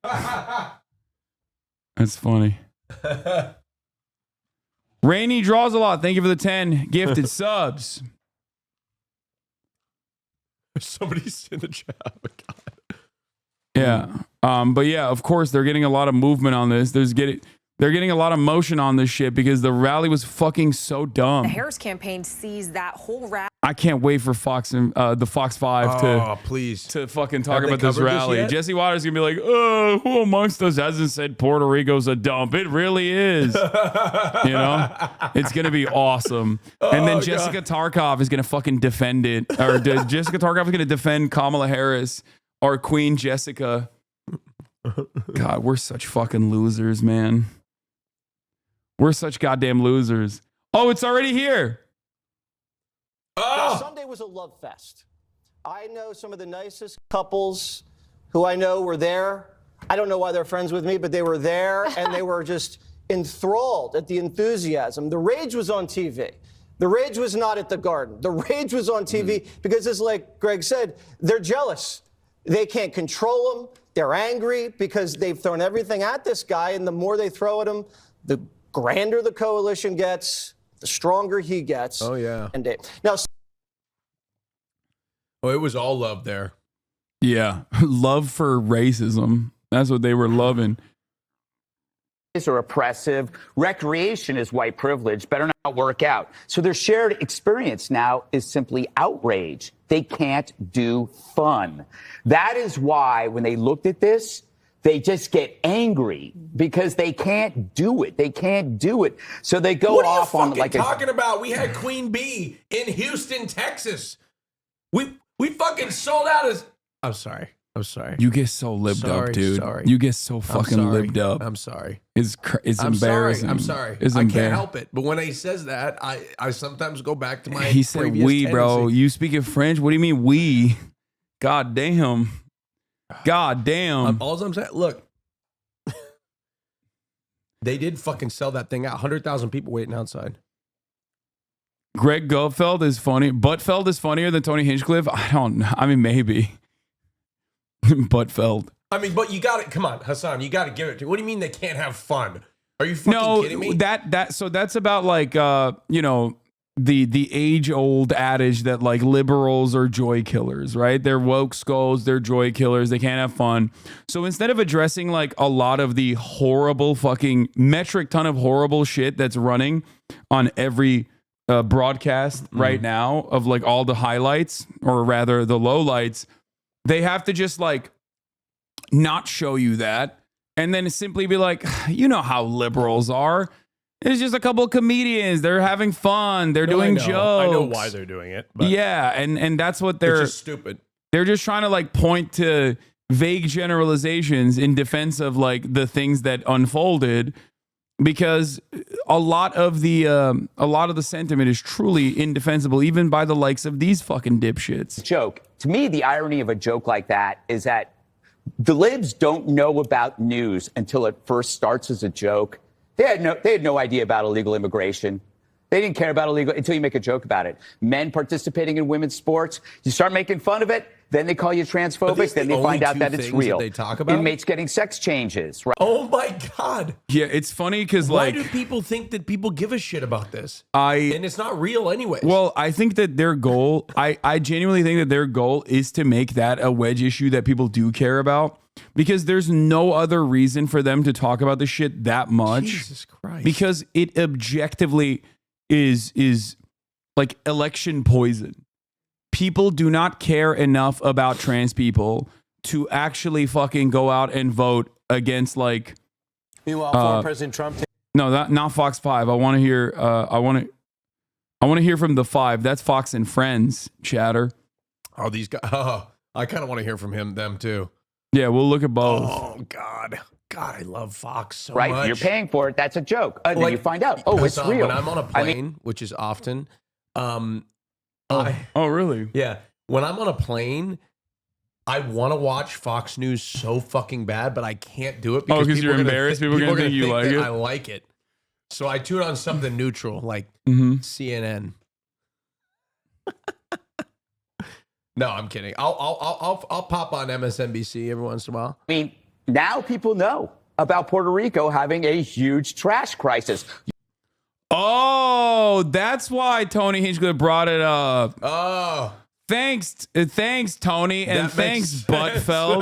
A: That's funny. Rainy draws a lot. Thank you for the 10 gifted subs.
F: Somebody's in the chat. Oh my God.
A: Yeah. But yeah, of course, they're getting a lot of movement on this. They're getting a lot of motion on this shit because the rally was fucking so dumb.
R: The Harris campaign sees that whole rally.
A: I can't wait for Fox and the Fox 5 to fucking talk about this rally. Jesse Waters is gonna be like, "Oh, who amongst us hasn't said Puerto Rico's a dump? It really is." You know, it's gonna be awesome. And then Jessica Tarkov is gonna fucking defend it, or Jessica Tarkov is gonna defend Kamala Harris or Queen Jessica. God, we're such fucking losers, man. We're such goddamn losers. Oh, it's already here.
S: Sunday was a love fest. I know some of the nicest couples who I know were there. I don't know why they're friends with me, but they were there and they were just enthralled at the enthusiasm. The rage was on TV. The rage was not at the Garden. The rage was on TV because, as like Greg said, they're jealous. They can't control him. They're angry because they've thrown everything at this guy, and the more they throw at him, the grander the coalition gets, the stronger he gets.
F: Oh, yeah.
S: And now,
F: Oh, it was all love there.
A: Yeah. Love for racism. That's what they were loving.
T: Are oppressive. Recreation is white privilege. Better not work out. So their shared experience now is simply outrage. They can't do fun. That is why when they looked at this, they just get angry because they can't do it. They can't do it. So they go off on like
F: talking about. We had Queen Bee in Houston, Texas. We fucking sold out as. I'm sorry.
A: You get so libbed up, dude.
F: Sorry.
A: You get so fucking libbed up.
F: I'm sorry.
A: It's embarrassing.
F: I'm sorry.
A: It's
F: I can't help it. But when he says that, I sometimes go back to my.
A: He said we, bro. You speaking French? What do you mean we? God damn. God damn.
F: All I'm saying, look, they did fucking sell that thing out. 100,000 people waiting outside.
A: Greg Gutfeld is funny. Buttfeld is funnier than Tony Hinchcliffe. I don't know. I mean, maybe. Buttfeld.
F: I mean, but you got it. Come on, Hasan, you got to give it to. What do you mean they can't have fun? Are you fucking kidding me?
A: So that's about like the age old adage that like liberals are joy killers, right? They're woke skulls, they're joy killers, they can't have fun. So instead of addressing like a lot of the horrible fucking metric ton of horrible shit that's running on every broadcast right now of like all the highlights, or rather the lowlights, they have to just like not show you that and then simply be like, you know how liberals are. It's just a couple of comedians. They're having fun. They're doing jokes.
F: I know why they're doing it. But
A: yeah, and that's what they're...
F: It's just stupid.
A: They're just trying to like point to vague generalizations in defense of like the things that unfolded, because a lot of the sentiment is truly indefensible, even by the likes of these fucking dipshits.
T: Joke. To me, the irony of a joke like that is that the libs don't know about news until it first starts as a joke. They had no idea about illegal immigration. They didn't care about illegal until you make a joke about it. Men participating in women's sports, you start making fun of it, then they call you transphobic, then they find out that it's real.
F: They talk about
T: inmates getting sex changes, right?
F: Oh my God.
A: Yeah, it's funny because
F: why
A: like,
F: do people think that people give a shit about this?
A: And
F: it's not real anyway.
A: Well, I think that their goal, I genuinely think that their goal is to make that a wedge issue that people do care about, because there's no other reason for them to talk about this shit that much.
F: Jesus Christ.
A: Because it objectively is like election poison. People do not care enough about trans people to actually fucking go out and vote against like.
S: Meanwhile, former President Trump.
A: No, not Fox 5. I want to hear. I want to hear from the 5. That's Fox and Friends chatter.
F: Oh, these guys. Oh, I kind of want to hear from them too.
A: Yeah, we'll look at both.
F: Oh God, I love Fox so
T: right?
F: much.
T: You're paying for it. That's a joke. Then you find out, it's real.
F: When I'm on a plane, which is often.
A: Oh, really?
F: Yeah. When I'm on a plane, I want to watch Fox News so fucking bad, but I can't do it
A: because you're embarrassed. People are going to think you like it.
F: I like it. So I tune on something neutral, like
A: Mm-hmm.
F: CNN. No, I'm kidding. I'll pop on MSNBC every once in a while.
T: I mean, now people know about Puerto Rico having a huge trash crisis.
A: Oh, that's why Tony Hinchcliffe brought it up.
F: Oh.
A: Thanks, Tony, and thanks, Buttfeld.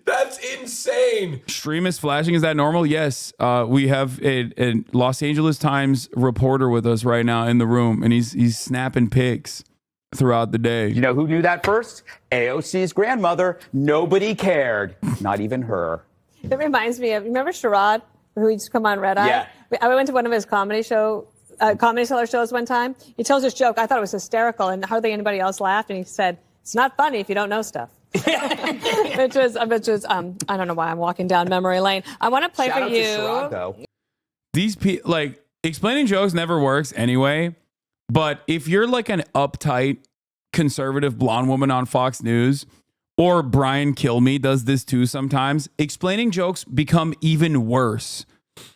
F: That's insane.
A: Stream is flashing. Is that normal? Yes. We have a Los Angeles Times reporter with us right now in the room, and he's snapping pics throughout the day.
T: You know who knew that first? AOC's grandmother. Nobody cared. Not even her.
U: It reminds me of, remember Sherrod, who used to come on Red Eye?
T: Yeah.
U: I went to one of his comedy cellar shows one time. He tells this joke. I thought it was hysterical, and hardly anybody else laughed. And he said, "It's not funny if you don't know stuff." which was I don't know why I'm walking down memory lane. I want to play
T: Shout
U: for
T: out
U: you.
T: to Sherrod, though.
A: These people, like, explaining jokes never works anyway. But if you're like an uptight conservative blonde woman on Fox News, or Brian Kilmeade does this too sometimes, explaining jokes become even worse.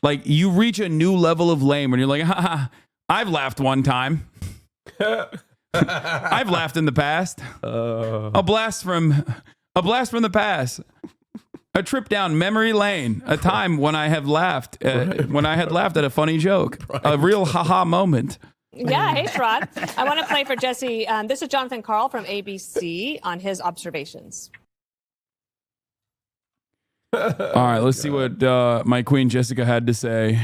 A: Like, you reach a new level of lame when you're like, ha, I've laughed one time. I've laughed in the past. A blast from the past. A trip down memory lane. A time when I have laughed, when I had laughed at a funny joke. A real haha moment.
U: Yeah, hey, Shrod. I want to play for Jesse. This is Jonathan Karl from ABC on his observations.
A: All right, let's see what my queen Jessica had to say.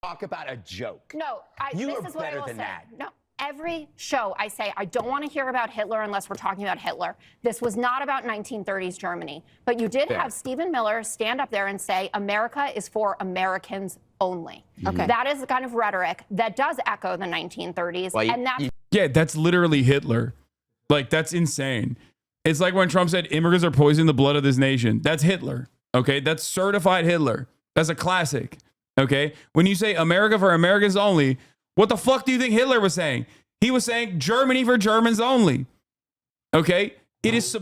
T: Talk about a joke.
G: No,
T: You
G: this
T: are
G: is what I
T: better
G: will
T: than
G: say.
T: that.
G: No, every show I say I don't want to hear about Hitler unless we're talking about Hitler. This was not about 1930s Germany, but you did have Stephen Miller stand up there and say America is for Americans only.
U: Okay.
G: That is the kind of rhetoric that does echo the 1930s, and that's
A: Yeah, that's literally Hitler. Like, that's insane. It's like when Trump said immigrants are poisoning the blood of this nation. That's Hitler. Okay, that's certified Hitler. That's a classic. Okay, when you say America for Americans only, what the fuck do you think Hitler was saying? He was saying Germany for Germans only. Okay, it is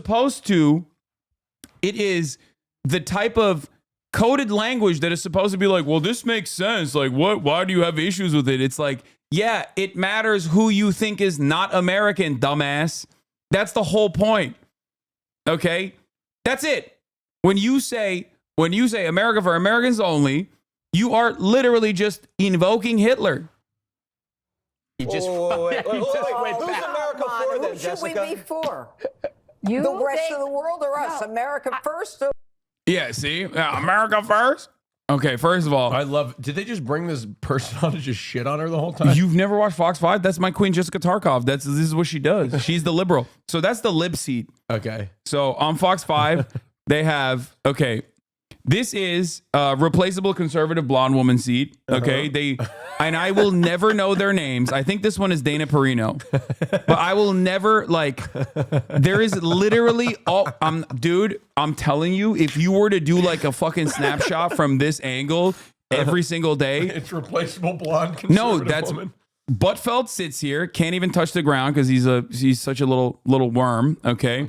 A: the type of coded language that is supposed to be like, well, this makes sense. Like, what? Why do you have issues with it? It's like, yeah, it matters who you think is not American, dumbass. That's the whole point. Okay, that's it. When you say America for Americans only, you are literally just invoking Hitler.
S: He just, wait, who's America for then,
V: Who should we be for?
G: You
V: the rest
G: think-
V: of the world or us? America first?
A: Yeah, see? America first? Okay, first of all,
F: I love. Did they just bring this person on to just shit on her the whole time?
A: you've never watched Fox 5? That's my queen, Jessica Tarkov. This is what she does. She's the liberal. So that's the lib seat.
F: Okay.
A: So on Fox 5, they have, this is a replaceable conservative blonde woman seat. Okay. And I will never know their names. I think this one is Dana Perino, but I will never there is literally dude, I'm telling you, if you were to do like a fucking snapshot from this angle every single day,
F: It's replaceable blonde.
A: no,
F: conservative
A: that's
F: woman.
A: Buttfeld sits here, can't even touch the ground because he's such a little worm. Okay.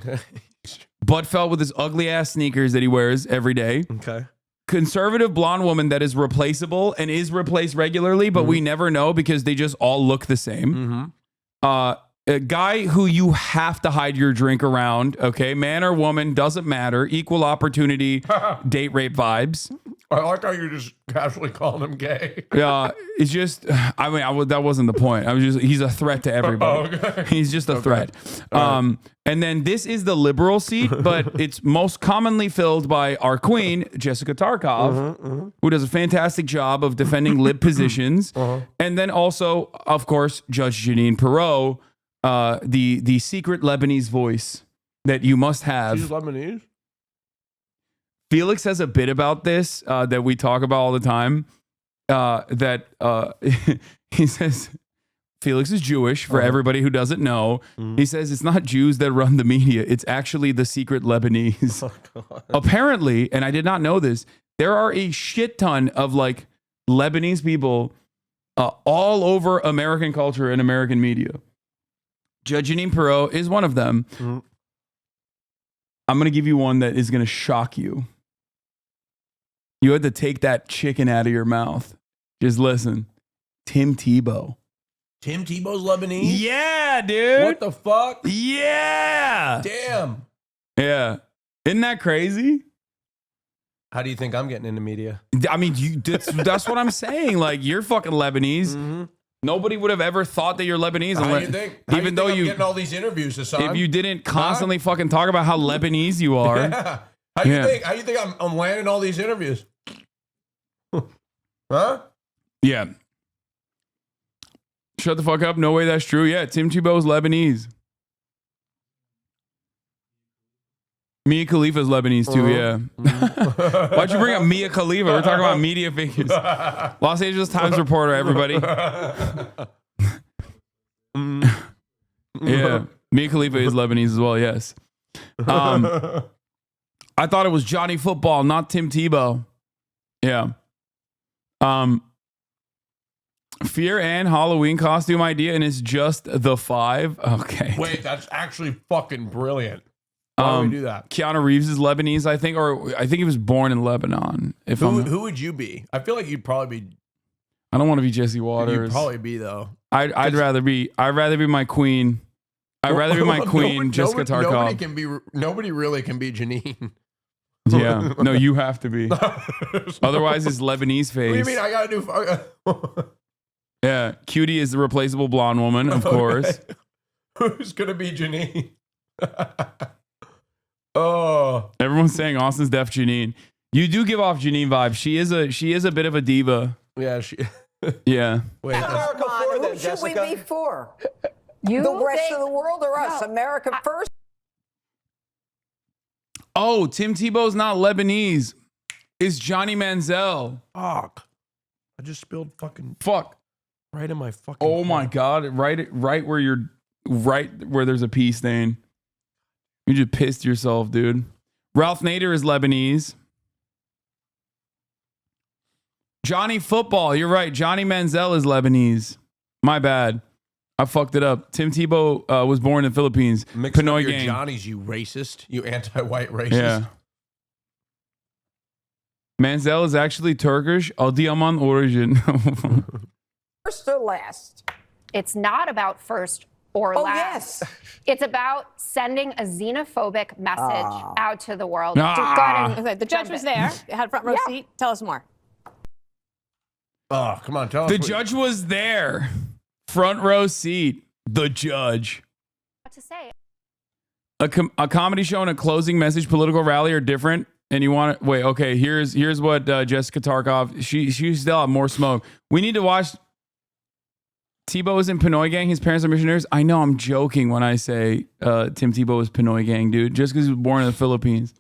A: Buttfeld with his ugly ass sneakers that he wears every day.
F: Okay.
A: Conservative blonde woman that is replaceable and is replaced regularly, but we never know because they just all look the same. A guy who you have to hide your drink around. Okay. Man or woman, doesn't matter. Equal opportunity, date rape vibes.
F: I like how you're just casually calling him gay.
A: Yeah, it's just. I mean, that wasn't the point. He's a threat to everybody.
F: Okay.
A: He's just a threat. And then this is the liberal seat, but it's most commonly filled by our queen, Jessica Tarkov, who does a fantastic job of defending lib positions, and then also, of course, Judge Jeanine Pirro, the secret Lebanese voice that you must have.
F: She's Lebanese?
A: Felix has a bit about this that we talk about all the time. He says Felix is Jewish, for everybody who doesn't know. He says it's not Jews that run the media. It's actually the secret Lebanese. Apparently, and I did not know this, there are a shit ton of like Lebanese people all over American culture and American media. Judge Jeanine Pirro is one of them. I'm going to give you one that is going to shock you. You had to take that chicken out of your mouth. Just listen. Tim Tebow.
F: Tim Tebow's Lebanese?
A: Yeah, dude.
F: What the fuck?
A: Yeah.
F: Damn.
A: Yeah. Isn't that crazy?
F: How do you think I'm getting into media?
A: I mean, that's what I'm saying. Like, you're fucking Lebanese. Nobody would have ever thought that you're Lebanese.
F: How do you think? How
A: Even
F: do you
A: though
F: think I'm
A: you
F: getting all these interviews, Hasan?
A: if you didn't constantly fucking talk about how Lebanese you are.
F: Yeah. How do you think I'm landing all these interviews? Huh?
A: Yeah. Shut the fuck up. No way that's true. Yeah, Tim Tebow's Lebanese. Mia Khalifa's Lebanese too, yeah. Why'd you bring up Mia Khalifa? We're talking about media figures. Los Angeles Times reporter, everybody. Yeah. Mia Khalifa is Lebanese as well, yes. I thought it was Johnny Football, not Tim Tebow. Yeah. Fear and Halloween costume idea, and it's just the 5. Okay.
F: Wait, that's actually fucking brilliant. Why would we do that?
A: Keanu Reeves is Lebanese, I think, or I think he was born in Lebanon.
F: Who would you be? I feel like you'd probably be.
A: I don't want to be Jesse Waters.
F: You'd probably be though.
A: I'd rather be my queen, I'd rather be my queen, Jessica Tarkov.
F: Nobody really can be Janine.
A: Yeah. No, you have to be. Otherwise, it's Lebanese face.
F: What do you mean? I gotta do.
A: Yeah. Cutie is the replaceable blonde woman, of course.
F: Who's gonna be Janine? Oh.
A: Everyone's saying Austin's deaf Janine. You do give off Janine vibes. She is a bit of a diva.
F: Yeah, she.
A: Yeah.
V: Wait, America for them, should we be for? The rest of the world or us? America first?
A: Oh, Tim Tebow's not Lebanese. It's Johnny Manziel.
F: Fuck. I just spilled fucking right in my fucking.
A: Oh my God! Right where there's a pee stain. You just pissed yourself, dude. Ralph Nader is Lebanese. Johnny Football, you're right. Johnny Manziel is Lebanese. My bad. I fucked it up. Tim Tebow was born in the Philippines.
F: Mixing up
A: Pinoy
F: your
A: gang.
F: Johnnies, you racist. You anti-white racist.
A: Yeah. Manziel is actually Turkish. Aldiaman origin.
V: First or last?
G: It's not about first or
V: Oh,
G: last.
V: yes.
G: It's about sending a xenophobic message out to the world.
A: Ah.
G: Just go ahead and
U: Okay, the judge was there. Had front row seat. Tell us more.
F: Oh, come on, tell us.
A: The judge was there. Front row seat. The judge.
G: What to say?
A: A comedy show and a closing message political rally are different. And you want to wait? Okay, here's what Jessica Tarkov. She still have more smoke. We need to watch. Tebow is in Pinoy gang. His parents are missionaries. I know I'm joking when I say Tim Tebow is Pinoy gang, dude. Just because he was born in the Philippines.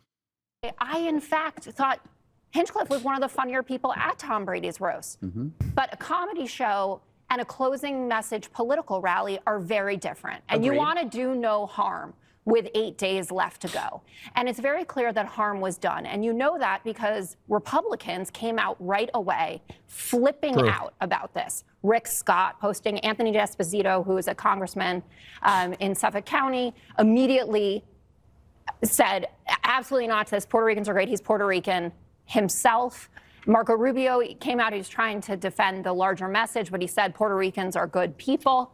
G: I, in fact, thought Hinchcliffe was one of the funnier people at Tom Brady's roast. But a comedy show and a closing message political rally are very different. And you
I: Agreed.
G: want to do no harm with 8 days left to go. And it's very clear that harm was done. And you know that because Republicans came out right away flipping
I: True.
G: out about this. Rick Scott posting, Anthony D'Esposito, who is a congressman in Suffolk County, immediately said, absolutely not to this. Puerto Ricans are great. He's Puerto Rican himself. Marco Rubio came out. He was trying to defend the larger message, but he said Puerto Ricans are good people.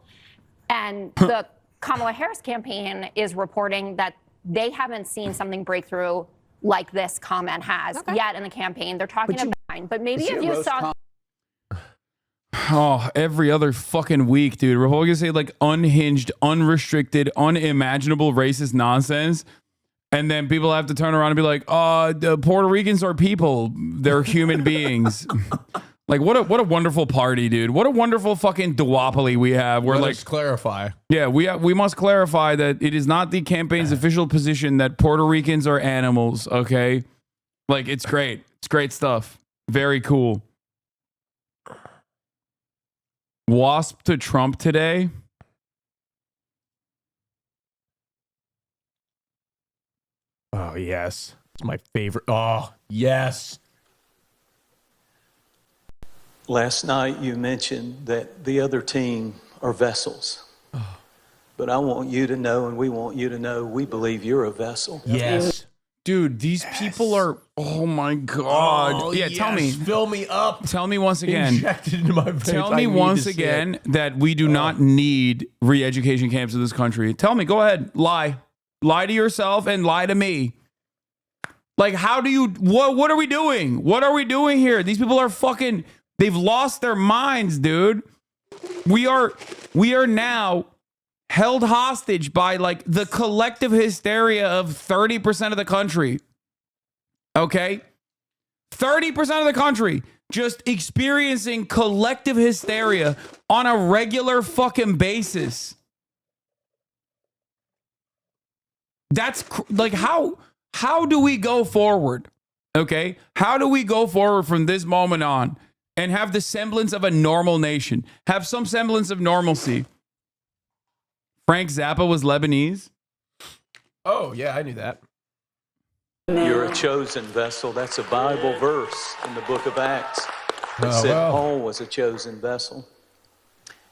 G: And the Kamala Harris campaign is reporting that they haven't seen something breakthrough like this comment has yet in the campaign. They're talking about, but maybe if you saw.
A: Oh, every other fucking week, dude. Republicans say like unhinged, unrestricted, unimaginable racist nonsense. And then people have to turn around and be like, the Puerto Ricans are people. They're human beings. Like, what a wonderful party, dude. What a wonderful fucking duopoly we have. We're
F: Let us clarify.
A: Yeah, we must clarify that it is not the campaign's official position that Puerto Ricans are animals, okay? Like, it's great. It's great stuff. Very cool. Wasp to Trump today.
F: Oh, yes. It's my favorite. Oh, yes.
I: Last night you mentioned that the other team are vessels. But I want you to know, and we want you to know, we believe you're a vessel.
F: Yes.
A: Dude, these people are, oh my God.
F: Oh,
A: yeah, tell me.
F: yes. Fill me up.
A: Tell me once again.
F: Injected into my veins.
A: Tell
F: I
A: me
F: need
A: once
F: to see
A: again
F: it.
A: that we do not need re-education camps in this country. Tell me, go ahead, lie. Lie to yourself and lie to me. Like, how do you, what are we doing? What are we doing here? These people are fucking, they've lost their minds, dude. We are now held hostage by like the collective hysteria of 30% of the country. Okay? 30% of the country just experiencing collective hysteria on a regular fucking basis. That's like, how do we go forward? Okay? How do we go forward from this moment on and have the semblance of a normal nation? Have some semblance of normalcy. Frank Zappa was Lebanese.
F: Oh, yeah, I knew that.
I: You're a chosen vessel. That's a Bible verse in the book of Acts. It
F: Oh,
I: said
F: well.
I: Paul was a chosen vessel.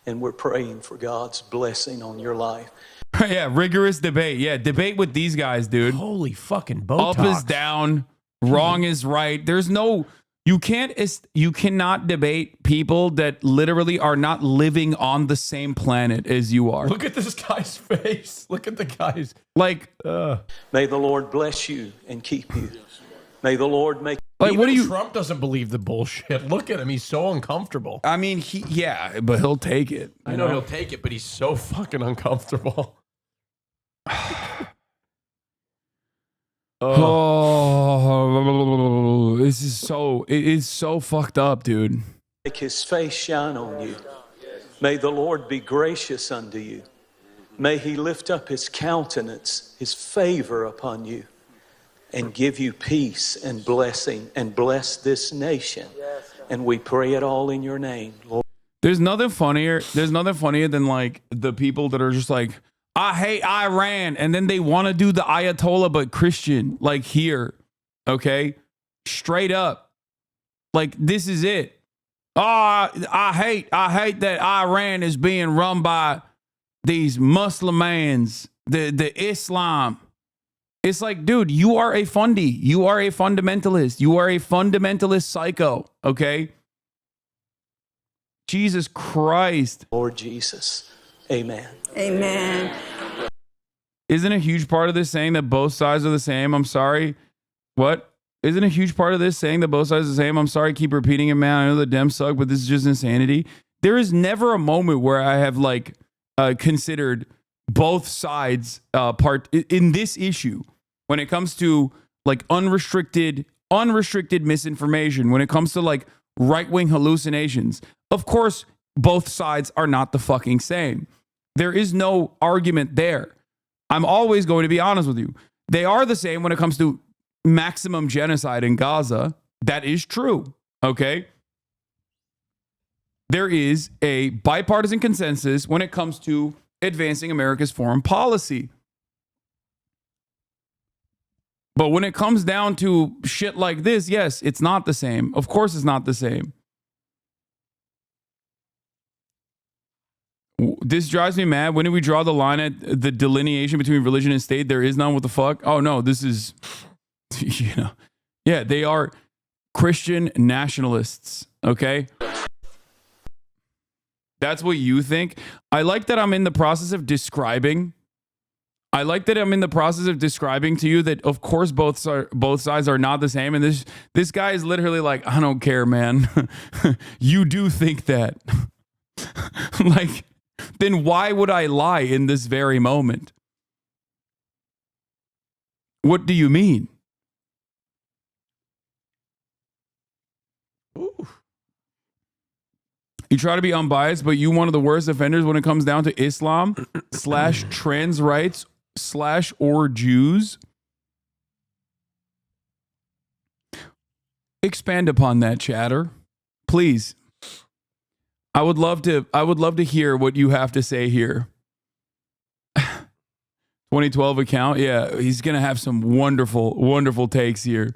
I: And we're praying for God's blessing on your life.
A: Yeah, rigorous debate. Yeah, debate with these guys, dude.
F: Holy fucking Botox.
A: Up is down, wrong is right. There's no You cannot debate people that literally are not living on the same planet as you are.
F: Look at this guy's face. Look at the guy's
A: like.
I: May the Lord bless you and keep you. May the Lord make.
A: Like, what do you?
F: Trump doesn't believe the bullshit. Look at him. He's so uncomfortable.
A: I mean, yeah, but he'll take it.
F: I know he'll take it, but he's so fucking uncomfortable.
A: Oh, this is so. It is so fucked up, dude.
I: Make his face shine on you. May the Lord be gracious unto you. May he lift up his countenance, his favor upon you, and give you peace and blessing, and bless this nation. And we pray it all in your name, Lord.
A: There's nothing funnier than like the people that are just like, I hate Iran, and then they want to do the Ayatollah but Christian, like here, okay? Straight up. Like, this is it. Oh, I hate that Iran is being run by these Muslimans, the Islam. It's like, dude, you are a fundy. You are a fundamentalist. You are a fundamentalist psycho, okay? Jesus Christ.
I: Lord Jesus. Amen.
V: Amen.
A: Isn't a huge part of this saying that both sides are the same? I'm sorry. What? Isn't a huge part of this saying that both sides are the same? I'm sorry, keep repeating it, man. I know the Dems suck, but this is just insanity. There is never a moment where I have like considered both sides part in this issue when it comes to like unrestricted misinformation, when it comes to like right-wing hallucinations. Of course, both sides are not the fucking same. There is no argument there. I'm always going to be honest with you. They are the same when it comes to maximum genocide in Gaza. That is true. Okay. There is a bipartisan consensus when it comes to advancing America's foreign policy. But when it comes down to shit like this, yes, it's not the same. Of course, it's not the same. This drives me mad. When do we draw the line at the delineation between religion and state? There is none. What the fuck? Oh, no, this is, you know, yeah, they are Christian nationalists. Okay. That's what you think. I like that I'm in the process of describing. I like that I'm in the process of describing to you that, of course, both sides are not the same. And this guy is literally like, I don't care, man. You do think that. Like, then why would I lie in this very moment? What do you mean? Ooh. You try to be unbiased, but you one of the worst offenders when it comes down to Islam / trans rights / or Jews. Expand upon that, chatter, please. I would love to hear what you have to say here. 2012 account. Yeah, he's going to have some wonderful, wonderful takes here.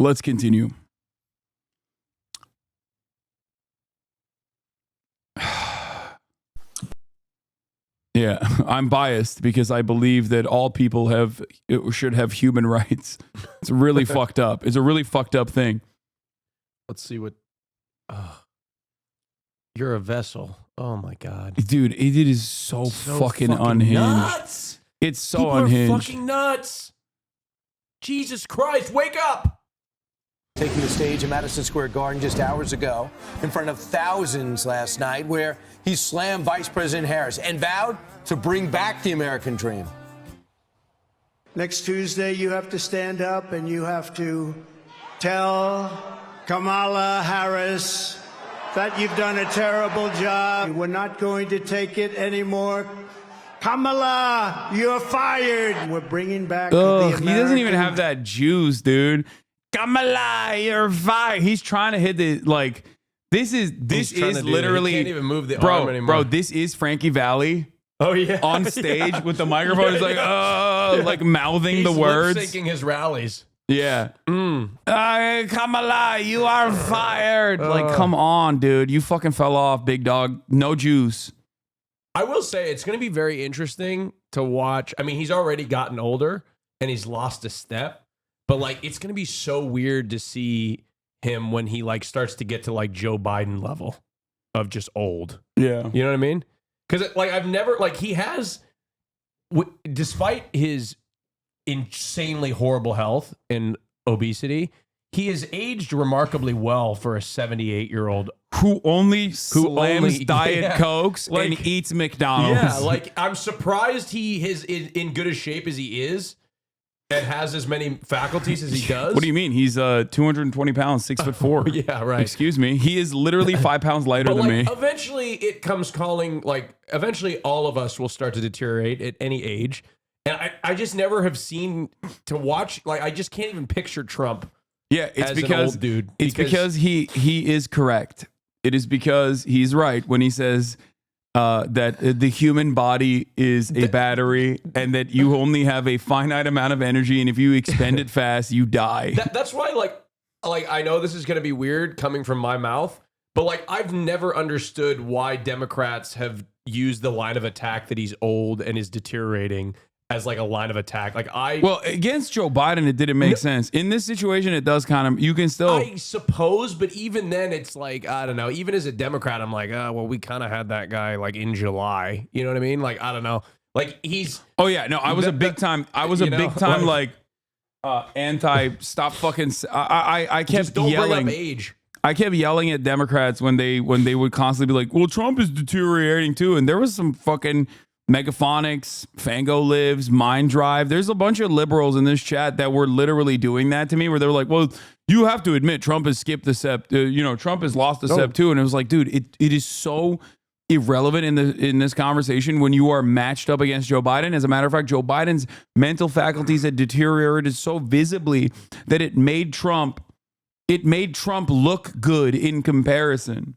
A: Let's continue. Yeah, I'm biased because I believe that all people should have human rights. It's really fucked up. It's a really fucked up thing.
F: Let's see what. You're a vessel. Oh my god,
A: dude! It is so fucking unhinged.
F: Nuts.
A: It's so
F: People
A: unhinged.
F: Are fucking nuts. Jesus Christ, wake up!
H: Taking the stage in Madison Square Garden just hours ago in front of thousands last night, where he slammed Vice President Harris and vowed to bring back the American dream.
J: Next Tuesday, you have to stand up and you have to tell Kamala Harris that you've done a terrible job. We're not going to take it anymore. Kamala, you're fired. We're bringing back the American.
A: He doesn't even have that juice, dude. Kamala, you're fired. He's trying to hit the like. This is literally.
F: He can't even move the arm anymore.
A: Bro, this is Frankie Valli.
F: Oh yeah,
A: on stage with the microphone. He's like, like mouthing the words.
F: He's lip-syncing his rallies.
A: Yeah. Kamala, you are fired. Like, come on, dude. You fucking fell off, big dog. No juice.
F: I will say it's going to be very interesting to watch. I mean, he's already gotten older, and he's lost a step. But like, it's going to be so weird to see him when he like starts to get to like Joe Biden level of just old.
A: Yeah.
F: You know what I mean? Because like I've never like he has, despite his insanely horrible health and obesity, he has aged remarkably well for a 78-year-old
A: who only slams Diet Cokes
F: like,
A: and eats McDonald's.
F: Yeah, like I'm surprised he is in good a shape as he is and has as many faculties as he does.
A: What do you mean? He's 220 pounds, 6'4".
F: Yeah, right.
A: Excuse me. He is literally 5 pounds lighter than me.
F: Eventually, it comes calling. Like eventually, all of us will start to deteriorate at any age. And I just never have seen to watch. Like I just can't even picture Trump.
A: Yeah, it's
F: as
A: because
F: an old dude.
A: It's because he is correct. It is because he's right when he says that the human body is a battery and that you only have a finite amount of energy, and if you expend it fast, you die.
F: That's why, like I know this is going to be weird coming from my mouth, but like I've never understood why Democrats have used the line of attack that he's old and is deteriorating as like a line of attack.
A: Well, against Joe Biden, it didn't make sense. In this situation, it does kind of, you can still.
F: I suppose, but even then, it's like, I don't know. Even as a Democrat, I'm like, oh, well, we kind of had that guy like in July. You know what I mean? Like, I don't know. Like he's.
A: Oh yeah, no, I was a big time. I was a big time like anti. Stop fucking. I kept
F: just don't
A: yelling.
F: bring up age.
A: I kept yelling at Democrats when they would constantly be like, "Well, Trump is deteriorating too," and there was some fucking. Megaphonics, Fango Lives, Mind Drive. There's a bunch of liberals in this chat that were literally doing that to me, where they were like, "Well, you have to admit Trump has skipped the step. Trump has lost the step too." And it was like, dude, it is so irrelevant in this conversation when you are matched up against Joe Biden. As a matter of fact, Joe Biden's mental faculties had deteriorated so visibly that it made Trump look good in comparison.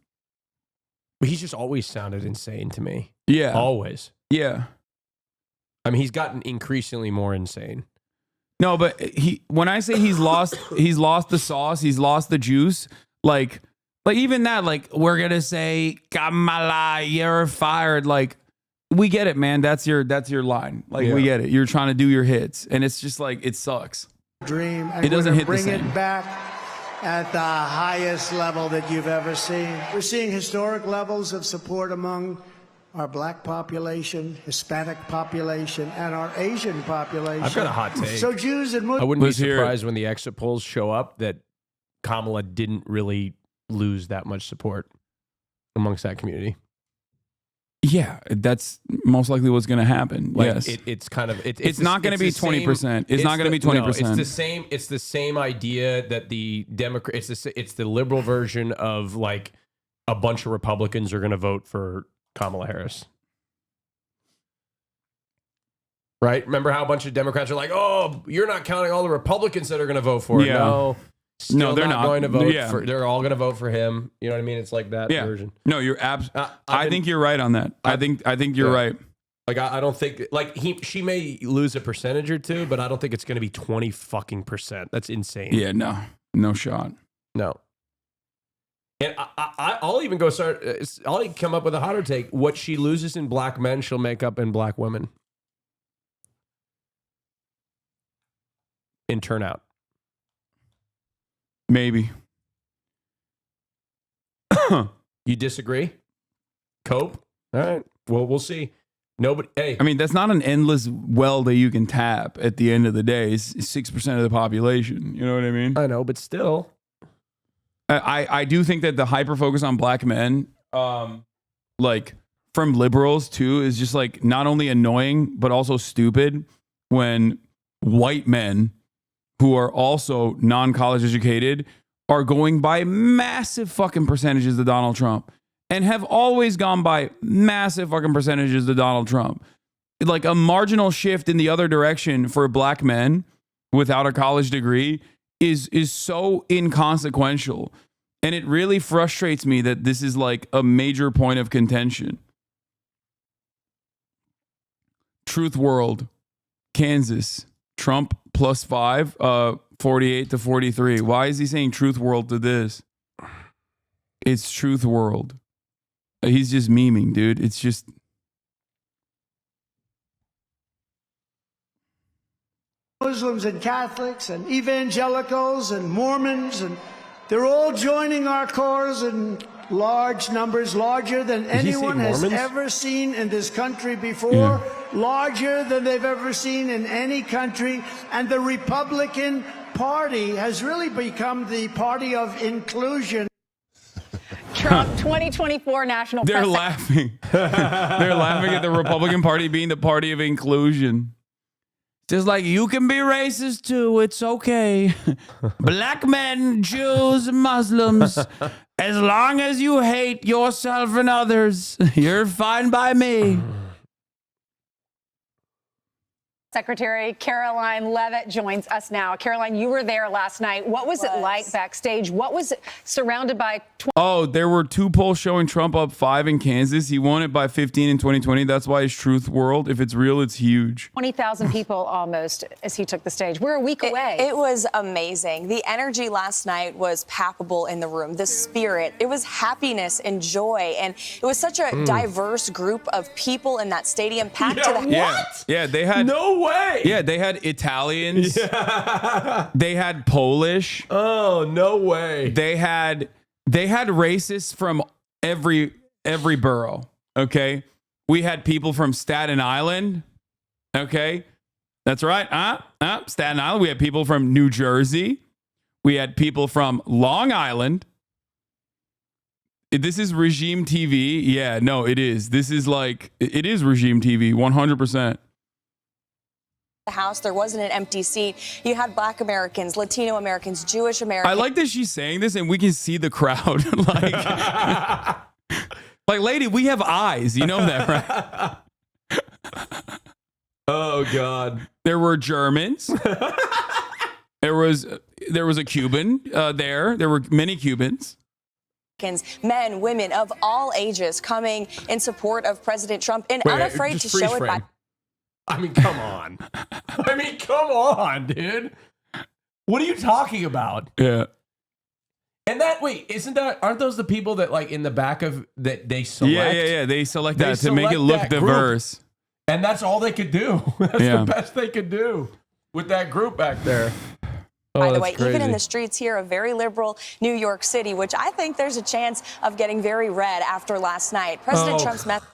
F: But he's just always sounded insane to me.
A: Yeah,
F: always.
A: Yeah.
F: I mean, he's gotten increasingly more insane.
A: No, but when I say he's lost the sauce, he's lost the juice, like even that, like we're going to say, Kamala, you're fired. Like, we get it, man. That's your line. Like, we get it. You're trying to do your hits. And it's just like, it sucks.
J: Dream. And
A: it doesn't hit the
J: bring
A: same.
J: it back at the highest level that you've ever seen. We're seeing historic levels of support among our black population, Hispanic population, and our Asian population.
F: I've got a hot take.
J: So Jews and Muslims.
F: I wouldn't be surprised when the exit polls show up that Kamala didn't really lose that much support amongst that community.
A: Yeah, that's most likely what's going to happen.
F: Like,
A: yes,
F: it's kind of
A: it's not going to be 20%. It's not going to be 20%.
F: It's the same idea that the Democrat. It's the liberal version of like a bunch of Republicans are going to vote for Kamala Harris. Right? Remember how a bunch of Democrats are like, "Oh, you're not counting all the Republicans that are going to vote for it."
A: Yeah.
F: No, they're not going to vote
A: Yeah.
F: for. They're all going to vote for him. You know what I mean? It's like that
A: Yeah.
F: version.
A: No, you're I think you're right on that. I think you're right.
F: Like I don't think like she may lose a percentage or two, but I don't think it's going to be 20%. That's insane.
A: Yeah, no shot.
F: No. And I'll even go start. I'll come up with a hotter take. What she loses in black men, she'll make up in black women. In turnout.
A: Maybe.
F: You disagree? Cope? All right. Well, we'll see. Nobody. Hey,
A: I mean, that's not an endless well that you can tap at the end of the day. It's 6% of the population. You know what I mean?
F: I know, but still.
A: I do think that the hyper focus on black men, like from liberals too, is just like not only annoying, but also stupid when white men who are also non-college educated are going by massive fucking percentages to Donald Trump and have always gone by massive fucking percentages to Donald Trump. Like a marginal shift in the other direction for black men without a college degree is so inconsequential. And it really frustrates me that this is like a major point of contention. Truth World, Kansas, Trump +5, 48 to 43. Why is he saying Truth World to this? It's Truth World. He's just memeing, dude. It's just...
J: Muslims and Catholics and evangelicals and Mormons, and they're all joining our cause in large numbers, larger than anyone has ever seen in this country before, larger than they've ever seen in any country. And the Republican Party has really become the party of inclusion.
D: Trump 2024 national
A: They're
D: press.
A: laughing. They're laughing at the Republican Party being the party of inclusion. Just like, you can be racist too. It's okay. Black men, Jews, Muslims. As long as you hate yourself and others, you're fine by me.
D: Secretary Caroline Leavitt joins us now. Caroline, you were there last night. What was it like backstage? What was it surrounded by?
A: Oh, there were 2 polls showing Trump up 5 in Kansas. He won it by 15 in 2020. That's why his truth world, if it's real, it's huge.
D: 20,000 people almost as he took the stage. We're a week away.
K: It was amazing. The energy last night was palpable in the room. The spirit, it was happiness and joy. And it was such a diverse group of people in that stadium packed to the
A: Yeah, they had
F: no way.
A: Yeah, they had Italians. They had Polish.
F: Oh, no way.
A: They had racists from every borough. Okay, we had people from Staten Island. Okay, that's right. Staten Island. We had people from New Jersey. We had people from Long Island. This is regime TV. Yeah, no, it is. This is like, it is regime TV, 100%.
K: the House. There wasn't an empty seat. You had Black Americans, Latino Americans, Jewish Americans.
A: I like that she's saying this and we can see the crowd. like, lady, we have eyes. You know that, right?
F: Oh, God.
A: There were Germans. There was a Cuban there. There were many Cubans.
K: Men, women of all ages coming in support of President Trump and unafraid to show it by.
F: I mean, come on. Come on, dude. What are you talking about?
A: Yeah.
F: And aren't those the people that like in the back of that they select?
A: Yeah. They select that to make it look diverse.
F: Group. And that's all they could do. That's the best they could do with that group back there.
K: By the way, even in the streets here of very liberal New York City, which I think there's a chance of getting very red after last night. President Trump's message.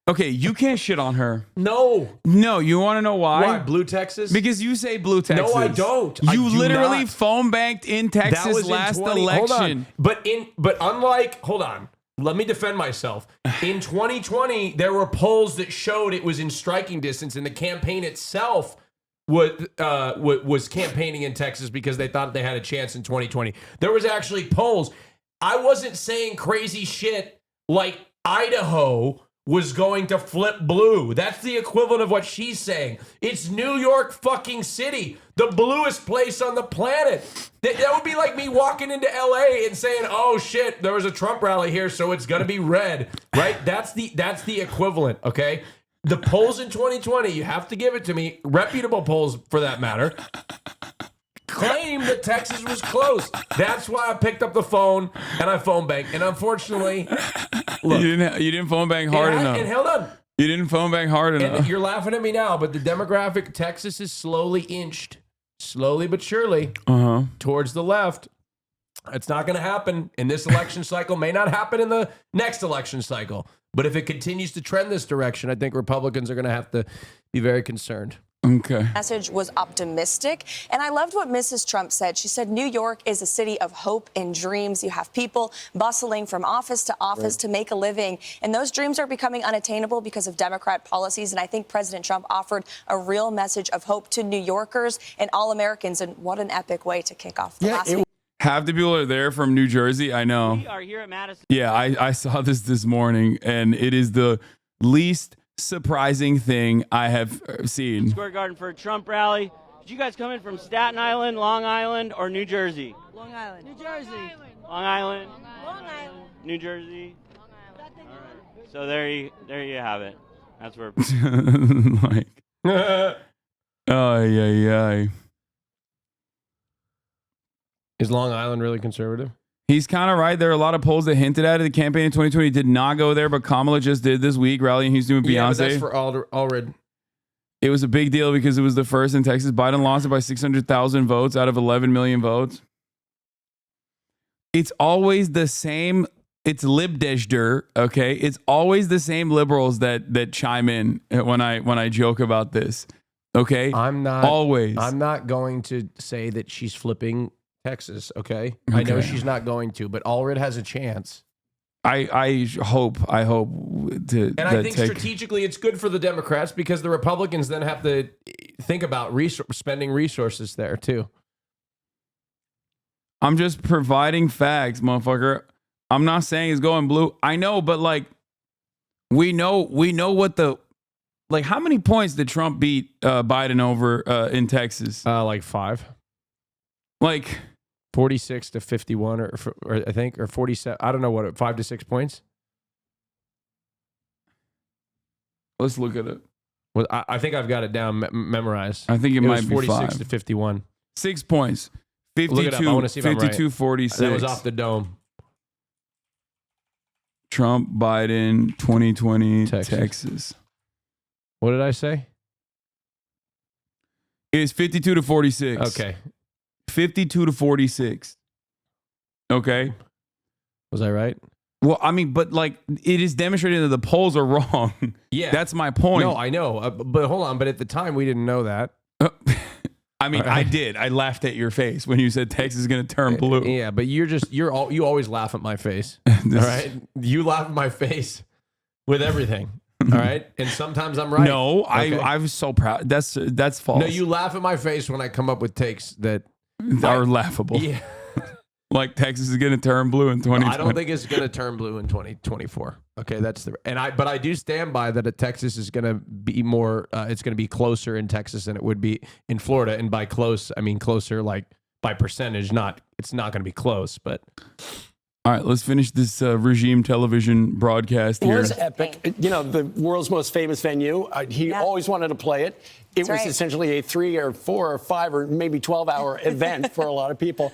A: Okay, you can't shit on her.
F: No,
A: you want to know why?
F: Why? Blue Texas?
A: Because you say blue Texas.
F: No, I don't.
A: You literally
F: not.
A: phone banked in Texas last election.
F: But unlike, hold on. Let me defend myself. In 2020, there were polls that showed it was in striking distance, and the campaign itself was campaigning in Texas because they thought they had a chance in 2020. There was actually polls. I wasn't saying crazy shit like Idaho was going to flip blue. That's the equivalent of what she's saying. It's New York fucking City, the bluest place on the planet. That would be like me walking into LA and saying, "Oh shit, there was a Trump rally here, so it's gonna be red." Right? That's the equivalent. Okay. The polls in 2020, you have to give it to me, reputable polls for that matter, claim that Texas was close. That's why I picked up the phone and I phone banked. And unfortunately, look,
A: you didn't phone bank hard enough.
F: And hold on.
A: You didn't phone bank hard enough.
F: And you're laughing at me now, but the demographic, Texas is slowly but surely, towards the left. It's not going to happen in this election cycle. May not happen in the next election cycle. But if it continues to trend this direction, I think Republicans are going to have to be very concerned.
A: Okay.
K: Message was optimistic. And I loved what Mrs. Trump said. She said, New York is a city of hope and dreams. You have people bustling from office to office to make a living. And those dreams are becoming unattainable because of Democrat policies. And I think President Trump offered a real message of hope to New Yorkers and all Americans. And what an epic way to kick off the last week.
A: Half the people are there from New Jersey. I know.
W: We are here at Madison.
A: Yeah, I saw this morning, and it is the least surprising thing I have seen.
W: Square Garden for a Trump rally. Did you guys come in from Staten Island, Long Island, or New Jersey?
V: Long Island. New Jersey.
W: Long Island.
V: Long Island.
W: New Jersey. All right. So there you have it. That's where.
A: Yeah.
F: Is Long Island really conservative?
A: He's kind of right. There are a lot of polls that hinted at it. The campaign in 2020 did not go there, but Kamala just did this week, rallying in Houston with Beyonce.
F: Yeah, but that's for Allred.
A: It was a big deal because it was the first in Texas. Biden lost it by 600,000 votes out of 11 million votes. It's always the same. It's libdeshder, okay? It's always the same liberals that chime in when I joke about this, okay?
F: I'm not going to say that she's flipping Texas, okay? I know she's not going to, but Allred has a chance.
A: I hope to.
F: And I think strategically it's good for the Democrats because the Republicans then have to think about spending resources there too.
A: I'm just providing facts, motherfucker. I'm not saying it's going blue. I know, but like, we know what the, like, how many points did Trump beat Biden over in Texas?
F: Like 5.
A: Like
F: 46 to 51, or I think, or 47. I don't know what, 5 to 6 points.
A: Let's look at it.
F: Well, I think I've got it down memorized.
A: I think it might be
F: 46
A: 5
F: to 51.
A: 6 points. 52,
F: Look it up. I want to see if I'm right.
A: 46.
F: That was off the dome.
A: Trump, Biden, 2020, Texas.
F: What did I say?
A: It is 52 to 46.
F: Okay.
A: 52 to 46. Okay.
F: Was I right?
A: Well, I mean, but like, it is demonstrated that the polls are wrong.
F: Yeah.
A: That's my point.
F: No, I know. But hold on. But at the time, we didn't know that.
A: I mean, I did. I laughed at your face when you said Texas is going to turn blue.
F: Yeah, but you always laugh at my face. All right? You laugh at my face with everything. All right? And sometimes I'm right.
A: No,
F: okay?
A: I was so proud. That's false.
F: No, you laugh at my face when I come up with takes that
A: are laughable.
F: Yeah.
A: Like Texas is going to turn blue in 2020.
F: I don't think it's going to turn blue in 2024. Okay, that's but I do stand by that. Texas is going to be more. It's going to be closer in Texas than it would be in Florida, and by close, I mean closer like by percentage. It's not going to be close, but.
A: All right, let's finish this regime television broadcast here.
E: It was epic. You know, the world's most famous venue. He always wanted to play it. It was essentially a 3 or 4 or 5 or maybe 12-hour event for a lot of people.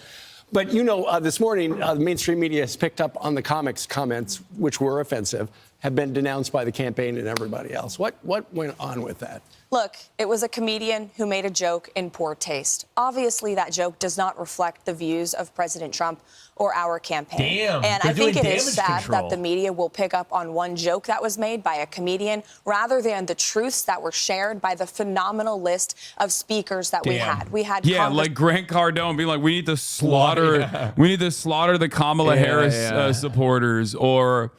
E: But, you know, this morning, the mainstream media has picked up on the comics comments, which were offensive, have been denounced by the campaign and everybody else. What went on with that?
K: Look, it was a comedian who made a joke in poor taste. Obviously, that joke does not reflect the views of President Trump or our campaign.
F: Damn,
K: and I think it is sad that the media will pick up on one joke that was made by a comedian rather than the truths that were shared by the phenomenal list of speakers that we had. We had
A: like Grant Cardone being like, we need to slaughter we need to slaughter the Kamala Harris supporters, or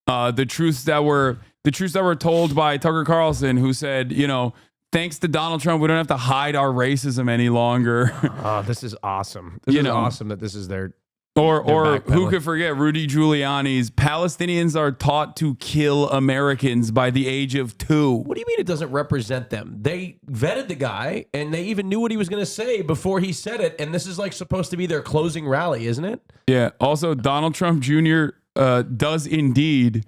A: the truths that were told by Tucker Carlson, who said, you know, thanks to Donald Trump, we don't have to hide our racism any longer.
F: Oh, this is awesome. This is awesome that this is their.
A: Or who could forget Rudy Giuliani's Palestinians are taught to kill Americans by the age of 2.
F: What do you mean it doesn't represent them? They vetted the guy and they even knew what he was going to say before he said it. And this is like supposed to be their closing rally, isn't it?
A: Yeah. Also, Donald Trump Jr. Does indeed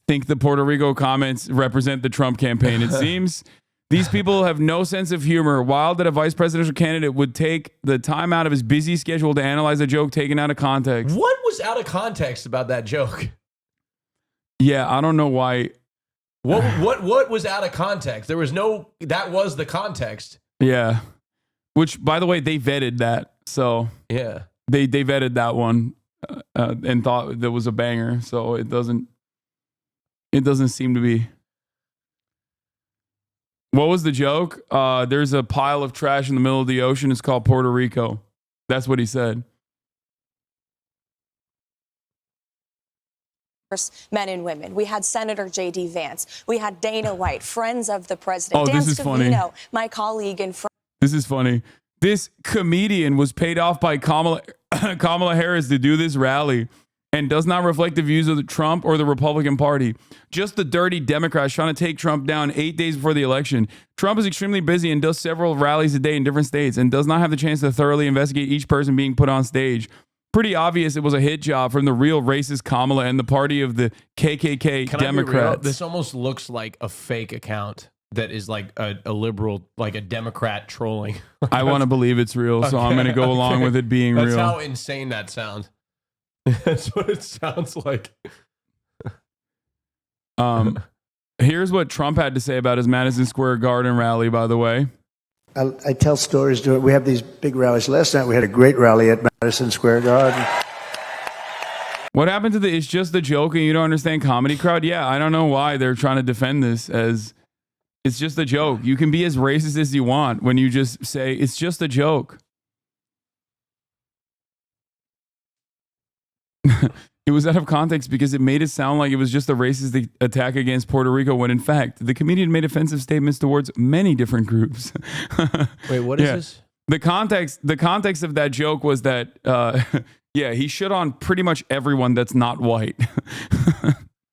A: think the Puerto Rico comments represent the Trump campaign. It seems these people have no sense of humor. Wild that a vice presidential candidate would take the time out of his busy schedule to analyze a joke taken out of context.
F: What was out of context about that joke?
A: Yeah, I don't know why.
F: What was out of context? There was no. That was the context.
A: Yeah. Which, by the way, they vetted that. So
F: yeah,
A: they vetted that one and thought that was a banger. So it doesn't seem to be. What was the joke? There's a pile of trash in the middle of the ocean. It's called Puerto Rico. That's what he said.
K: Men and women. We had Senator J.D. Vance. We had Dana White, friends of the president.
A: Oh,
K: Dan
A: this is funny.
K: My colleague and friend.
A: This is funny. This comedian was paid off by Kamala Harris to do this rally and does not reflect the views of the Trump or the Republican Party. Just the dirty Democrats trying to take Trump down 8 days before the election. Trump is extremely busy and does several rallies a day in different states and does not have the chance to thoroughly investigate each person being put on stage. Pretty obvious it was a hit job from the real racist Kamala and the party of the KKK
F: Can
A: Democrats.
F: I be real? This almost looks like a fake account that is like a liberal, like a Democrat trolling.
A: I want to believe it's real, so I'm going to go along with it being real.
F: That's how insane that sounds. That's what it sounds like.
A: Here's what Trump had to say about his Madison Square Garden rally, by the way.
J: I tell stories. We have these big rallies. Last night we had a great rally at Madison Square Garden.
A: What happened to the "it's just a joke" and you don't understand comedy crowd? Yeah, I don't know why they're trying to defend this as it's just a joke. You can be as racist as you want when you just say it's just a joke. It was out of context because it made it sound like it was just a racist attack against Puerto Rico when in fact the comedian made offensive statements towards many different groups.
F: Wait, what is this?
A: The context of that joke was that yeah, he shit on pretty much everyone that's not white.